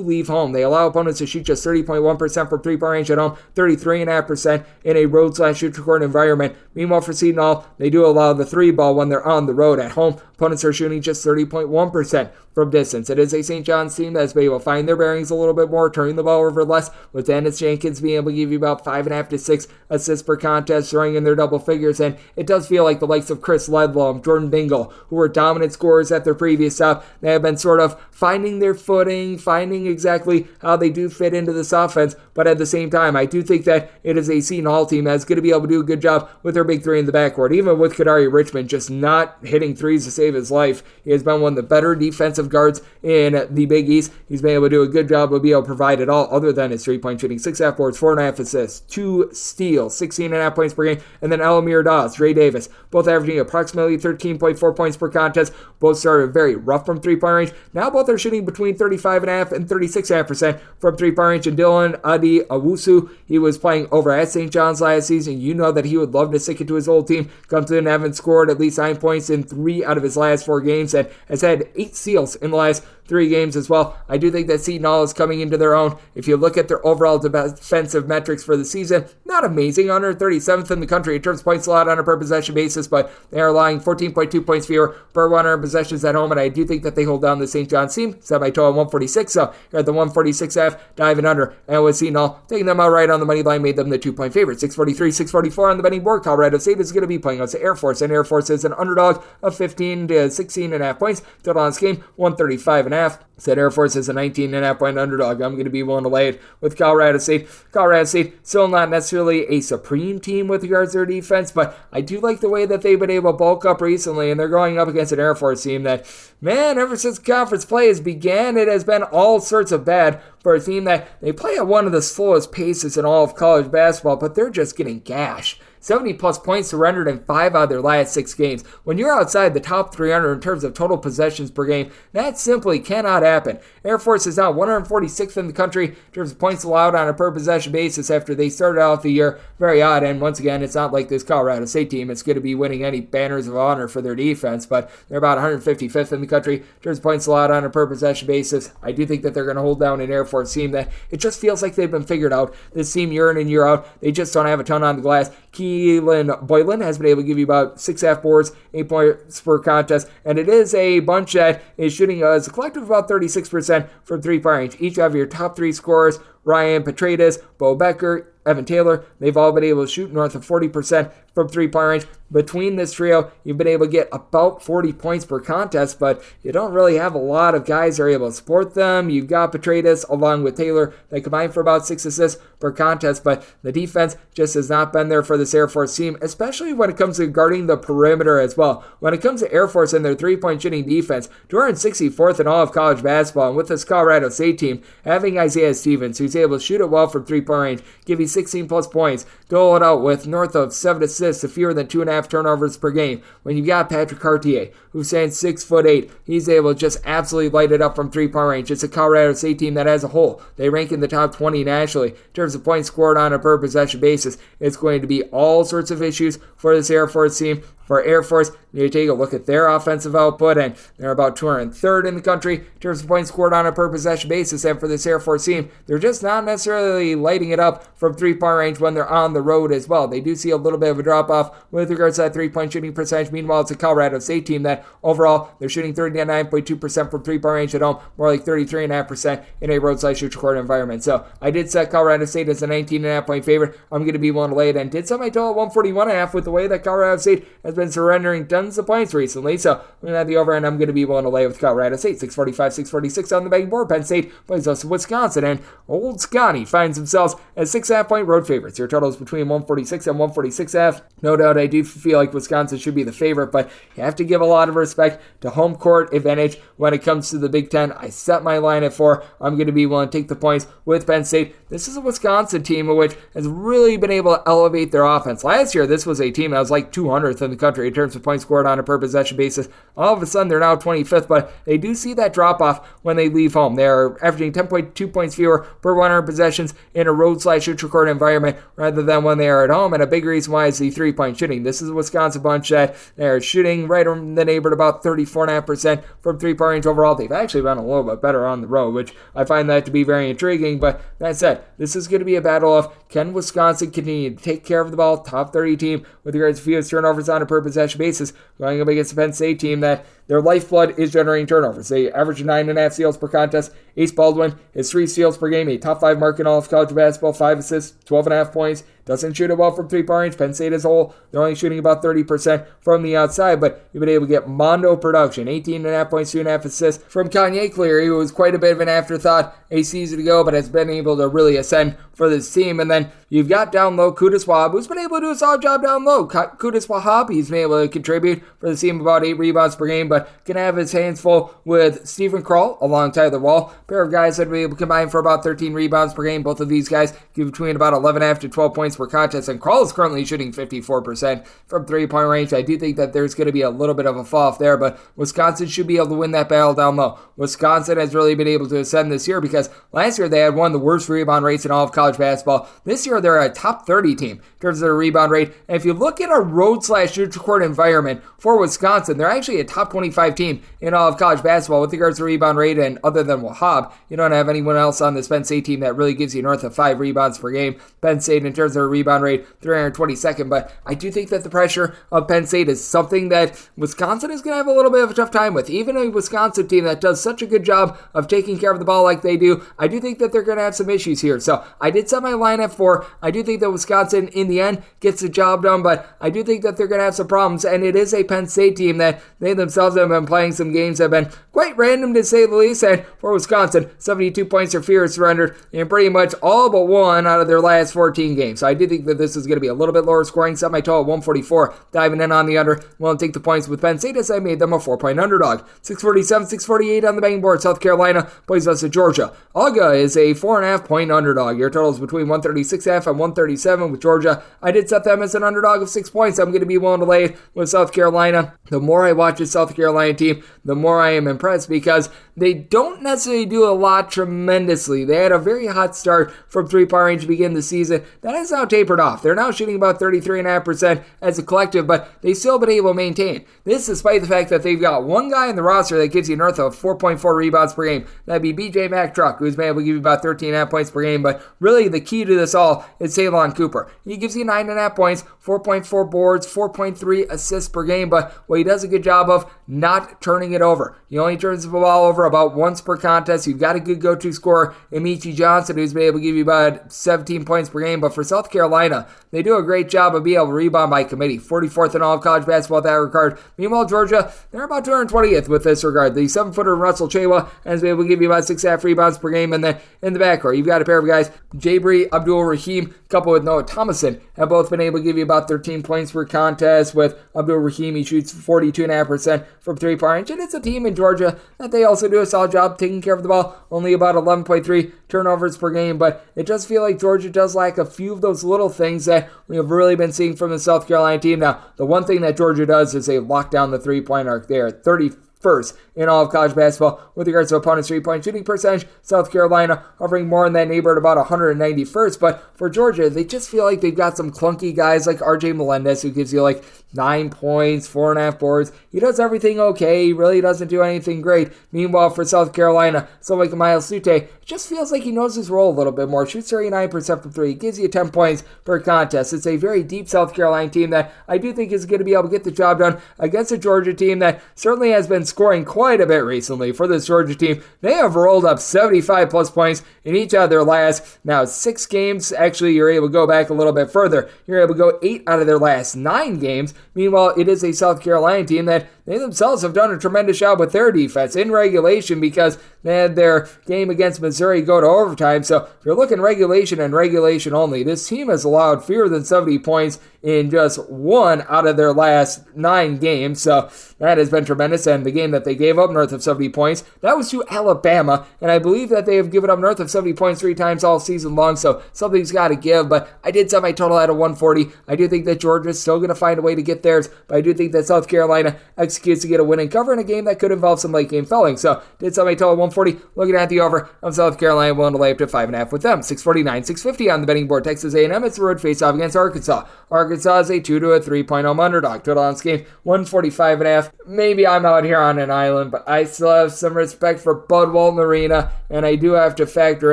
leave home. They allow opponents to shoot just 30.1% from three-point range at home, 33.5% in a road/shoot-to-court environment. Meanwhile, for Seton, they do allow the 3-ball when they're on the road. At home, opponents are shooting just 30.1% from distance. It is a St. John's team that's been able to find their bearings a little bit more, turning the ball over less, with Dennis Jenkins being able to give you about 5.5 to 6 assists per contest, throwing in their double figures. And it does feel like the likes of Chris Ledlow, Jordan Dingle, who were dominant scorers at their previous stop, they have been sort of finding their footing, finding exactly how they do fit into this offense. But at the same time, I do think that it is a Seton team that's going to be able to do a good job with their big three in the backcourt. Even with Kadari Richmond just not hitting threes to save his life, he has been one of the better defensive guards in the Big East. He's been able to do a good job of being able to provide it all other than his three-point shooting. 6.5 boards, 4.5 assists, 2 steals, 16.5 points per game. And then Elamir Dawes, Dre Davis, both averaging approximately 13.4 points per contest. Both started very rough from three-point range. Now both are shooting between 35.5 and 36.5% from three-point range. And Dylan Adi Awusu, he was playing over at St. John's last season. You know that he would love to stick it to his old team. Comes in, haven't scored at least 9 points in 3 out of his last 4 games, and has had 8 steals in the last 3 games as well. I do think that Seton is coming into their own. If you look at their overall defensive metrics for the season, not amazing, 137th in the country in terms of points allowed on a per possession basis, but they are allowing 14.2 points fewer per 100 possessions at home, and I do think that they hold down the St. John's team. Set by total 146, so you're at the 146.5, diving under, and with Seton taking them out right on the money line, made them the 2-point favorite. 643, 644 on the betting board. Colorado State is going to be playing against Air Force, and Air Force is an underdog of 15 to 16.5 points. Total on this game, 135.5. Said Air Force is a 19.5 point underdog. I'm going to be willing to lay it with Colorado State. Colorado State still not necessarily a supreme team with regards to their defense, but I do like the way that they've been able to bulk up recently, and they're going up against an Air Force team that, man, ever since conference play has began, it has been all sorts of bad for a team that they play at one of the slowest paces in all of college basketball, but they're just getting gashed. 70-plus points surrendered in 5 out of their last 6 games. When you're outside the top 300 in terms of total possessions per game, that simply cannot happen. Air Force is now 146th in the country in terms of points allowed on a per-possession basis after they started out the year. Very odd, and once again, it's not like this Colorado State team. It's going to be winning any banners of honor for their defense, but they're about 155th in the country in terms of points allowed on a per-possession basis. I do think that they're going to hold down an Air Force team that it just feels like they've been figured out. This team year in and year out, they just don't have a ton on the glass. Keelan Boylan has been able to give you about 6.5 boards, 8 points per contest, and it is a bunch that is shooting as a collective about 36% from three-point range. Each of your top 3 scorers, Ryan Petraeus, Bo Becker, Evan Taylor, they've all been able to shoot north of 40% from three-point range. Between this trio, you've been able to get about 40 points per contest, but you don't really have a lot of guys that are able to support them. You've got Petraeus along with Taylor. They combine for about 6 assists per contest, but the defense just has not been there for this Air Force team, especially when it comes to guarding the perimeter as well. When it comes to Air Force and their three-point shooting defense, 264th in all of college basketball, and with this Colorado State team, having Isaiah Stevens, who's who's able to shoot it well from three-point range, give you 16 plus points, dole it out with north of 7 assists to fewer than 2.5 turnovers per game. When you've got Patrick Cartier, who's saying 6'8", he's able to just absolutely light it up from three-point range. It's a Colorado State team that as a whole, they rank in the top 20 nationally in terms of points scored on a per possession basis. It's going to be all sorts of issues for this Air Force team. For Air Force, you take a look at their offensive output, and they're about 203rd in the country in terms of points scored on a per possession basis. And for this Air Force team, they're just not necessarily lighting it up from three-point range when they're on the road as well. They do see a little bit of a drop-off with regards to that three-point shooting percentage. Meanwhile, it's a Colorado State team that overall, they're shooting 39.2% from three-point range at home, more like 33.5% in a roadside shoot record environment. So I did set Colorado State as a 19.5-point favorite. I'm going to be willing to lay it, and did set my total at 141.5 with the way that Colorado State has been surrendering tons of points recently. So I'm going to have the over, and I'm going to be willing to lay with Colorado State. 645, 646 on the betting board. Penn State plays us Wisconsin, and Old Scotty finds themselves as 6.5-point road favorites. Your total is between 146 and 146.5. No doubt I do feel like Wisconsin should be the favorite, but you have to give a lot of respect to home court advantage when it comes to the Big Ten. I set my line at 4. I'm going to be willing to take the points with Penn State. This is a Wisconsin team which has really been able to elevate their offense. Last year, this was a team that was like 200th in the country in terms of points scored on a per possession basis. All of a sudden, they're now 25th, but they do see that drop-off when they leave home. They're averaging 10.2 points fewer per 100 possessions in a road/shoot record environment rather than when they are at home, and a big reason why is the three-point shooting. This is a Wisconsin bunch that they're shooting right in the neighborhood about 34.5% from three-point range overall. They've actually been a little bit better on the road, which I find that to be very intriguing, but that said, this is going to be a battle of can Wisconsin continue to take care of the ball, top 30 team with regards to fewest turnovers on a per possession basis, going up against the Penn State team that their lifeblood is generating turnovers. They average 9.5 steals per contest. Ace Baldwin is 3 steals per game, a top 5 mark in all of college basketball, 5 assists, 12.5 points. Doesn't shoot it well from three-point range. Penn State as a whole, they're only shooting about 30% from the outside, but you've been able to get Mondo production, 18.5 points, 2.5 assists from Kanye Cleary, who was quite a bit of an afterthought a season ago, but has been able to really ascend for this team. And then you've got down low Qudus Wahab, who's been able to do a solid job down low. Qudus Wahab, he's been able to contribute for the team about 8 rebounds per game, but can have his hands full with Stephen Krull along Tyler Wall, a pair of guys that will be able to combine for about 13 rebounds per game. Both of these guys give between about 11.5 to 12 points per contest, and Krull is currently shooting 54% from three-point range. I do think that there's going to be a little bit of a fall off there, but Wisconsin should be able to win that battle down low. Wisconsin has really been able to ascend this year because last year they had one of the worst rebound rates in all of college basketball. This year they're a top 30 team in terms of their rebound rate, and if you look at a road/shoot record environment for Wisconsin, they're actually a top 25 team in all of college basketball with regards to rebound rate, and other than Wahab, you don't have anyone else on this Penn State team that really gives you north of 5 rebounds per game. Penn State, in terms of their rebound rate, 322nd, but I do think that the pressure of Penn State is something that Wisconsin is going to have a little bit of a tough time with. Even a Wisconsin team that does such a good job of taking care of the ball like they do, I do think that they're going to have some issues here. So I did set my line at 4. I do think that Wisconsin, in the end, gets the job done, but I do think that they're going to have some problems, and it is a Penn State team that they themselves have been playing some games that have been quite random to say the least, and for Wisconsin, 72 points or fewer surrendered in pretty much all but one out of their last 14 games. So I do think that this is going to be a little bit lower scoring. Set my total at 144, diving in on the under. Won't take the points with Penn State as I made them a 4-point underdog. 647, 648 on the betting board. South Carolina plays us at Georgia. Auga is a 4.5-point underdog. Your total is between 136.5 and 137 with Georgia. I did set them as an underdog of 6 points. I'm going to be willing to lay it with South Carolina. The more I watch this South Carolina team, the more I am impressed because they don't necessarily do a lot tremendously. They had a very hot start from three-point range to begin the season. That has now tapered off. They're now shooting about 33.5% as a collective, but they've still been able to maintain. This despite the fact that they've got one guy in the roster that gives you north of 4.4 rebounds per game. That'd be BJ McTruck, who's been able to give you about 13.5 points per game, but really the key to this all is Talon Cooper. He gives you 9.5 points, 4.4 boards, 4.3 assists per game, but what he does a good job of not turning it over. He only turns the ball over about once per contest. You've got a good go-to scorer, Amici Johnson, who's been able to give you about 17 points per game, but for South Carolina, they do a great job of being able to rebound by committee. 44th in all of college basketball in that regard. Meanwhile, Georgia, they're about 220th with this regard. The 7-footer Russell Chewa has been able to give you about 6.5 rebounds per game, and then in the backcourt, you've got a pair of guys, Jabri Abdul-Rahim, coupled with Noah Thomason, have both been able to give you about 13 points per contest. With Abdul-Rahim, he shoots 42.5% from 3-point range. And it's a team in Georgia that they also do a solid job taking care of the ball, only about 11.3 turnovers per game. But it does feel like Georgia does lack a few of those little things that we have really been seeing from the South Carolina team. Now, the one thing that Georgia does is they lock down the 3-point arc. They are 31st in all of college basketball with regards to opponents' 3-point shooting percentage. South Carolina hovering more in that neighborhood, about 191st. But for Georgia, they just feel like they've got some clunky guys like RJ Melendez, who gives you like 9 points, 4.5 boards. He does everything okay. He really doesn't do anything great. Meanwhile, for South Carolina, someone like Miles Sute, it just feels like he knows his role a little bit more. Shoots 39% from 3. Gives you 10 points per contest. It's a very deep South Carolina team that I do think is going to be able to get the job done against a Georgia team that certainly has been scoring quite a bit recently. For this Georgia team, they have rolled up 75 plus points in each of their last, now 6 games. Actually, you're able to go back a little bit further. You're able to go 8 out of their last 9 games. Meanwhile, it is a South Carolina team that they themselves have done a tremendous job with their defense in regulation, because they had their game against Missouri go to overtime. So if you're looking regulation and regulation only, this team has allowed fewer than 70 points in just 1 out of their last 9 games. So that has been tremendous. And the game that they gave up north of 70 points, that was to Alabama. And I believe that they have given up north of 70 points 3 times all season long. So something's got to give. But I did set my total at a 140. I do think that Georgia's still going to find a way to get theirs. But I do think that South Carolina executes to get a win and cover in a game that could involve some late game fouling. So did set my total at 140. Looking at the over of South Carolina, willing to lay up to 5.5 with them. 649, 650 on the betting board. Texas A&M, it's a road face-off against Arkansas. Arkansas is a 2 to a 3-point home underdog. Total on this game, 145.5. Maybe I'm out here on an island, but I still have some respect for Bud Walton Arena, and I do have to factor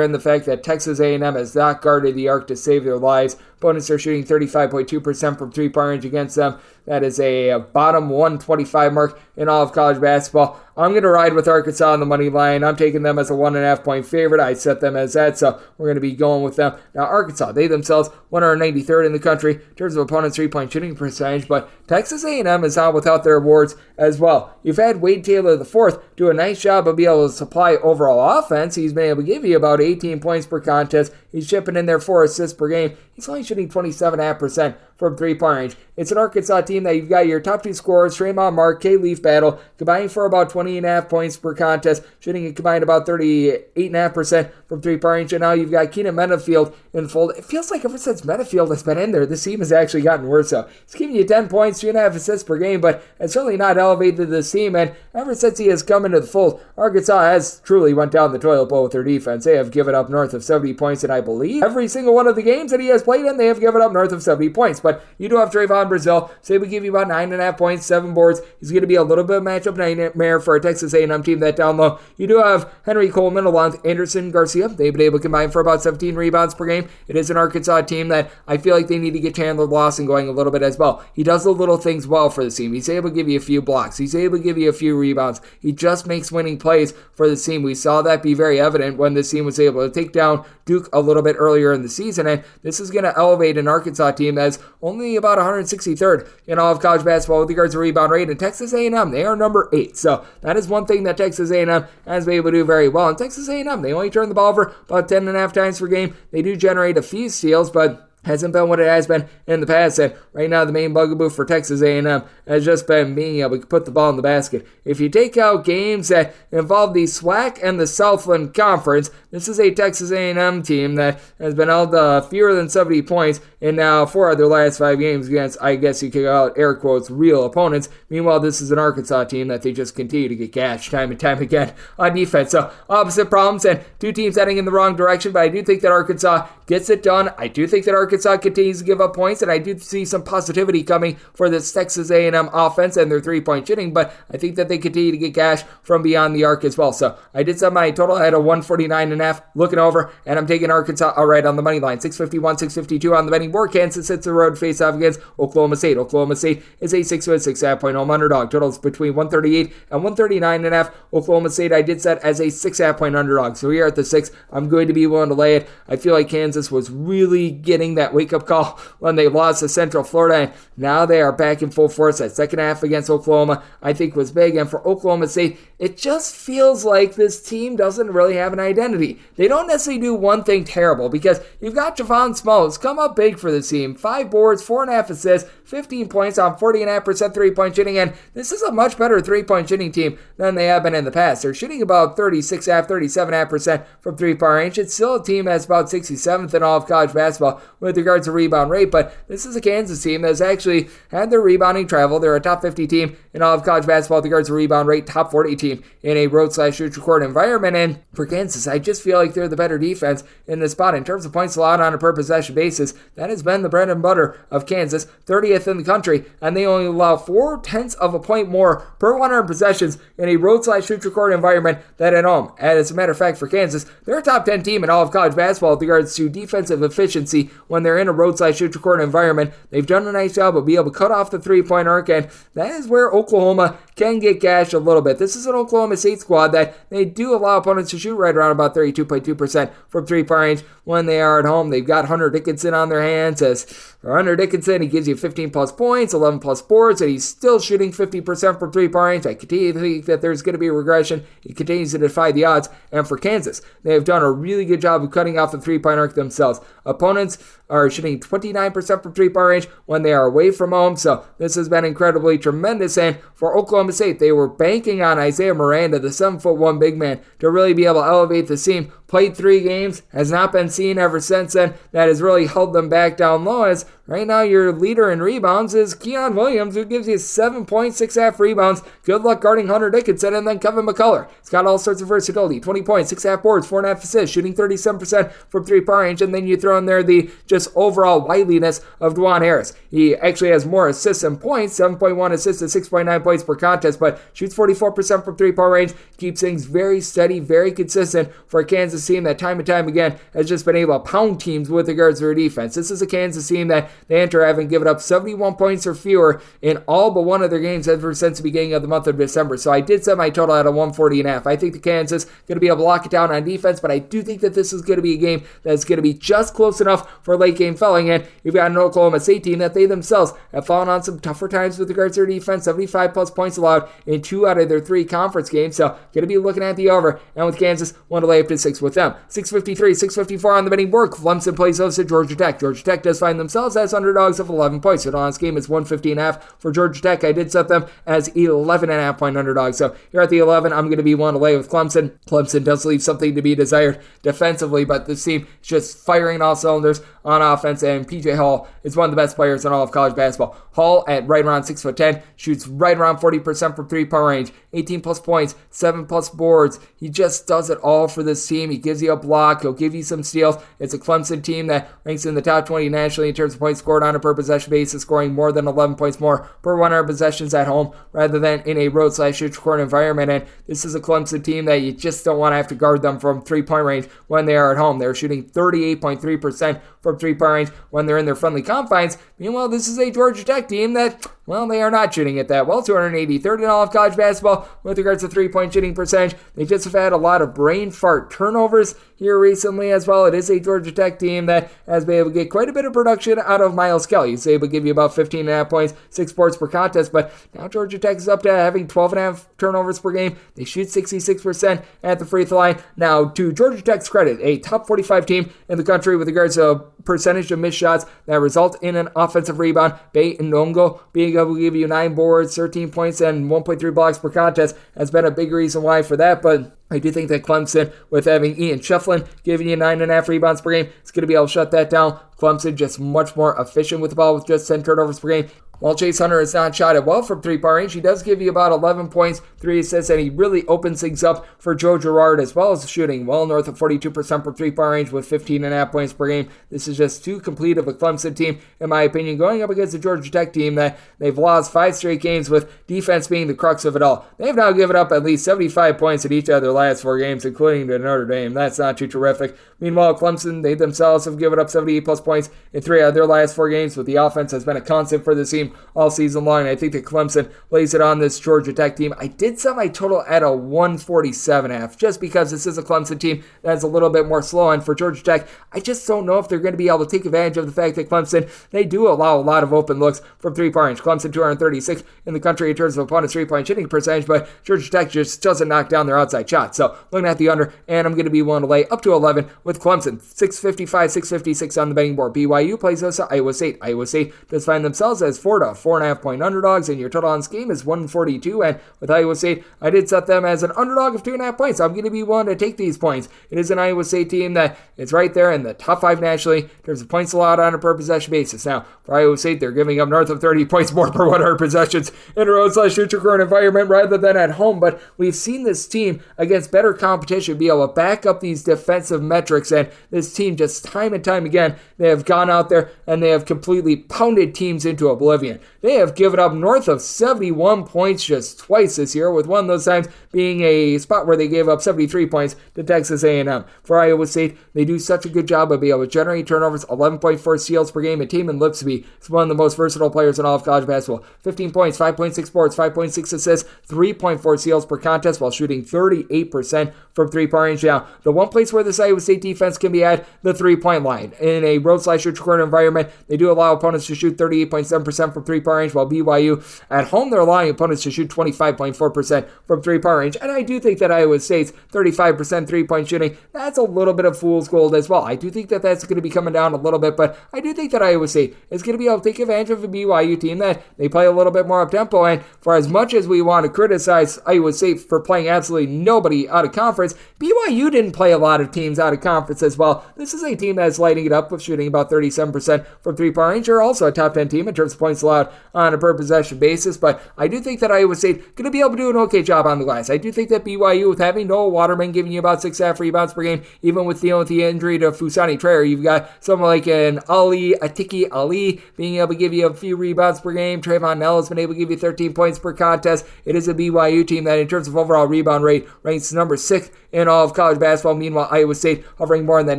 in the fact that Texas A&M has not guarded the arc to save their lives. Opponents are shooting 35.2% from 3-point range against them. That is a bottom 125 mark in all of college basketball. I'm going to ride with Arkansas on the money line. I'm taking them as a 1.5 point favorite. I set them as that, so we're going to be going with them. Now, Arkansas, they themselves 193rd in the country in terms of opponents' 3-point shooting percentage, but Texas A&M is out without their awards as well. You've had Wade Taylor IV do a nice job of being able to supply overall offense. He's been able to give you about 18 points per contest. He's shipping in there 4 assists per game. He's only shooting 27.5% from 3-point range. It's an Arkansas team that you've got your top 2 scorers, Tremont Mark, K-Leaf Battle, combining for about 20.5 points per contest, shooting a combined about 38.5% from 3-point range. And now you've got Keenan Menafield in the fold. It feels like ever since Menafield has been in there, this team has actually gotten worse. So he's giving you 10 points, 3.5 assists per game, but it's certainly not elevated this team. And ever since he has come into the fold, Arkansas has truly went down the toilet bowl with their defense. They have given up north of 70 points, and I believe every single one of the games that he has played in, they have given up north of 70 points. But you do have Trayvon Brazile, so he would give you about 9.5 points, 7 boards. He's going to be a little bit of matchup nightmare for a Texas A&M team that down low. You do have Henry Coleman along with Anderson Garcia. They've been able to combine for about 17 rebounds per game. It is an Arkansas team that I feel like they need to get Chandler Lawson going a little bit as well. He does the little things well for the team. He's able to give you a few blocks. He's able to give you a few rebounds. He just makes winning plays for the team. We saw that be very evident when this team was able to take down Duke a little bit earlier in the season, and this is going to elevate an Arkansas team that's only about 163rd in all of college basketball with regards to rebound rate. And Texas A&M, they are number 8. So that is one thing that Texas A&M has been able to do very well. And Texas A&M, they only turn the ball over about 10.5 times per game. They do generate a few steals, but hasn't been what it has been in the past. And right now, the main bugaboo for Texas A&M has just been being able to put the ball in the basket. If you take out games that involve the SWAC and the Southland Conference, this is a Texas A&M team that has been held fewer than 70 points in now 4 of their last 5 games against, I guess you could call it, air quotes, real opponents. Meanwhile, this is an Arkansas team that they just continue to get gashed time and time again on defense. So opposite problems and 2 teams heading in the wrong direction, but I do think that Arkansas gets it done. I do think that Arkansas continues to give up points, and I do see some positivity coming for this Texas A&M offense and their 3-point shooting, but I think that they continue to get gashed from beyond the arc as well. So I did set my total at a 149.5, looking over, and I'm taking Arkansas outright on the money line. 651, 652 on the betting board. Kansas sits the road face-off against Oklahoma State. Oklahoma State is a 6 to a 6.5 point home underdog. Totals between 138 and 139.5. Oklahoma State I did set as a 6.5 point underdog. So here at the 6, I'm going to be willing to lay it. I feel like Kansas was really getting that wake-up call when they lost to Central Florida, and now they are back in full force. That second half against Oklahoma, I think, was big. And for Oklahoma State, it just feels like this team doesn't really have an identity. They don't necessarily do one thing terrible, because you've got Javon Smalls come up big for the team. 5 boards, 4.5 assists, 15 points on 40.5% three-point shooting, and this is a much better three-point shooting team than they have been in the past. They're shooting about 36.5%, 37.5% from three-point range. It's still a team that's about 67th in all of college basketball with regards to rebound rate, but this is a Kansas team that's actually had their rebounding travel. They're a top 50 team in all of college basketball with regards to rebound rate, top 40 team in a road/shoot-record environment, and for Kansas, I just feel like they're the better defense in this spot. In terms of points allowed on a per-possession basis, that has been the bread and butter of Kansas, 30th in the country, and they only allow 0.4 of a point more per 100 possessions in a road/shoot-record environment than at home. And as a matter of fact, for Kansas, they're a top 10 team in all of college basketball with regards to defensive efficiency when they're in a road/shoot-record environment. They've done a nice job of being able to cut off the three-point arc, and that is where Oklahoma can get gashed a little bit. This is an Oklahoma State squad that they do allow opponents to shoot right around about 32.2% from three-point range when they are at home. They've got Hunter Dickinson on their hands. As for Hunter Dickinson, he gives you 15 plus points, 11 plus boards, and he's still shooting 50% from three-point range. I continue to think that there's going to be a regression. He continues to defy the odds. And for Kansas, they have done a really good job of cutting off the three-point arc themselves. Opponents are shooting 29% from three-point range when they are away from home, so this has been incredibly tremendous. And for Oklahoma State, they were banking on Isaiah Miranda, the 7'1" big man, to really be able to elevate the team. Played 3 games, has not been seen ever since then. That has really held them back down low, as right now your leader in rebounds is Keon Williams, who gives you 7 points, 6.5 rebounds. Good luck guarding Hunter Dickinson. And then Kevin McCullough. He's got all sorts of versatility. 20 points, 6.5 boards, 4.5 assists, shooting 37% from three-point range. And then you throw in there the just overall wideliness of Dwan Harris. He actually has more assists than points, 7.1 assists to 6.9 points per contest, but shoots 44% from three-point range. Keeps things very steady, very consistent for a Kansas team that time and time again has just been able to pound teams with regards to their defense. This is a Kansas team that they enter having given up 71 points or fewer in all but one of their games ever since the beginning of the month of December. So I did set my total at a 140.5. I think the Kansas going to be able to lock it down on defense, but I do think that this is going to be a game that's going to be just close enough for late game felling. And you've got an Oklahoma State team that they themselves have fallen on some tougher times with regards to their defense. 75 plus points allowed in 2 out of their 3 conference games. So going to be looking at the over, and with Kansas, want to lay up to 6 with them. 653, 654 on the betting board. Clemson plays host to Georgia Tech. Georgia Tech does find themselves as underdogs of 11 points. So on this game is 150.5 for Georgia Tech. I did set them as 11.5 point underdogs. So here at the 11, I'm going to be one to lay with Clemson. Clemson does leave something to be desired defensively, but this team is just firing all cylinders on offense, and PJ Hall is one of the best players in all of college basketball. Hall at right around 6'10", shoots right around 40% from three-point range, 18 plus points, 7 plus boards. He just does it all for this team. He gives you a block. He'll give you some steals. It's a Clemson team that ranks in the top 20 nationally in terms of points scored on a per possession basis, scoring more than 11 points more per 100 possessions at home rather than in a road/shoot-record environment. And this is a Clemson team that you just don't want to have to guard them from three-point range when they are at home. They're shooting 38.3% from three-point range when they're in their friendly confines. Meanwhile, this is a Georgia Tech team that, well, they are not shooting it that well. 283rd in all of college basketball with regards to three-point shooting percentage. They just have had a lot of brain fart turnovers here recently as well. It is a Georgia Tech team that has been able to get quite a bit of production out of Miles Kelly. He's able to give you about 15.5 points, 6 boards per contest, but now Georgia Tech is up to having 12.5 turnovers per game. They shoot 66% at the free throw line. Now, to Georgia Tech's credit, a top 45 team in the country with regards to percentage of missed shots that result in an offensive rebound. Bay and Ndongo being able to give you 9 boards, 13 points, and 1.3 blocks per contest has been a big reason why for that, but I do think that Clemson, with having Ian Shefflin giving you 9.5 rebounds per game, is going to be able to shut that down. Clemson just much more efficient with the ball with just 10 turnovers per game. While Chase Hunter has not shot it well from three-point range, he does give you about 11 points, 3 assists, and he really opens things up for Joe Girard as well as shooting well north of 42% from three-point range with 15.5 points per game. This is just too complete of a Clemson team, in my opinion, going up against the Georgia Tech team that they've lost 5 straight games with defense being the crux of it all. They've now given up at least 75 points in each of their last 4 games, including to Notre Dame. That's not too terrific. Meanwhile, Clemson, they themselves have given up 78 plus points in 3 out of their last 4 games, but the offense has been a constant for the team all season long. I think that Clemson lays it on this Georgia Tech team. I did set my total at a 147.5 just because this is a Clemson team that's a little bit more slow, and for Georgia Tech, I just don't know if they're going to be able to take advantage of the fact that Clemson, they do allow a lot of open looks from three-point range. Clemson 236 in the country in terms of opponent's three-point shooting percentage, but Georgia Tech just doesn't knock down their outside shots. So looking at the under, and I'm going to be willing to lay up to 11 with Clemson. 655, 656 on the betting board. BYU plays us to Iowa State. Iowa State does find themselves as Florida, 4.5-point underdogs, and your total on this game is 142. And with Iowa State, I did set them as an underdog of 2.5 points. I'm going to be willing to take these points. It is an Iowa State team that is right there in the top 5 nationally in terms of points allowed on a per possession basis. Now, for Iowa State, they're giving up north of 30 points more per 100 possessions in a road/neutral current environment rather than at home. But we've seen this team against better competition be able to back up these defensive metrics, and this team just time and time again, they have gone out there and they have completely pounded teams into oblivion. They have given up north of 71 points just twice this year, with one of those times being a spot where they gave up 73 points to Texas A&M. For Iowa State, they do such a good job of being able to generate turnovers, 11.4 steals per game. A team in Lipsby is one of the most versatile players in all of college basketball. 15 points, 5.6 boards, 5.6 assists, 3.4 steals per contest while shooting 38% from three-point range. Now, the one place where this Iowa State defense can be at, the three-point line. In a road/neutral court environment, they do allow opponents to shoot 38.7% from three-point range, while BYU at home, they're allowing opponents to shoot 25.4% from three-point range. And I do think that Iowa State's 35% three-point shooting, that's a little bit of fool's gold as well. I do think that that's going to be coming down a little bit, but I do think that Iowa State is going to be able to take advantage of a BYU team that they play a little bit more up-tempo. And for as much as we want to criticize Iowa State for playing absolutely nobody out of conference, BYU didn't play a lot of teams out of conference as well. This is a team that's lighting it up with shooting about 37% from three-point range. They're also a top 10 team in terms of points allowed on a per possession basis, but I do think that Iowa State going to be able to do an okay job on the glass. I do think that BYU, with having Noah Waterman giving you about 6.5 rebounds per game, even with the injury to Fusani Traore, you've got someone like an Atiki Ali being able to give you a few rebounds per game. Trayvon Nell has been able to give you 13 points per contest. It is a BYU team that in terms of overall rebound rate ranks number 6th in all of college basketball. Meanwhile, Iowa State hovering more in that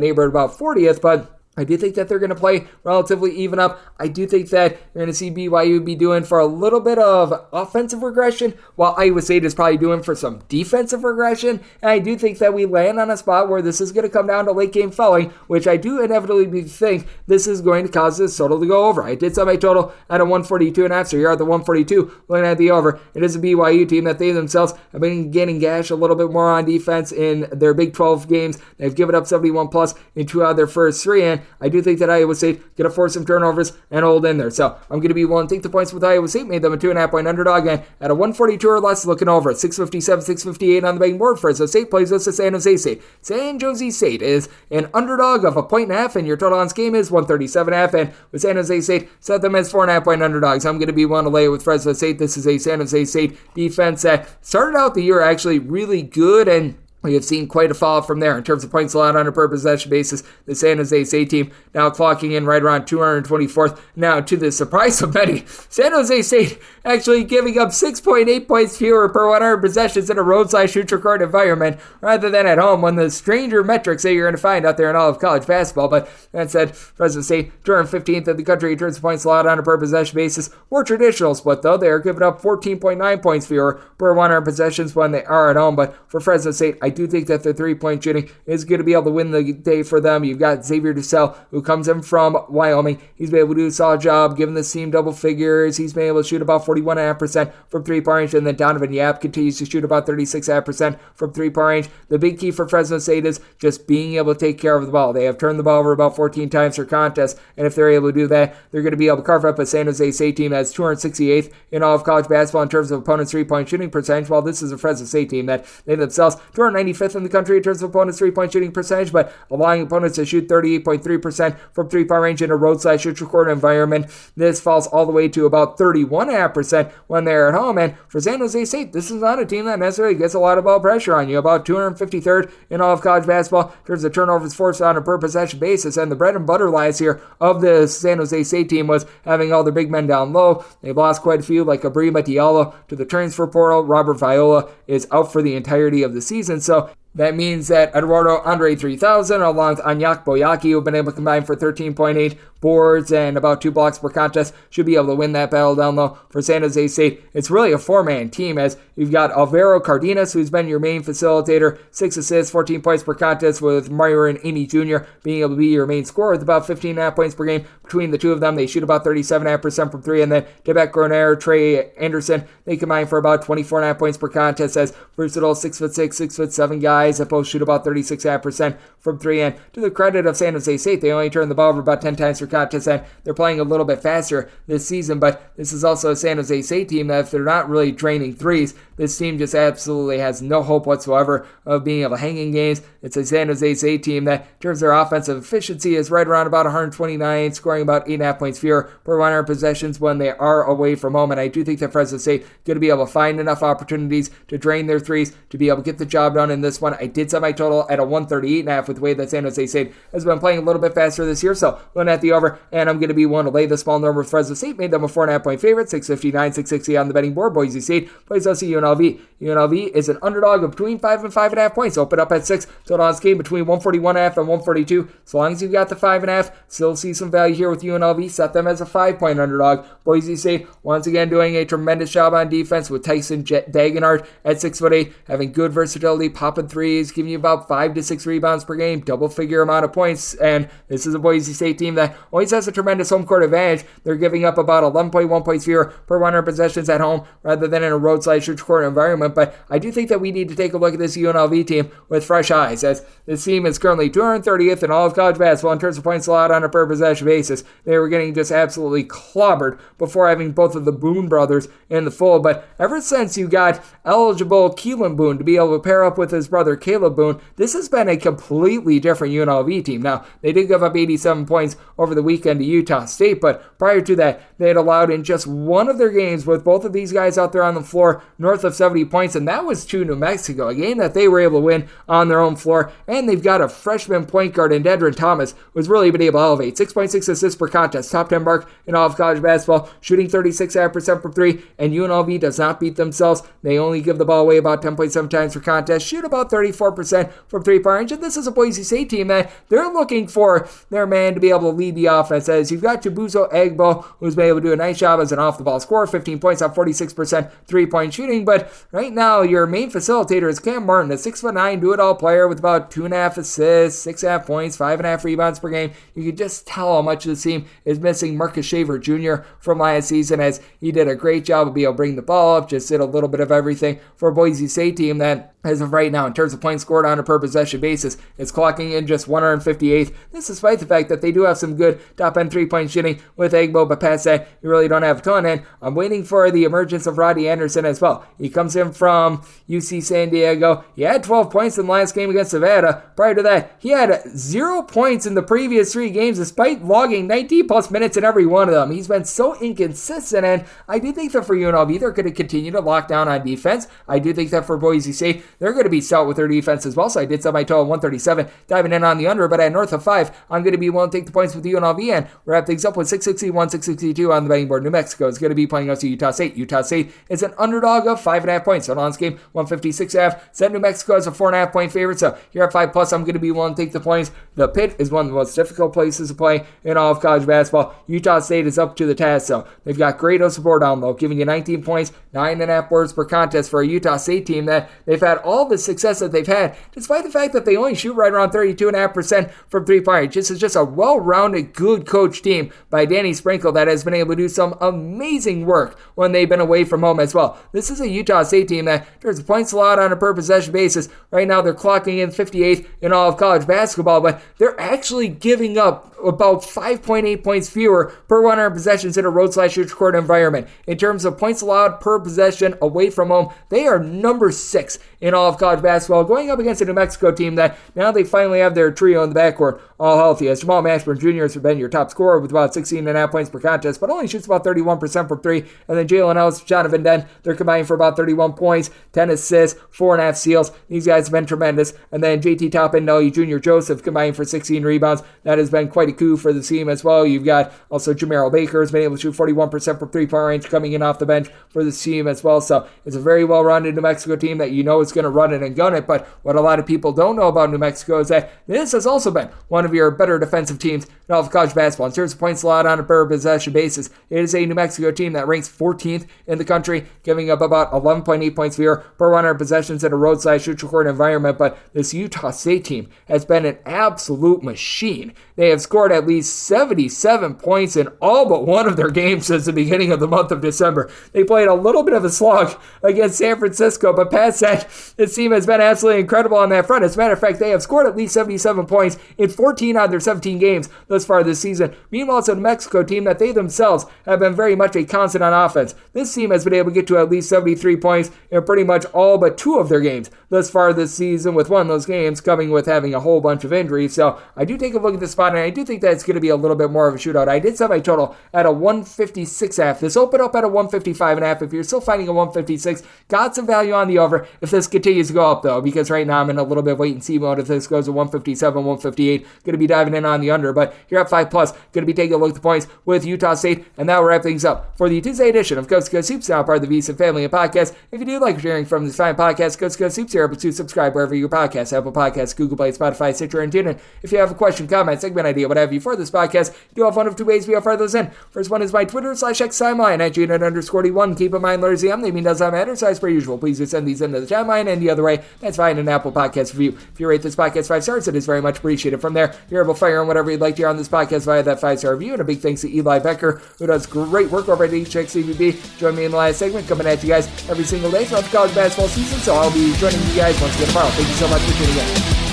neighborhood, about 40th, but I do think that they're going to play relatively even up. I do think that you're going to see BYU be doing for a little bit of offensive regression, while Iowa State is probably doing for some defensive regression. And I do think that we land on a spot where this is going to come down to late game fouling, which I do inevitably think this is going to cause this total to go over. I did set my total at a 142.5, so you're at the 142 looking at the over. It is a BYU team that they themselves have been getting gashed a little bit more on defense in their Big 12 games. They've given up 71 plus in 2 out of their first 3, and I do think that Iowa State going to force some turnovers and hold in there. So I'm going to be willing to take the points with Iowa State, made them a 2.5-point underdog, and at a 142 or less, looking over at 657, 658 on the betting board. Fresno State plays us to San Jose State. San Jose State is an underdog of 1.5, and your total on this game is 137.5, and with San Jose State, set them as 4.5-point underdogs. I'm going to be willing to lay it with Fresno State. This is a San Jose State defense that started out the year actually really good, and we have seen quite a fall from there in terms of points allowed on a per possession basis. The San Jose State team now clocking in right around 224th. Now, to the surprise of many, San Jose State actually giving up 6.8 points fewer per 100 possessions in a road/neutral court environment rather than at home, one of the stranger metrics that you're going to find out there in all of college basketball. But that said, Fresno State 215th in the country in terms of points allowed on a per possession basis. More traditional split, though. They are giving up 14.9 points fewer per 100 possessions when they are at home. But for Fresno State, I do think that their three-point shooting is going to be able to win the day for them. You've got Xavier DeSalle, who comes in from Wyoming. He's been able to do a solid job giving this team double figures. He's been able to shoot about 41.5% from three-point range, and then Donovan Yap continues to shoot about 36.5% from three-point range. The big key for Fresno State is just being able to take care of the ball. They have turned the ball over about 14 times per contest, and if they're able to do that, they're going to be able to carve up a San Jose State team that's 268th in all of college basketball in terms of opponents' three-point shooting percentage, while this is a Fresno State team that they themselves 295th in the country in terms of opponents' three-point shooting percentage, but allowing opponents to shoot 38.3% from three-point range in a road/neutral court environment. This falls all the way to about 31.5% when they're at home. And for San Jose State, this is not a team that necessarily gets a lot of ball pressure on you. About 253rd in all of college basketball in terms of turnovers forced on a per possession basis. And the bread and butter lies here of the San Jose State team was having all their big men down low. They've lost quite a few, like Abrima Diallo to the transfer portal. Robert Viola is out for the entirety of the season. So that means that Eduardo Andre 3000, along with Anyak Boyaki, who have been able to combine for 13.8 boards and about 2 blocks per contest, should be able to win that battle down low for San Jose State. It's really a 4-man team, as you've got Alvaro Cardenas, who's been your main facilitator, 6 assists, 14 points per contest, with Myron Amy Jr. being able to be your main scorer with about 15.5 points per game. Between the two of them, they shoot about 37.5% from 3, and then Tibet Groner, Trey Anderson, they combine for about 24.5 points per contest as versatile 6'6", 6'7" guys guys that both shoot about 36.5% from 3. And to the credit of San Jose State, they only turn the ball over about 10 times per contest, and they're playing a little bit faster this season. But this is also a San Jose State team that if they're not really draining threes, this team just absolutely has no hope whatsoever of being able to hang in games. It's a San Jose State team that, in terms of their offensive efficiency, is right around about 129, scoring about 8.5 points fewer per 100 possessions when they are away from home. And I do think that Fresno State going to be able to find enough opportunities to drain their threes to be able to get the job done in this one. I did set my total at a 138.5 with the way that San Jose State has been playing a little bit faster this year. So going at the over, and I'm going to be one to lay the small number with Fresno State. Made them a 4.5 point favorite, 659, 660 on the betting board. Boise State plays us at UNLV. UNLV is an underdog of between 5 and 5.5 points. Open up at 6. Total on this game between 141.5 and 142. So long as you've got the 5.5, still see some value here with UNLV. Set them as a 5-point underdog. Boise State once again doing a tremendous job on defense with Tyson Dagenhart at 6'8", having good versatility, popping threes, giving you about 5 to 6 rebounds per game, double-figure amount of points. And this is a Boise State team that always has a tremendous home court advantage. They're giving up about 11.1 points fewer per 100 possessions at home rather than in a roadside-neutral court environment. But I do think that we need to take a look at this UNLV team with fresh eyes, as this team is currently 230th in all of college basketball in terms of points allowed on a per possession basis. They were getting just absolutely clobbered before having both of the Boone brothers in the fold. But ever since you got eligible Keelan Boone to be able to pair up with his brother Caleb Boone, this has been a completely different UNLV team. Now, they did give up 87 points over the weekend to Utah State, but prior to that, they had allowed in just one of their games with both of these guys out there on the floor north of 70 points, and that was to New Mexico, a game that they were able to win on their own floor. And they've got a freshman point guard in Dedrin Thomas who's really been able to elevate. 6.6 assists per contest, top 10 mark in all of college basketball, shooting 36.5% from 3, and UNLV does not beat themselves. They only give the ball away about 10.7 times per contest, shoot about 34% from 3-point range, and this is a Boise State team that they're looking for their man to be able to lead the offense, as you've got Chibuzo Egbo, who's been able to do a nice job as an off-the-ball scorer, 15 points on 46% 3-point shooting, but right now your main facilitator is Cam Martin, a 6'9" do-it-all player with about 2.5 assists, 6.5 points, 5.5 rebounds per game. You can just tell how much this team is missing Marcus Shaver Jr. from last season, as he did a great job of being able to bring the ball up, just did a little bit of everything for a Boise State team that, as of right now, in terms of points scored on a per possession basis, is clocking in just 158th. This despite the fact that they do have some good top-end 3-point shooting with Egbo, but past that, you really don't have a ton. And I'm waiting for the emergence of Roddy Anderson as well. He comes in from UC San Diego. He had 12 points in the last game against Nevada. Prior to that, he had 0 points in the previous 3 games, despite logging 90-plus minutes in every one of them. He's been so inconsistent, and I do think that for UNLV, they're going to continue to lock down on defense. I do think that for Boise State, they're going to be stout with their defense as well, so I did set my total 137, diving in on the under, but at north of 5, I'm going to be willing to take the points with UNLV, and wrap things up with 661, 662 on the betting board. New Mexico is going to be playing us to Utah State. Utah State is an underdog of 5.5 points. So on this game, 156.5. Set New Mexico as a 4.5 point favorite, so here at 5+, I'm going to be willing to take the points. The Pit is one of the most difficult places to play in all of college basketball. Utah State is up to the task, so they've got great support down low, giving you 19 points, 9.5 boards per contest for a Utah State team that they've had all the success that they've had, despite the fact that they only shoot right around 32.5% from 3-point range. This is just a well-rounded, good coach team by Danny Sprinkle that has been able to do some amazing work when they've been away from home as well. This is a Utah State team that, in terms of points allowed on a per possession basis, right now they're clocking in 58th in all of college basketball, but they're actually giving up about 5.8 points fewer per 100 possessions in a road/neutral court environment. In terms of points allowed per possession away from home, they are number 6 in all of college basketball, going up against a New Mexico team that now they finally have their trio in the backcourt all healthy, as Jamal Mashburn Jr. has been your top scorer with about 16.5 points per contest, but only shoots about 31% from 3, and then Jalen Ellis, Jonathan Dent, they're combining for about 31 points, 10 assists, 4.5 steals. These guys have been tremendous, and then JT Toppin, Jr. Joseph combining for 16 rebounds. That has been quite a coup for the team as well. You've got also Jamerrill Baker has been able to shoot 41% from 3-point range coming in off the bench for this team as well. So it's a very well-rounded New Mexico team that you know is going to run it and gun it. But what a lot of people don't know about New Mexico is that this has also been one of your better defensive teams in all of college basketball. In terms of points allowed on a per possession basis, it is a New Mexico team that ranks 14th in the country, giving up about 11.8 points fewer per 100 possessions in a roadside-neutral court environment. But this Utah State team has been an absolute machine. They have scored at least 77 points in all but one of their games since the beginning of the month of December. They played a little bit of a slog against San Francisco, but past that, This team has been absolutely incredible on that front. As a matter of fact, they have scored at least 77 points in 14 out of their 17 games thus far this season. Meanwhile, it's a New Mexico team that they themselves have been very much a constant on offense. This team has been able to get to at least 73 points in pretty much all but 2 of their games thus far this season, with one of those games coming with having a whole bunch of injuries. So I do take a look at this spot, and I do think that it's going to be a little bit more of a shootout. I did set my total at a 156.5. This opened up at a 155.5. If you're still finding a 156, got some value on the over if this continues to go up, though, because right now I'm in a little bit of wait and see mode. If this goes to 157, 158, going to be diving in on the under, but here at 5+, going to be taking a look at the points with Utah State, and that will wrap things up for the Tuesday edition of Coast to Coast Hoops, now part of the VSiN family of podcasts. If you do like hearing from this fine podcast, Coast to Coast Hoops, you're able to subscribe wherever your podcasts, Apple Podcasts, Google Play, Spotify, Stitcher, and TuneIn. If you have a question, comment, segment idea, what have you for this podcast, you do have one of 2 ways we offer those in. First one is my Twitter /X timeline at @Unit_D1. Keep in mind, letters the naming does not matter, so as per usual, please do send these into the timeline, and the other way, that's fine, an Apple Podcast review. If you rate this podcast 5 stars, it is very much appreciated. From there, you're able to fire on whatever you'd like to hear on this podcast via that 5-star review, and a big thanks to Eli Boettger, who does great work over at HXCVB. Join me in the last segment, coming at you guys every single day throughout the college basketball season, so I'll be joining you guys once again tomorrow. Thank you so much for tuning in.